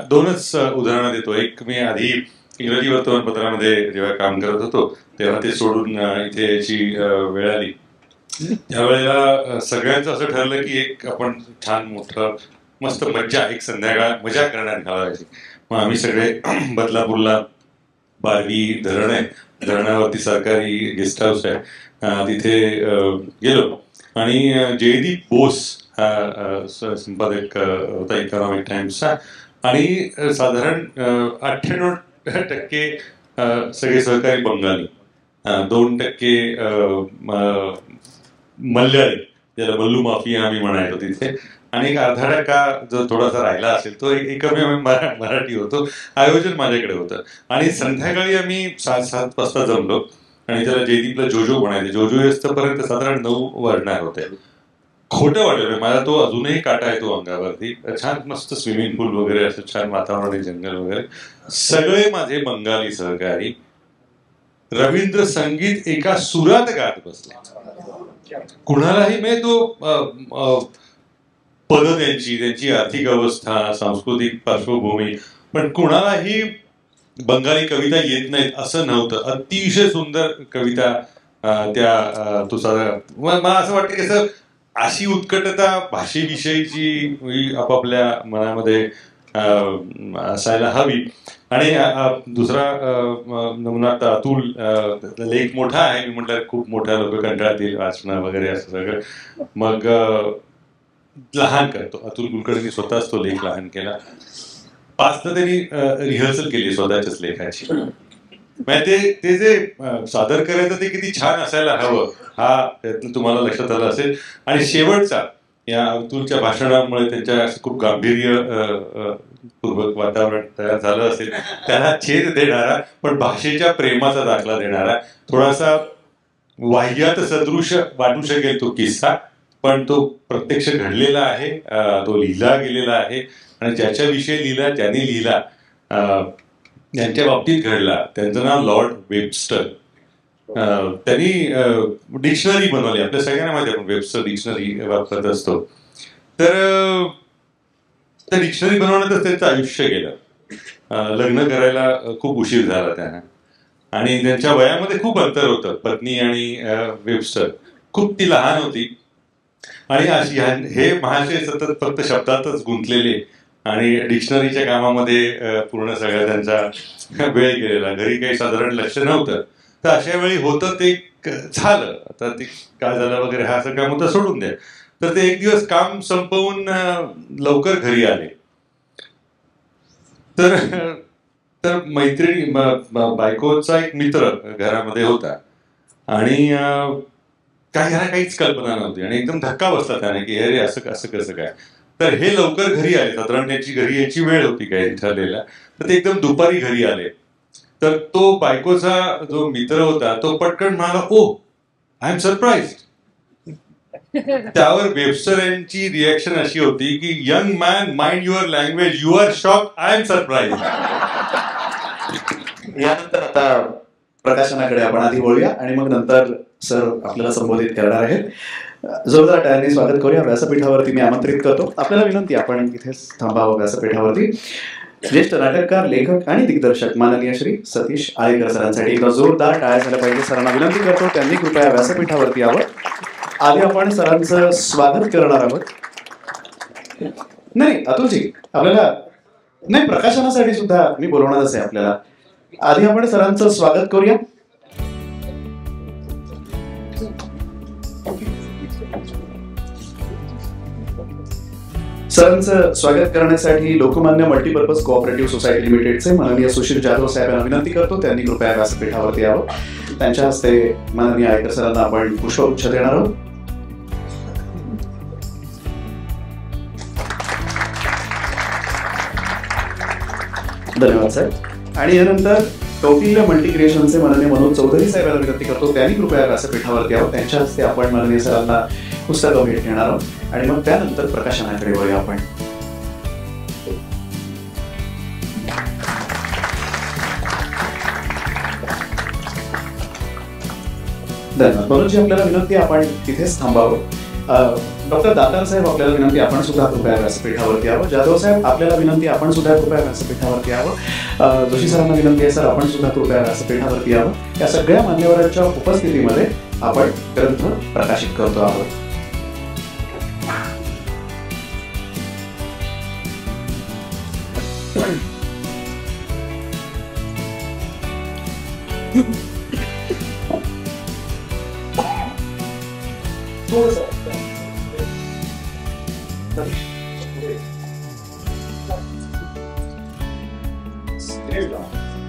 [SPEAKER 2] 2च उदाहरणं देतो. एक, मी आधी इंग्रजी वर्तमानपत्रामध्ये जेव्हा काम करत होतो तेव्हा ते सोडून इथे याची वेळ आली. त्यावेळेला सगळ्यांचं असं ठरलं की एक आपण छान मोठं मस्त एक संध्याकाळ मजा करण्यात घालवायची. मग आम्ही सगळे बदलापूरला बारवी धरण आहे, धरणावरती सरकारी गेस्ट हाऊस आहे, तिथे गेलो आणि जयदीप बोस हा संपादक होता इकॉनॉमिक टाइम्सचा आणि साधारण 98% सगळे सहकारी बंगाली, 2% मल्याळी ज्याला बल्लू माफिया आम्ही म्हणायचो तिथे, आणि एक अर्धा टक्का जो थोडासा राहिला असेल तो एकमेव मराठी होतो. आयोजन माझ्याकडे होतं आणि संध्याकाळी आम्ही 7 वाजता जमलो आणि त्याला जयदीपला जोजो म्हणायचे. जोजो येस्तपर्यंत साधारण 9 वाजणार होते. खोटं वाटलं, मला तो अजूनही काटा येतो अंगावरती. छान मस्त स्विमिंग पूल वगैरे, असं छान वातावरण, जंगल वगैरे. सगळे माझे बंगाली सहकारी रवींद्र संगीत एका सुरात गात बसले. कुणालाही म्हणजे तो पद त्यांची आर्थिक अवस्था, सांस्कृतिक पार्श्वभूमी, पण कुणालाही बंगाली कविता येत नाहीत असं नव्हतं. अतिशय सुंदर कविता त्या तुषार. मला असं वाटतं की असं अशी उत्कटता भाषेविषयीची आपापल्या मनामध्ये असायला हवी. आणि दुसरा नमुना अतुल, लेख मोठा आहे, मी म्हटलं खूप मोठ्या लोक कंटाळतील वाचणं वगैरे असं सगळं. मग लहान करतो अतुल कुलकर्णी, स्वतःच तो लेख लहान केला. 5दा त्यांनी रिहर्सल केली स्वतःच्याच लेखाची. म्हणजे ते जे सादर करायचं ते किती छान असायला हवं, हा त्यातलं तुम्हाला लक्षात आलं असेल. आणि शेवटचा या अतुलच्या भाषणामुळे त्यांच्या खूप गांभीर्य पूर्वक वातावरण तयार झालं असेल. त्याला छेद देणारा पण भाषेच्या प्रेमाचा दाखला देणारा, थोडासा वाह्यात सदृश वाटू शकेल तो किस्सा, पण तो प्रत्यक्ष घडलेला आहे, तो लिहिला गेलेला आहे. आणि ज्याच्याविषयी लिहिला, ज्यांनी लिहिला, यांच्या बाबतीत घडला. त्यांचं नाव लॉर्ड वेबस्टर. त्यांनी डिक्शनरी बनवली. आपल्या सगळ्यांना माहिती, आपण वेबस्टर डिक्शनरी वापरत असतो. तर त्या डिक्शनरी बनवण्यातच त्यांचं आयुष्य गेलं. लग्न करायला खूप उशीर झाला त्यांना आणि त्यांच्या वयामध्ये खूप अंतर होतं. पत्नी आणि वेबस्टर खूप ती लहान होती आणि अशी हे महाशय सतत फक्त शब्दातच गुंतलेले आणि डिक्शनरीच्या कामामध्ये पूर्ण सगळा त्यांचा वेळ गेलेला. घरी काही साधारण लक्ष नव्हतं. तर अशा वेळी होतं ते झालं. आता ते काय झालं वगैरे हा असं काम होतं, सोडून द्या. तर ते एक दिवस काम संपवून लवकर घरी आले. तर मैत्रिणी, बायकोचा एक मित्र घरामध्ये होता आणि ह्याला काहीच कल्पना नव्हती आणि एकदम धक्का बसला त्याने की अरे असं कसं काय. तर हे लवकर घरी आले, साधारण त्यांची घरी यायची वेळ होती काय ठरलेला. तर ते एकदम दुपारी घरी आले. तर तो बायकोचा जो मित्र होता तो पटकन म्हणाला, ओ आय एम सरप्राइज. त्यावर वेबस्टर यांची रिॲक्शन अशी होती की young man, mind your language, you are shock, I am surprise.
[SPEAKER 1] यानंतर आता प्रकाशनाकडे आपण आधी वळूया आणि मग नंतर सर आपल्याला संबोधित करणार आहेत. जोरदार टाळ्यांनी स्वागत करूया. व्यासपीठावरती मी आमंत्रित करतो. आपल्याला विनंती, आपण इथेच थांबावं व्यासपीठावरती. ज्येष्ठ नाटककार, लेखक आणि दिग्दर्शक माननीय श्री सतीश आळेकर सरांसाठी एकदा जोरदार टाळ्या झाल्या पाहिजे. सरांना विनंती करतो त्यांनी कृपया व्यासपीठावरती यावं. आधी आपण सरांचं स्वागत करणार आहोत. नाही अतुलजी, आपल्याला नाही, प्रकाशनासाठी सुद्धा मी बोलवणारच आहे आपल्याला. आधी आपण सरांचं स्वागत करूया. सरांचं स्वागत करण्यासाठी लोकमान्य मल्टीपर्पज कोऑपरेटिव्ह सोसायटी लिमिटेडचे माननीय सुशील जाधव साहेब यांना विनंती करतो त्यांनी कृपया व्यासपीठावरती यावं. त्यांच्या हस्ते माननीय आळेकर सरांना आपण पुष्पगुच्छ देणार आहोत. धन्यवाद साहेब. आणि यानंतर कौटिल्य मल्टी क्रिएशनचे माननीय मनोज चौधरी साहेब यांना विनंती करतो त्यांनी कृपया व्यासपीठावरती यावं. त्यांच्या हस्ते आपण माननीय सरांना पुस्तकं भेट घेणार आहोत आणि मग त्यानंतर प्रकाशनाकडे वळूया आपण. धन्यवाद. मनोजजी, आपल्याला विनंती, आपण तिथेच थांबावं. डॉक्टर दातार साहेब, आपल्याला विनंती, आपण सुद्धा कृपया व्यासपीठावरती यावं. जाधव साहेब, आपल्याला विनंती, आपण सुद्धा कृपया व्यासपीठावरती यावं. जोशी सरांना विनंती आहे, सर आपण सुद्धा कृपया व्यासपीठावरती यावं. या सगळ्या मान्यवरांच्या उपस्थितीमध्ये आपण ग्रंथ प्रकाशित करतो आहोत.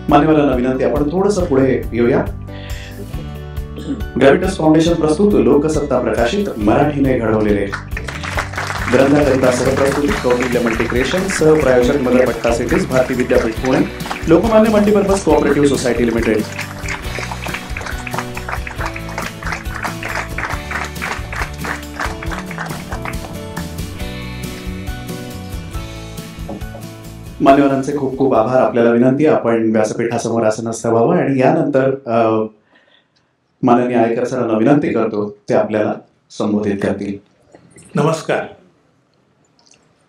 [SPEAKER 1] मान्यवरांना विनंती, आपण थोडंसं पुढे येऊया. ग्रॅव्हिटस फाउंडेशन प्रस्तुत लोकसत्ता प्रकाशित मराठीने घडवलेले ग्रंथाकरिता सहप्रस्तुती कौटिल्य मल्टी क्रिएशन, सहप्रायोजक Magarpatta cities, Bharati Vidyapeeth Pune, Lokmanya multipurpose cooperative society limited. मान्यवरांचे खूप खूप आभार. आपल्याला विनंती, आपण व्यासपीठासमोर आसनस्थ व्हावं आणि यानंतर माननीय आयकर सरांना विनंती करतो ते आपल्याला संबोधित करतील.
[SPEAKER 8] नमस्कार.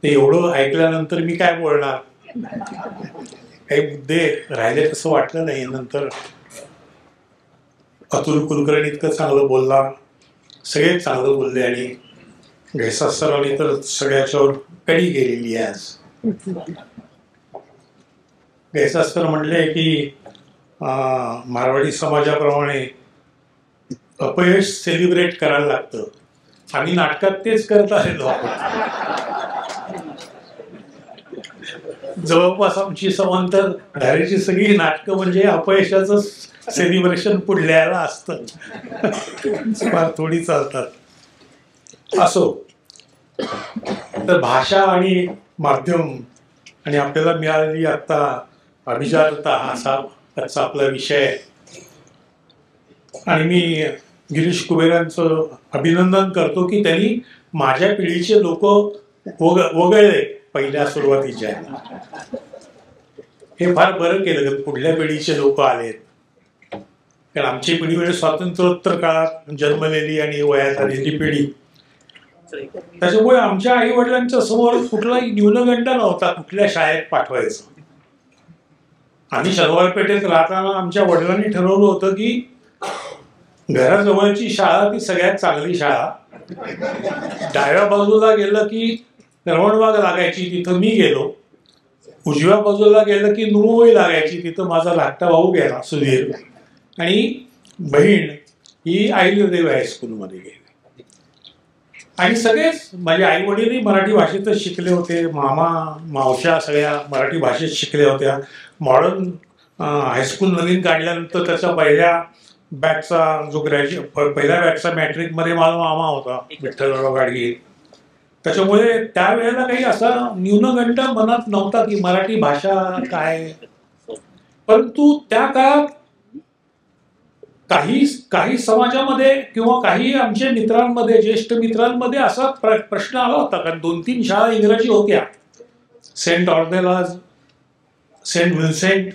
[SPEAKER 8] ते एवढं ऐकल्यानंतर मी काय बोलणार, काही मुद्दे राहिले तसं वाटलं नाही. नंतर अतुल कुलकर्णी इतकं चांगलं बोलला, सगळे चांगलं बोलले आणि घैसास सरांनी तर सगळ्याच्यावर कडी गेलेली आहे. आज घैसास सर म्हणले की मारवाडी समाजाप्रमाणे अपयश सेलिब्रेट करायला लागतं. आम्ही नाटकात तेच करत आलेलो आहोत. जवळपास आमची समांतर धारेची सगळी नाटकं म्हणजे अपयशाचं सेलिब्रेशन पुढल्याला असतं. फार थोडी चालतात. असो, तर भाषा आणि माध्यम आणि आपल्याला मिळालेली आत्ता अभिजातता असा त्याचा आपला विषय आहे. आणि मी गिरीश कुबेरांचं अभिनंदन करतो की त्यांनी माझ्या पिढीचे लोक वगळले पहिल्या सुरुवातीच्या. हे फार बरं केलं, पुढल्या पिढीचे लोक आलेत. कारण आमची पिढी म्हणजे स्वातंत्र्योत्तर काळात जन्मलेली आणि वयात आलेली पिढी. त्याच्यामुळे आमच्या आई वडिलांच्या समोर कुठलाही न्यूनगंड नव्हता कुठल्या शाळेत पाठवायचं. आम्ही शनिवार पेठेत राहताना आमच्या वडिलांनी ठरवलं होतं की घराजवळची शाळा ती सगळ्यात चांगली शाळा. डाव्या बाजूला गेलं की रवणबाग लागायची, तिथं मी गेलो. उजव्या बाजूला गेलं की नुमोई लागायची, तिथं माझा धाकटा भाऊ गेला सुधीर. आणि बहीण ही अहिल्यादेवी हायस्कूलमध्ये गेली. आणि सगळेच माझे आई वडीलही मराठी भाषेतच शिकले होते. मामा मावश्या सगळ्या मराठी भाषेत शिकल्या होत्या. मॉडर्न हायस्कूल नवीन काढल्यानंतर त्याचा पहिल्या बॅचचा मॅट्रिकमध्ये माझा मामा होता, विठ्ठलराव गाडगे. त्याच्यामुळे त्यावेळेला काही असा न्यूनगंड मनात नव्हता की मराठी भाषा काय. परंतु त्या काळात काही समाजामध्ये किंवा काही आमच्या मित्रांमध्ये, ज्येष्ठ मित्रांमध्ये असा प्रश्न आला होता. कारण 2-3 शाळा इंग्रजी होत्या. सेंट ऑर्नेलाज, सेंट विन्सेंट,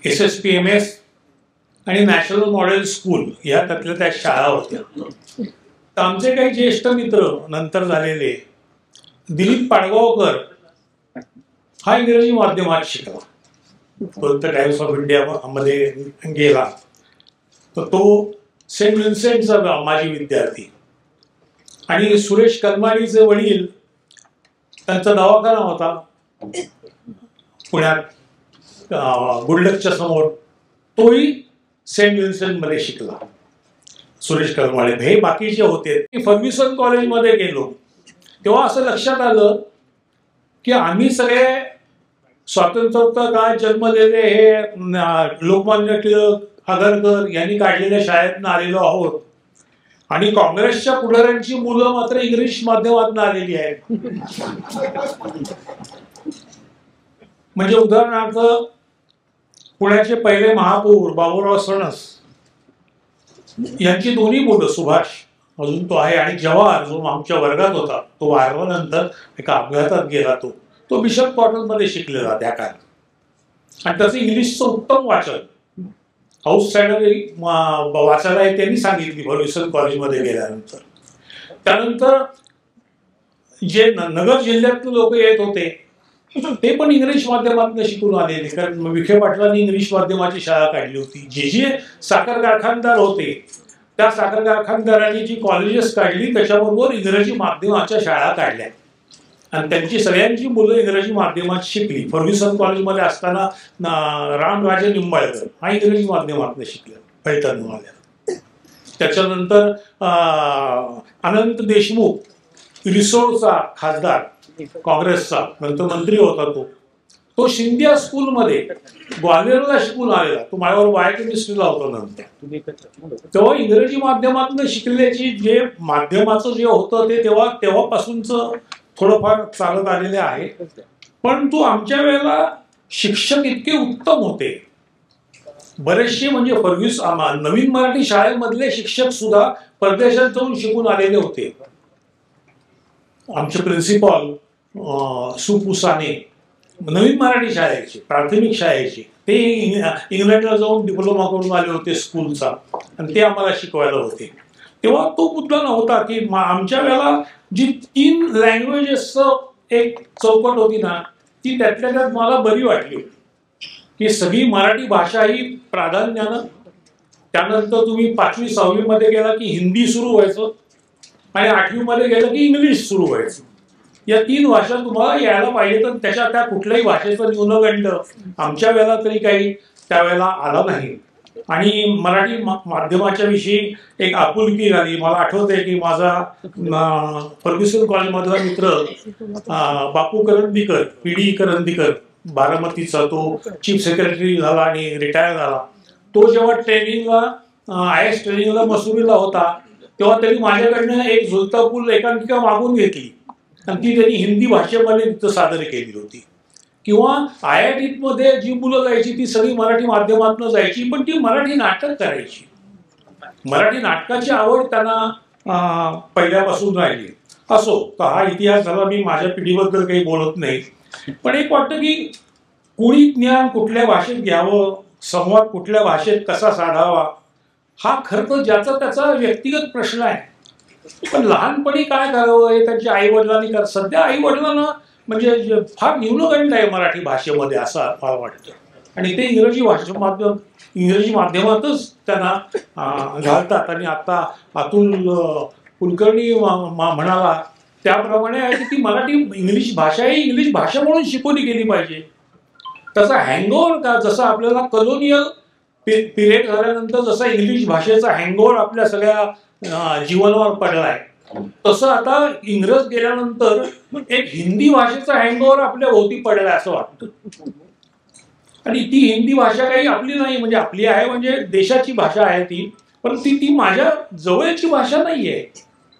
[SPEAKER 8] SSPMS आणि नॅशनल मॉडेल स्कूल या त्यातल्या त्या शाळा होत्या. तर आमचे काही ज्येष्ठ मित्र नंतर झालेले, दिलीप पाडगावकर हा इंग्रजी माध्यमात शिकला. तो तर टाइम्स ऑफ इंडिया मध्ये गेला. तर तो सेंट विन्सेंटचा माजी विद्यार्थी. आणि सुरेश कलमाडीचे वडील, त्यांचा दवाखाना होता पुण्यात गुडलकच्या समोर, तोही सेंट विन्सेंटमध्ये शिकला. सुरेश कलमाडे हे बाकीचे होते. फर्ग्युसन कॉलेजमध्ये गेलो तेव्हा असं लक्षात आलं की आम्ही सगळे स्वातंत्र्योत्तर काळात जन्मलेले हे लोकमान्य टिळक, आगरकर यांनी काढलेल्या शाळेतनं आलेलो आहोत. आणि काँग्रेसच्या पुढाऱ्यांची मुलं मात्र इंग्लिश माध्यमातून आलेली आहेत. म्हणजे उदाहरणार्थ पुण्याचे पहिले महापौर बाबूराव सणस यांची दोन्ही मुलं, सुभाष अजून तो आहे आणि जवाहर जो आमच्या वर्गात होता, तो वारल्यानंतर एका अपघातात गेला. तो बिशप कॉटनमध्ये शिकलेला त्या काळात. आणि त्याचं इंग्लिशचं उत्तम वाचन आउटसाइडर वाचायला आहे त्यांनी सांगितली फर्ग्युसन कॉलेजमध्ये गेल्यानंतर. त्यानंतर जे नगर जिल्ह्यातले लोक येत होते ते पण इंग्लिश माध्यमातून शिकून आलेले. कारण विखे पाटलांनी इंग्लिश माध्यमाची शाळा काढली होती. जे साखर कारखानदार होते त्या साखर कारखानदारांनी जी कॉलेजेस काढली त्याच्याबरोबर इंग्रजी माध्यमाच्या शाळा काढल्या. आणि त्यांची सगळ्यांची मुलं इंग्रजी माध्यमात शिकली. फर्ग्युसन कॉलेजमध्ये असताना रामराजे निंबाळकर हा इंग्रजी माध्यमातून शिकला पैठणवाल्या. त्याच्यानंतर अनंत देशमुख रिसोडचा खासदार काँग्रेसचा, नंतर मंत्री होता तो शिंदिया स्कूलमध्ये ग्वाल्हेरला शिकून आलेला, तो माझ्यावर बायोकेमिस्ट्रीला होता नंतर. तेव्हा इंग्रजी माध्यमातून शिकल्याची जे माध्यमाचं जे होतं ते तेव्हापासूनच थोडंफार चालत आलेले आहे. परंतु आमच्या वेळेला शिक्षक इतके उत्तम होते, बरेचसे म्हणजे नवीन मराठी शाळेमधले शिक्षक सुद्धा परदेशात जाऊन शिकून आलेले होते. आमचे प्रिन्सिपॉल सुपुसाने नवीन मराठी शाळेचे, प्राथमिक शाळेचे, ते इंग्लंडला जाऊन डिप्लोमा करून आले होते स्कूलचा, आणि ते आम्हाला शिकवायला होते. तेव्हा तो मुद्दा नव्हता की आमच्या वेळेला जी 3 लँग्वेजेसचं एक चौकट होती ना, ती त्यातल्या त्यात मला बरी वाटली की सगळी मराठी भाषा ही प्राधान्यानं, त्यानंतर तुम्ही 5वी 6वी मध्ये गेला की हिंदी सुरू व्हायचं, आणि 8वी मध्ये गेलं की इंग्लिश सुरू व्हायचं. या 3 भाषा तुम्हाला यायला पाहिजे. तर त्या कुठल्याही भाषेचा न्यूनगंड आमच्या वेळेला तरी काही त्यावेळेला आला नाही. आणि मराठी माध्यमाच्या विषयी एक आपुलकी झाली. मला आठवतंय की माझा फर्ग्युसन कॉलेजमधला मित्र बापू करंदीकर, PD करंदीकर बारामतीचा, तो चीफ सेक्रेटरी झाला आणि रिटायर झाला. तो जेव्हा ट्रेनिंगला IAS ट्रेनिंगला मसुरीला होता, तेव्हा त्यांनी माझ्याकडनं एक झुलता पूल एकांकिका मागून घेतली आणि ती त्यांनी हिंदी भाषेमध्ये तिथं सादर केली होती. किंवा IIT मध्ये जी मुलं जायची ती सगळी मराठी माध्यमातून जायची, पण ती मराठी नाटक करायची. मराठी नाटकाची आवड त्यांना पहिल्यापासून राहिली. असो, तर हा इतिहास झाला. मी माझ्या पिढीबद्दल काही बोलत नाही, पण एक वाटतं की कोणी ज्ञान कुठल्या भाषेत घ्यावं, संवाद कुठल्या भाषेत कसा साधावा, हा खरं तर ज्याचा त्याचा व्यक्तिगत प्रश्न आहे. पण लहानपणी काय करावं हे त्यांच्या आई वडिलांनी कर. सध्या आई वडिलांना म्हणजे फार न्यूनगंड आहे मराठी भाषेमध्ये असं मला वाटतं, आणि ते इंग्रजी माध्यमातच त्यांना घालतात. आणि आता अतुल कुलकर्णी म्हणाला त्याप्रमाणे आहे की ती मराठी इंग्लिश भाषा ही इंग्लिश भाषा म्हणून शिकवली गेली पाहिजे. तसा हँगओव्हर का, जसं आपल्याला कॉलोनियल पिरियड झाल्यानंतर जसा इंग्लिश भाषेचा हँगओव्हर आपल्या सगळ्या जीवनावर पडलाय, तसं आता इंग्रज गेल्यानंतर एक हिंदी भाषेचा हँगओव्हर आपल्या भोवती पडलाय असं वाटतं. आणि ती हिंदी भाषा काही आपली नाही, म्हणजे आपली आहे म्हणजे देशाची भाषा आहे ती, पण ती माझ्या जवळची भाषा नाहीये.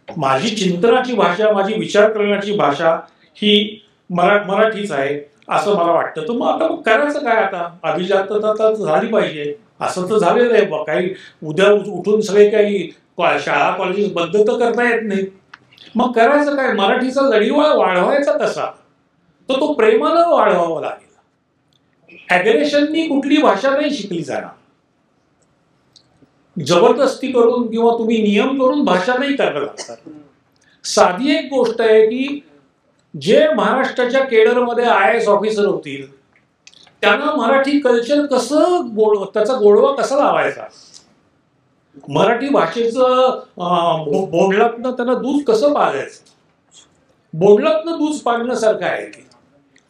[SPEAKER 8] माझी चिंतनाची भाषा, माझी विचार करण्याची भाषा ही मराठीच आहे असं मला वाटतं. तर मग आता करायचं काय, आता अभिजातता झाली पाहिजे असं तर झालेलं आहे. काही उद्या उठून सगळे काही शाळा कॉलेज बंद तर करता येत नाही. मग करायचं काय, मराठीचा लढीवाळ वाढवायचा कसा, तर तो प्रेमानं वाढवावा लागेल. ॲग्रेशननी कुठली भाषा नाही शिकली जाणार, जबरदस्ती करून किंवा तुम्ही नियम करून भाषा नाही करायला लागतात. साधी एक गोष्ट आहे की जे महाराष्ट्राच्या केडरमध्ये IAS ऑफिसर होतील त्यांना मराठी कल्चर कसं त्याचा गोडवा कसा लावायचा, मराठी भाषेचं बोंडलातनं त्यांना दूध कसं पाजायचं. बोंडलातनं दूध पाजण्यासारखं आहे की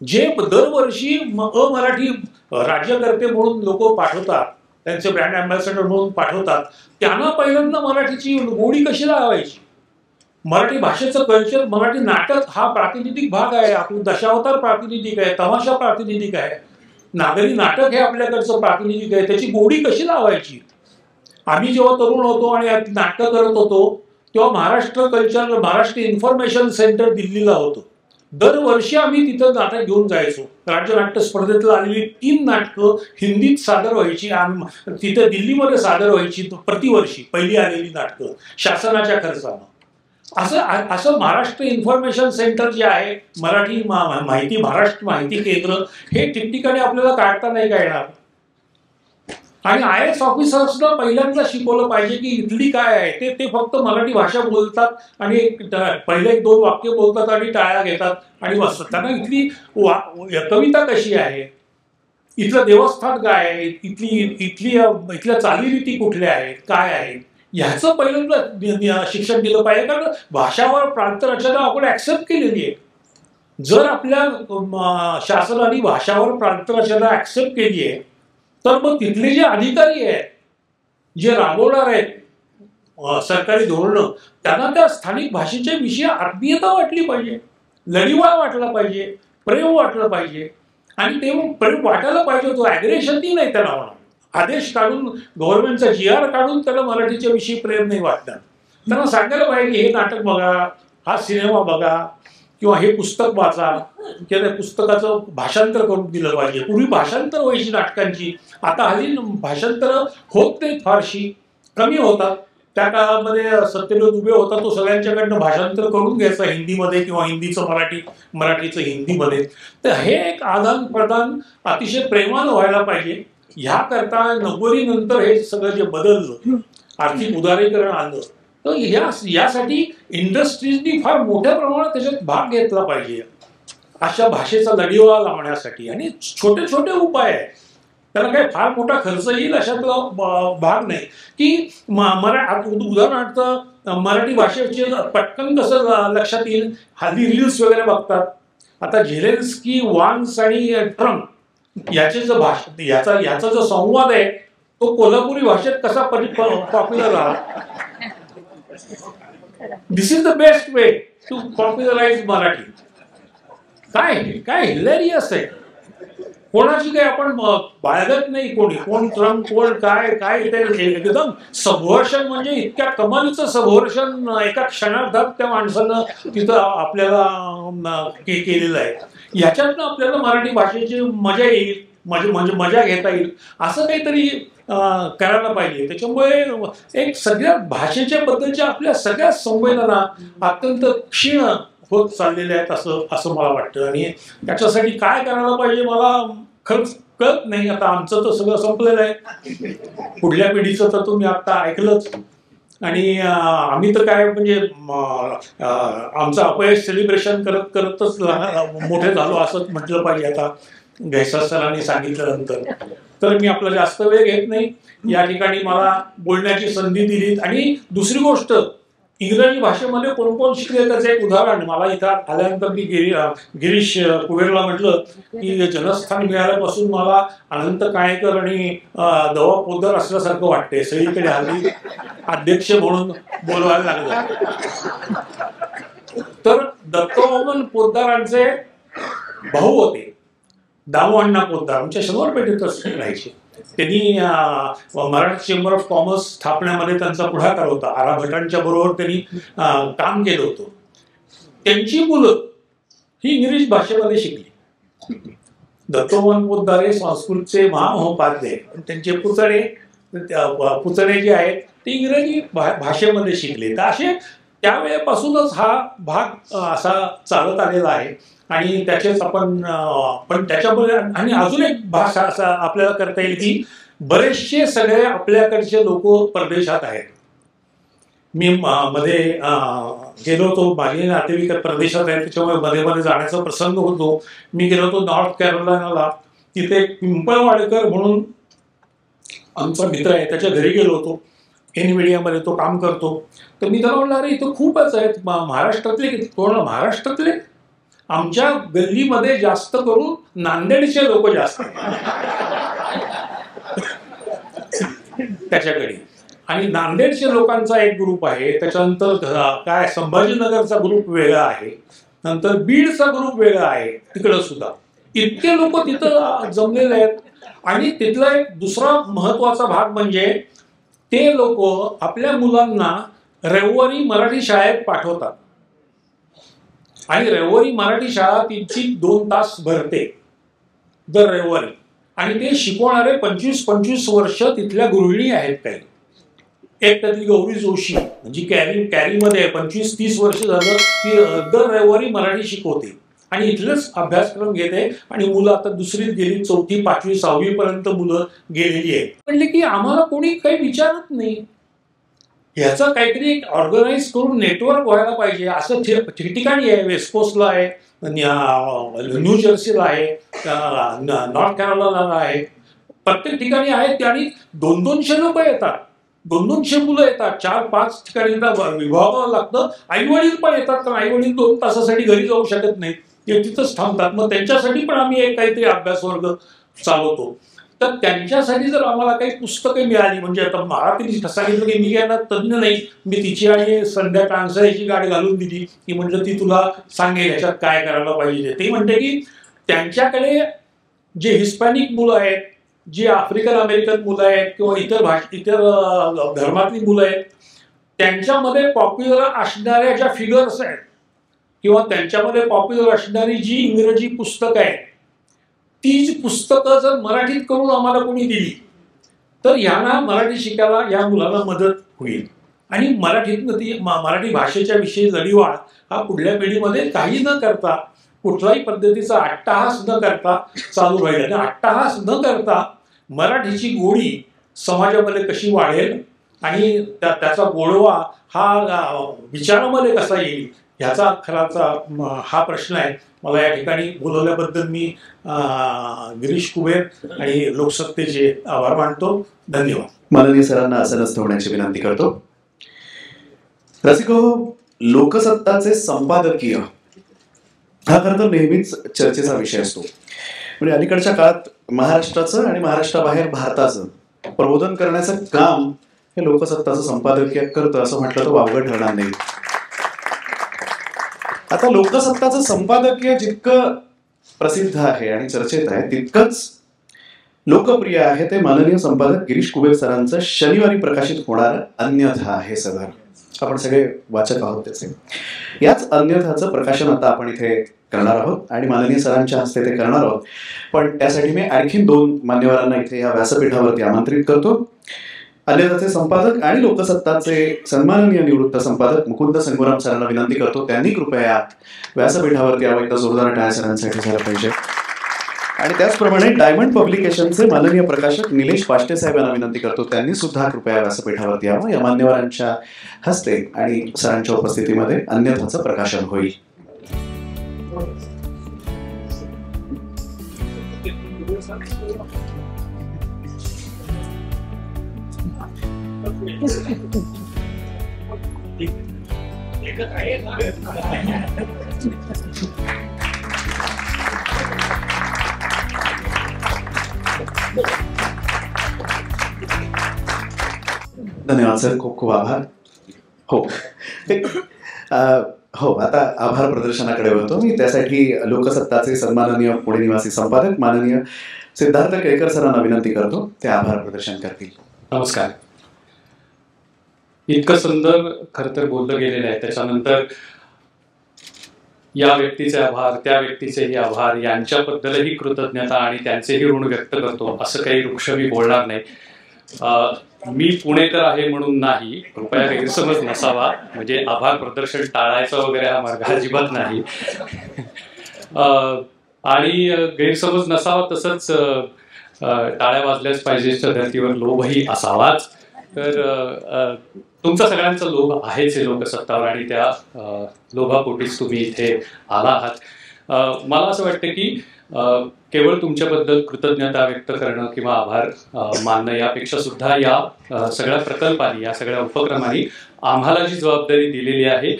[SPEAKER 8] जे दरवर्षी अमराठी राज्यकर्ते म्हणून लोक पाठवतात, त्यांचे ब्रँड अँबॅसेडर म्हणून पाठवतात, त्यांना पहिल्यांदा मराठीची गोडी कशी लावायची. मराठी भाषेचं कल्चर, मराठी नाटक हा प्रातिनिधिक भाग आहे. आपलं दशावतार प्रातिनिधिक आहे, तमाशा प्रातिनिधिक आहे, नागरी नाटक हे आपल्याकडचं प्रातिनिधिक आहे. त्याची गोडी कशी लावायची. आम्ही जेव्हा तरुण होतो आणि नाटकं करत होतो तेव्हा Maharashtra culture, Maharashtra information centre दिल्लीला होतं. दरवर्षी आम्ही तिथं नाटक घेऊन जायचो. राज्य नाट्य स्पर्धेतला आलेली 3 नाटकं हिंदीत सादर व्हायची आणि तिथं दिल्लीमध्ये सादर व्हायची प्रतिवर्षी पहिली आलेली नाटकं शासनाच्या खर्चानं. असं महाराष्ट्र इन्फॉर्मेशन सेंटर जे आहे, मराठी माहिती, महाराष्ट्र माहिती केंद्र, हे ठिकठिकाणी आपल्याला काढता नाही का येणार. आणि IAS ऑफिसर्सना पहिल्यांदा शिकवलं पाहिजे की इथली काय आहे. ते फक्त मराठी भाषा बोलतात आणि पहिले 1-2 वाक्य बोलतात आणि टाळ्या घेतात आणि बसतात. त्यांना इथली कविता कशी आहे, इथलं देवस्थान काय आहे, इथल्या चालीरीती कुठल्या आहेत, काय आहेत, ह्याचं पहिल्यांदा शिक्षण दिलं पाहिजे. कारण भाषावर प्रांतरचना आपण ऍक्सेप्ट केलेली आहे. जर आपल्या शासनाने भाषावर प्रांतरचना ऍक्सेप्ट केली आहे तर मग तिथले जे अधिकारी आहेत, जे राबवणार आहेत सरकारी धोरणं, त्यांना त्या स्थानिक भाषेच्या विषयी आत्मीयता वाटली पाहिजे, लढीवाळ वाटला पाहिजे, प्रेम वाटलं पाहिजे. आणि ते वाटायला पाहिजे होतं. ॲग्रेशनही नाही त्याला म्हणा, आदेश काढून गव्हर्नमेंटचा GR काढून त्याला मराठीच्या विषयी प्रेम नाही वाटणार. त्यांना सांगायला पाहिजे की हे नाटक बघा, हा सिनेमा बघा, किंवा हे पुस्तक वाचा, किंवा त्या पुस्तकाचं भाषांतर करून दिलं पाहिजे. पूर्वी भाषांतर व्हायची नाटकांची, आता हल्ली भाषांतर होत नाहीत, फारशी कमी होतात. त्या काळामध्ये सत्यमेव दुबे होता, तो सगळ्यांच्याकडनं भाषांतर करून घ्यायचा हिंदीमध्ये किंवा हिंदीचं मराठी, मराठीचं हिंदीमध्ये. तर हे एक आदान प्रदान अतिशय प्रेमानं व्हायला पाहिजे. ह्याकरता 90 नंतर हे सगळं जे बदललं, आर्थिक उदारीकरण आलं, तर यासाठी इंडस्ट्रीजनी फार मोठ्या प्रमाणात त्याच्यात भाग घेतला पाहिजे अशा भाषेचा लढीवाळा लावण्यासाठी. आणि छोटे छोटे उपाय आहेत, त्याला काही फार मोठा खर्च येईल अशातला भाग नाही. की उदाहरणार्थ मराठी भाषेचे पटकन कसं लक्षात येईल, हल्ली रील्स वगैरे बघतात. आता झेलेन्स्की, वान्स आणि ट्रम्प याचे जो याचा जो संवाद आहे तो कोल्हापुरी भाषेत कसा पॉप्युलर झाला. This is the best way to popularise Marathi. काय हिलेरियस आहे. कोणाची काही आपण बाळगत नाही, कोण ट्रम्प, कोण काय ते एकदम सबव्हर्शन, म्हणजे इतक्या कमालीचं सबव्हर्शन एका क्षणार्धात त्या माणसानं तिथं आपल्याला केलेलं आहे. ह्याच्यातनं आपल्याला मराठी भाषेची मजा येईल, म्हणजे मजा घेता येईल, असं काहीतरी करायला पाहिजे. त्याच्यामुळे एक सगळ्या भाषेच्या बद्दलच्या आपल्या सगळ्या संवेदना अत्यंत क्षीण होत चाललेल्या आहेत असं मला वाटतं. आणि त्याच्यासाठी काय करायला पाहिजे मला खरंच कळत नाही. आता आमचं तर सगळं संपलेलं आहे, पुढल्या पिढीचं तर तुम्ही आता ऐकलंच. आणि आम्ही तर काय म्हणजे आमचं अपयश सेलिब्रेशन करतच मोठे झालो असंच म्हटलं पाहिजे आता घैसास सरांनी सांगितल्यानंतर. तर मी आपला जास्त वेळ घेत नाही. या ठिकाणी मला बोलण्याची संधी दिलीत. आणि दुसरी गोष्ट, इंग्रजी भाषेमध्ये कोण शिकले त्याचं एक उदाहरण. मला इथं आल्यानंतर मी गिरीश कुबेरला म्हटलं की जनस्थान मिळाल्यापासून मला अनंत काळेकर आणि दवा पोद्दार असल्यासारखं वाटते. सगळीकडे हल्ली अध्यक्ष म्हणून बोलवायला लागलं. तर दत्तवामन पोद्दारांचे भाऊ होते दामू अण्णा पोद्दार, आमच्या शनिवार पेठेतच राहायचे. त्यांनी मराठी चेंबर ऑफ कॉमर्स स्थापण्यामध्ये त्यांचा पुढाकार होता. आरा भटांच्या बरोबर त्यांनी काम केलं होतं. त्यांची मुलं ही इंग्रजी भाषेमध्ये शिकली. दत्तवामन पोद्दार हे संस्कृतचे महामहोपाध्याय, त्यांचे पुतणे जे आहेत ते इंग्रजी भाषेमध्ये शिकले. तर असे त्यावेळेपासूनच हा भाग असा चालत आलेला आहे. आणि त्याचेच पण त्याच्यामध्ये आणि अजून एक भाषा असा आपल्याला करता येईल की बरेचसे सगळे आपल्याकडचे लोक परदेशात आहेत. मी मध्ये गेलो होतो, माझे नातेवाईक परदेशात आहेत, त्याच्यामुळे मध्ये मध्ये जाण्याचा प्रसंग होतो. मी गेलो होतो नॉर्थ कॅरोलायनाला. तिथे पिंपळवाडकर म्हणून आमचा मित्र आहे, त्याच्या घरी गेलो होतो. NVIDIAमध्ये तो काम करतो. तर मी त्याला म्हणलं, अरे इथं खूपच आहेत महाराष्ट्रातले. कोण महाराष्ट्रातले? आमच्या गल्लीमध्ये जास्त करून नांदेडचे लोक जास्त त्याच्याकडे. आणि नांदेडच्या लोकांचा एक ग्रुप आहे, त्याच्यानंतर काय संभाजीनगरचा ग्रुप वेगळा आहे, नंतर बीडचा ग्रुप वेगळा आहे. तिकडं सुद्धा इतके लोक तिथं जमलेले आहेत. आणि तिथला एक दुसरा महत्वाचा भाग म्हणजे ते लोक आपल्या मुलांना रविवारी मराठी शाळेत पाठवतात. आणि रविवारी मराठी शाळा तिची 2 तास भरते दर रविवारी. आणि ते शिकवणारे 25 वर्ष तिथल्या गृहिणी आहेत. काही एक त्यातली गौरी जोशी म्हणजे कॅरीमध्ये 25-30 वर्ष झालं ती दर रविवारी मराठी शिकवते आणि इथलेच अभ्यासक्रम घेते. आणि मुलं आता दुसरीत गेली, 4थी 5वी 6वी पर्यंत मुलं गेलेली आहेत. म्हणले की आम्हाला कोणी काही विचारत नाही. ह्याचं काहीतरी एक ऑर्गनाईज करून नेटवर्क व्हायला पाहिजे. असं ठिकठिकाणी आहे, वेस्ट कोस्टला आहे, न्यू जर्सीला आहे, नॉर्थ कॅरोलायनाला आहे, प्रत्येक ठिकाणी आहेत. आणि 200-200 लोक येतात, 200-200 मुलं येतात. 4-5 ठिकाणी विभागावं लागतं. आईवडील पण येतात, कारण आईवडील 2 तासासाठी घरी जाऊ शकत नाहीत, ते तिथंच थांबतात. मग त्यांच्यासाठी पण आम्ही एक काहीतरी अभ्यास वर्ग चालवतो. तर त्यांच्यासाठी जर आम्हाला काही पुस्तकं मिळाली, म्हणजे आता मला तिने सांगितलं की मी काय ना तज्ज्ञ नाही, मी तिची आणि संध्या टांसाळीची गाडी घालून दिली की म्हणजे ती तुला सांगेल ह्याच्यात काय करायला पाहिजे. ते म्हणते की त्यांच्याकडे जे हिस्पॅनिक मुलं आहेत, जी आफ्रिकन अमेरिकन मुलं आहेत किंवा इतर धर्मातली मुलं आहेत, त्यांच्यामध्ये पॉप्युलर असणाऱ्या ज्या फिगर्स आहेत किंवा त्यांच्यामध्ये पॉप्युलर असणारी जी इंग्रजी पुस्तकं आहेत, तीच पुस्तकं जर मराठीत करून आम्हाला कोणी दिली तर यांना मराठी शिकायला या मुलाला मदत होईल. आणि मराठीतनं ती मराठी भाषेच्या विषयी जडीवाळ हा पुढल्या पिढीमध्ये काही न करता, कुठल्याही पद्धतीचा अट्टहास न करता चालू राहील. आणि अट्टहास न करता मराठीची गोडी समाजामध्ये कशी वाढेल आणि त्याचा गोडवा हा विचारामध्ये कसा येईल ह्याचा खराचा हा प्रश्न आहे. मला या ठिकाणी बोलवल्याबद्दल मी गिरीश कुबेर आणि लोकसत्तेचे आभार मानतो. धन्यवाद.
[SPEAKER 1] माननीय सरांना आसनस्थ होण्याची विनंती करतो. रसिको, लोकसत्ताचे संपादकीय हा खरं तर नेहमीच चर्चेचा विषय असतो. म्हणजे अलीकडच्या काळात महाराष्ट्राचं आणि महाराष्ट्राबाहेर भारताचं प्रबोधन करण्याचं काम हे लोकसत्ताचं संपादकीय करतं असं म्हटलं तर वावगं ठरणार नाही. आता लोकसत्ताचं संपादकीय जितकं प्रसिद्ध आहे आणि चर्चेत आहे तितकंच लोकप्रिय आहे ते माननीय संपादक गिरीश कुबेर सरांचं शनिवारी प्रकाशित होणारं अन्यथा हे सदर. आपण सगळे वाचक आहोत त्याचे. याच अन्यथाचं प्रकाशन आता आपण इथे करणार आहोत आणि माननीय सरांच्या हस्ते ते करणार आहोत. पण त्यासाठी मी आणखीन 2 मान्यवरांना इथे या व्यासपीठावरती आमंत्रित करतो. अन्यथाचे संपादक आणि लोकसत्ताचे सन्माननीय निवृत्त संपादक मुकुंद संगोराम सरांना विनंती करतो त्यांनी कृपया व्यासपीठावरती यावं. एकदा जोरदार टाळ्या सरांसाठी झालं पाहिजे. आणि त्याचप्रमाणे डायमंड पब्लिकेशनचे माननीय प्रकाशक निलेश पाष्टे साहेबांना विनंती करतो त्यांनी सुद्धा कृपया व्यासपीठावरती यावं. या मान्यवरांच्या हस्ते आणि सरांच्या उपस्थितीमध्ये अन्यथाचं प्रकाशन होईल. धन्यवाद सर, खूप खूप आभार. हो आता आभार प्रदर्शनाकडे होतो मी. त्यासाठी लोकसत्ताचे सन्माननीय पुणे निवासी संपादक माननीय सिद्धार्थ केळकर सरांना विनंती करतो ते आभार प्रदर्शन करतील.
[SPEAKER 9] नमस्कार. इतकं सुंदर खरं तर बोललं गेलेलं आहे. त्याच्यानंतर या व्यक्तीचे आभार, त्या व्यक्तीचेही आभार, यांच्याबद्दलही कृतज्ञता आणि त्यांचेही ऋण व्यक्त करतो असं काही वृक्ष मी बोलणार नाही. मी पुणेकर आहे म्हणून नाही, कृपया गैरसमज नसावा. म्हणजे आभार प्रदर्शन टाळायचं वगैरे हा मार्ग अजिबात नाही. आणि गैरसमज नसावा तसंच टाळ्या वाजल्याच पाहिजेच्या धर्तीवर लोभही असावाच. तर तुमचा सगळ्यांचा लोभ आहेच लोकसत्तावर आणि त्या लोभापोटीच तुम्ही इथे आला आहात. मला असं वाटतं की केवळ तुमच्याबद्दल कृतज्ञता व्यक्त करणं किंवा आभार मानणं यापेक्षा सुद्धा या सगळ्या प्रकल्पांनी, या सगळ्या उपक्रमांनी आम्हाला जी जबाबदारी दिलेली आहे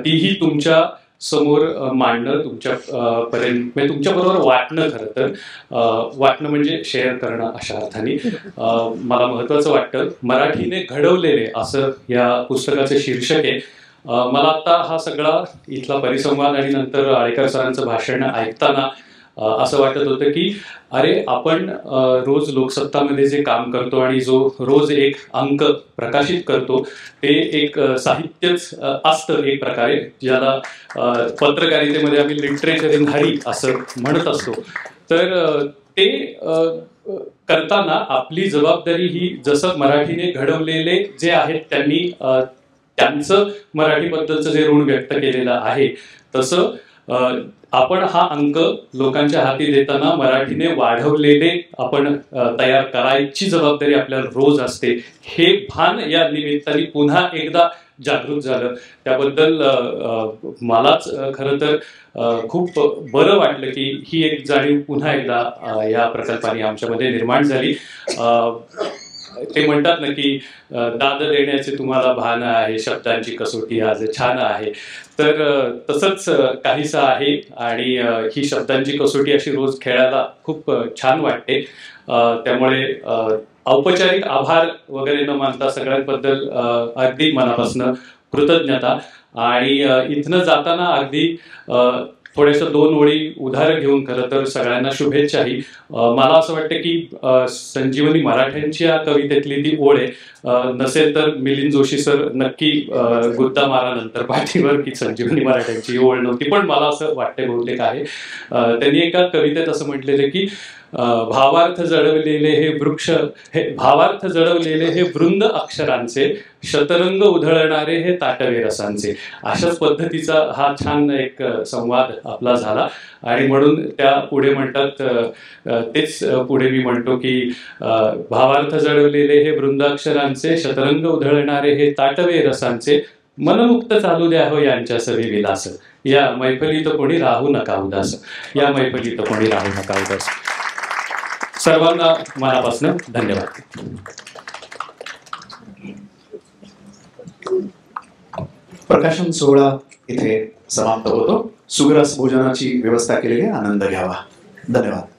[SPEAKER 9] तीही तुमच्या समोर मांडणं, तुमच्यापर्यंत म्हणजे तुमच्याबरोबर वाटणं. खरं तर वाटणं म्हणजे शेअर करणं अशा अर्थाने मला महत्त्वाचं वाटतं. मराठीने घडवलेले असं या पुस्तकाचं शीर्षक आहे. मला आता हा सगळा इथला परिसंवाद आणि नंतर आळेकर सरांचं भाषण ऐकताना असं वाटत होतं की अरे आपण रोज लोकसत्तामध्ये जे काम करतो आणि जो रोज एक अंक प्रकाशित करतो ते एक साहित्यच असतं एक प्रकारे, ज्याला पत्रकारितेमध्ये आम्ही लिटरेचर इन हरी असं म्हणत असतो. तर ते करताना आपली जबाबदारी ही जसं मराठीने घडवलेले जे आहेत त्यांनी त्यांचं मराठीबद्दलचं जे ऋण व्यक्त केलेलं आहे तसं आपण हा अंक लोकांच्या हाती देताना मराठीने वाढवलेले आपण तयार करायची जबाबदारी आपल्याला रोज असते. हे भान या निमित्ताने पुन्हा एकदा जागृत झालं. त्याबद्दल मलाच खरं तर खूप बरं वाटलं की ही एक जाणीव पुन्हा एकदा या प्रकल्पाने आमच्यामध्ये निर्माण झाली. ते म्हणतात ना की दाद देण्याचे तुम्हाला भान आहे, शब्दांची कसोटी आज छान आहे. तर तसंच काहीसं आहे आणि ही शब्दांची कसोटी अशी रोज खेळायला खूप छान वाटते. त्यामुळे औपचारिक आभार वगैरे न मानता सगळ्यांबद्दल अगदी मनापासून कृतज्ञता. आणि इथनं जाताना अगदी थोडेसं 2 ओळी उधार घेऊन खरं तर सगळ्यांना शुभेच्छाही. मला असं वाटतं की संजीवनी मराठ्यांची या कवितेतली ती ओळ आहे. नसेल तर मिलिंद जोशी सर नक्की गुद्दा मारा नंतर पाठीवर की संजीवनी मराठ्यांची ओळ नव्हती, पण मला असं वाटते बहुतेक आहे. त्यांनी एका कवितेत असं म्हटलेलं की भावार्थ जडवलेले हे वृंद अक्षरांचे, शतरंग उधळणारे हे ताटवे रसांचे. अशाच पद्धतीचा हा छान एक संवाद आपला झाला. आणि म्हणून त्या पुढे म्हणतात, तेच पुढे मी म्हणतो की भावार्थ जडवलेले हे वृंद अक्षरांचे, शतरंग उधळणारे हे ताटवे रसांचे, मनमुक्त चालू द्या हो यांच्या सवी विलास, या मैफलीत कोणी राहू नका उदास, या मैफलीत कोणी राहू नका उदास. सर्वांना मनापासून धन्यवाद.
[SPEAKER 1] प्रकाशन सोहळा इथे समाप्त होतो. सुग्रास भोजनाची व्यवस्था केलेली, आनंद घ्यावा. धन्यवाद.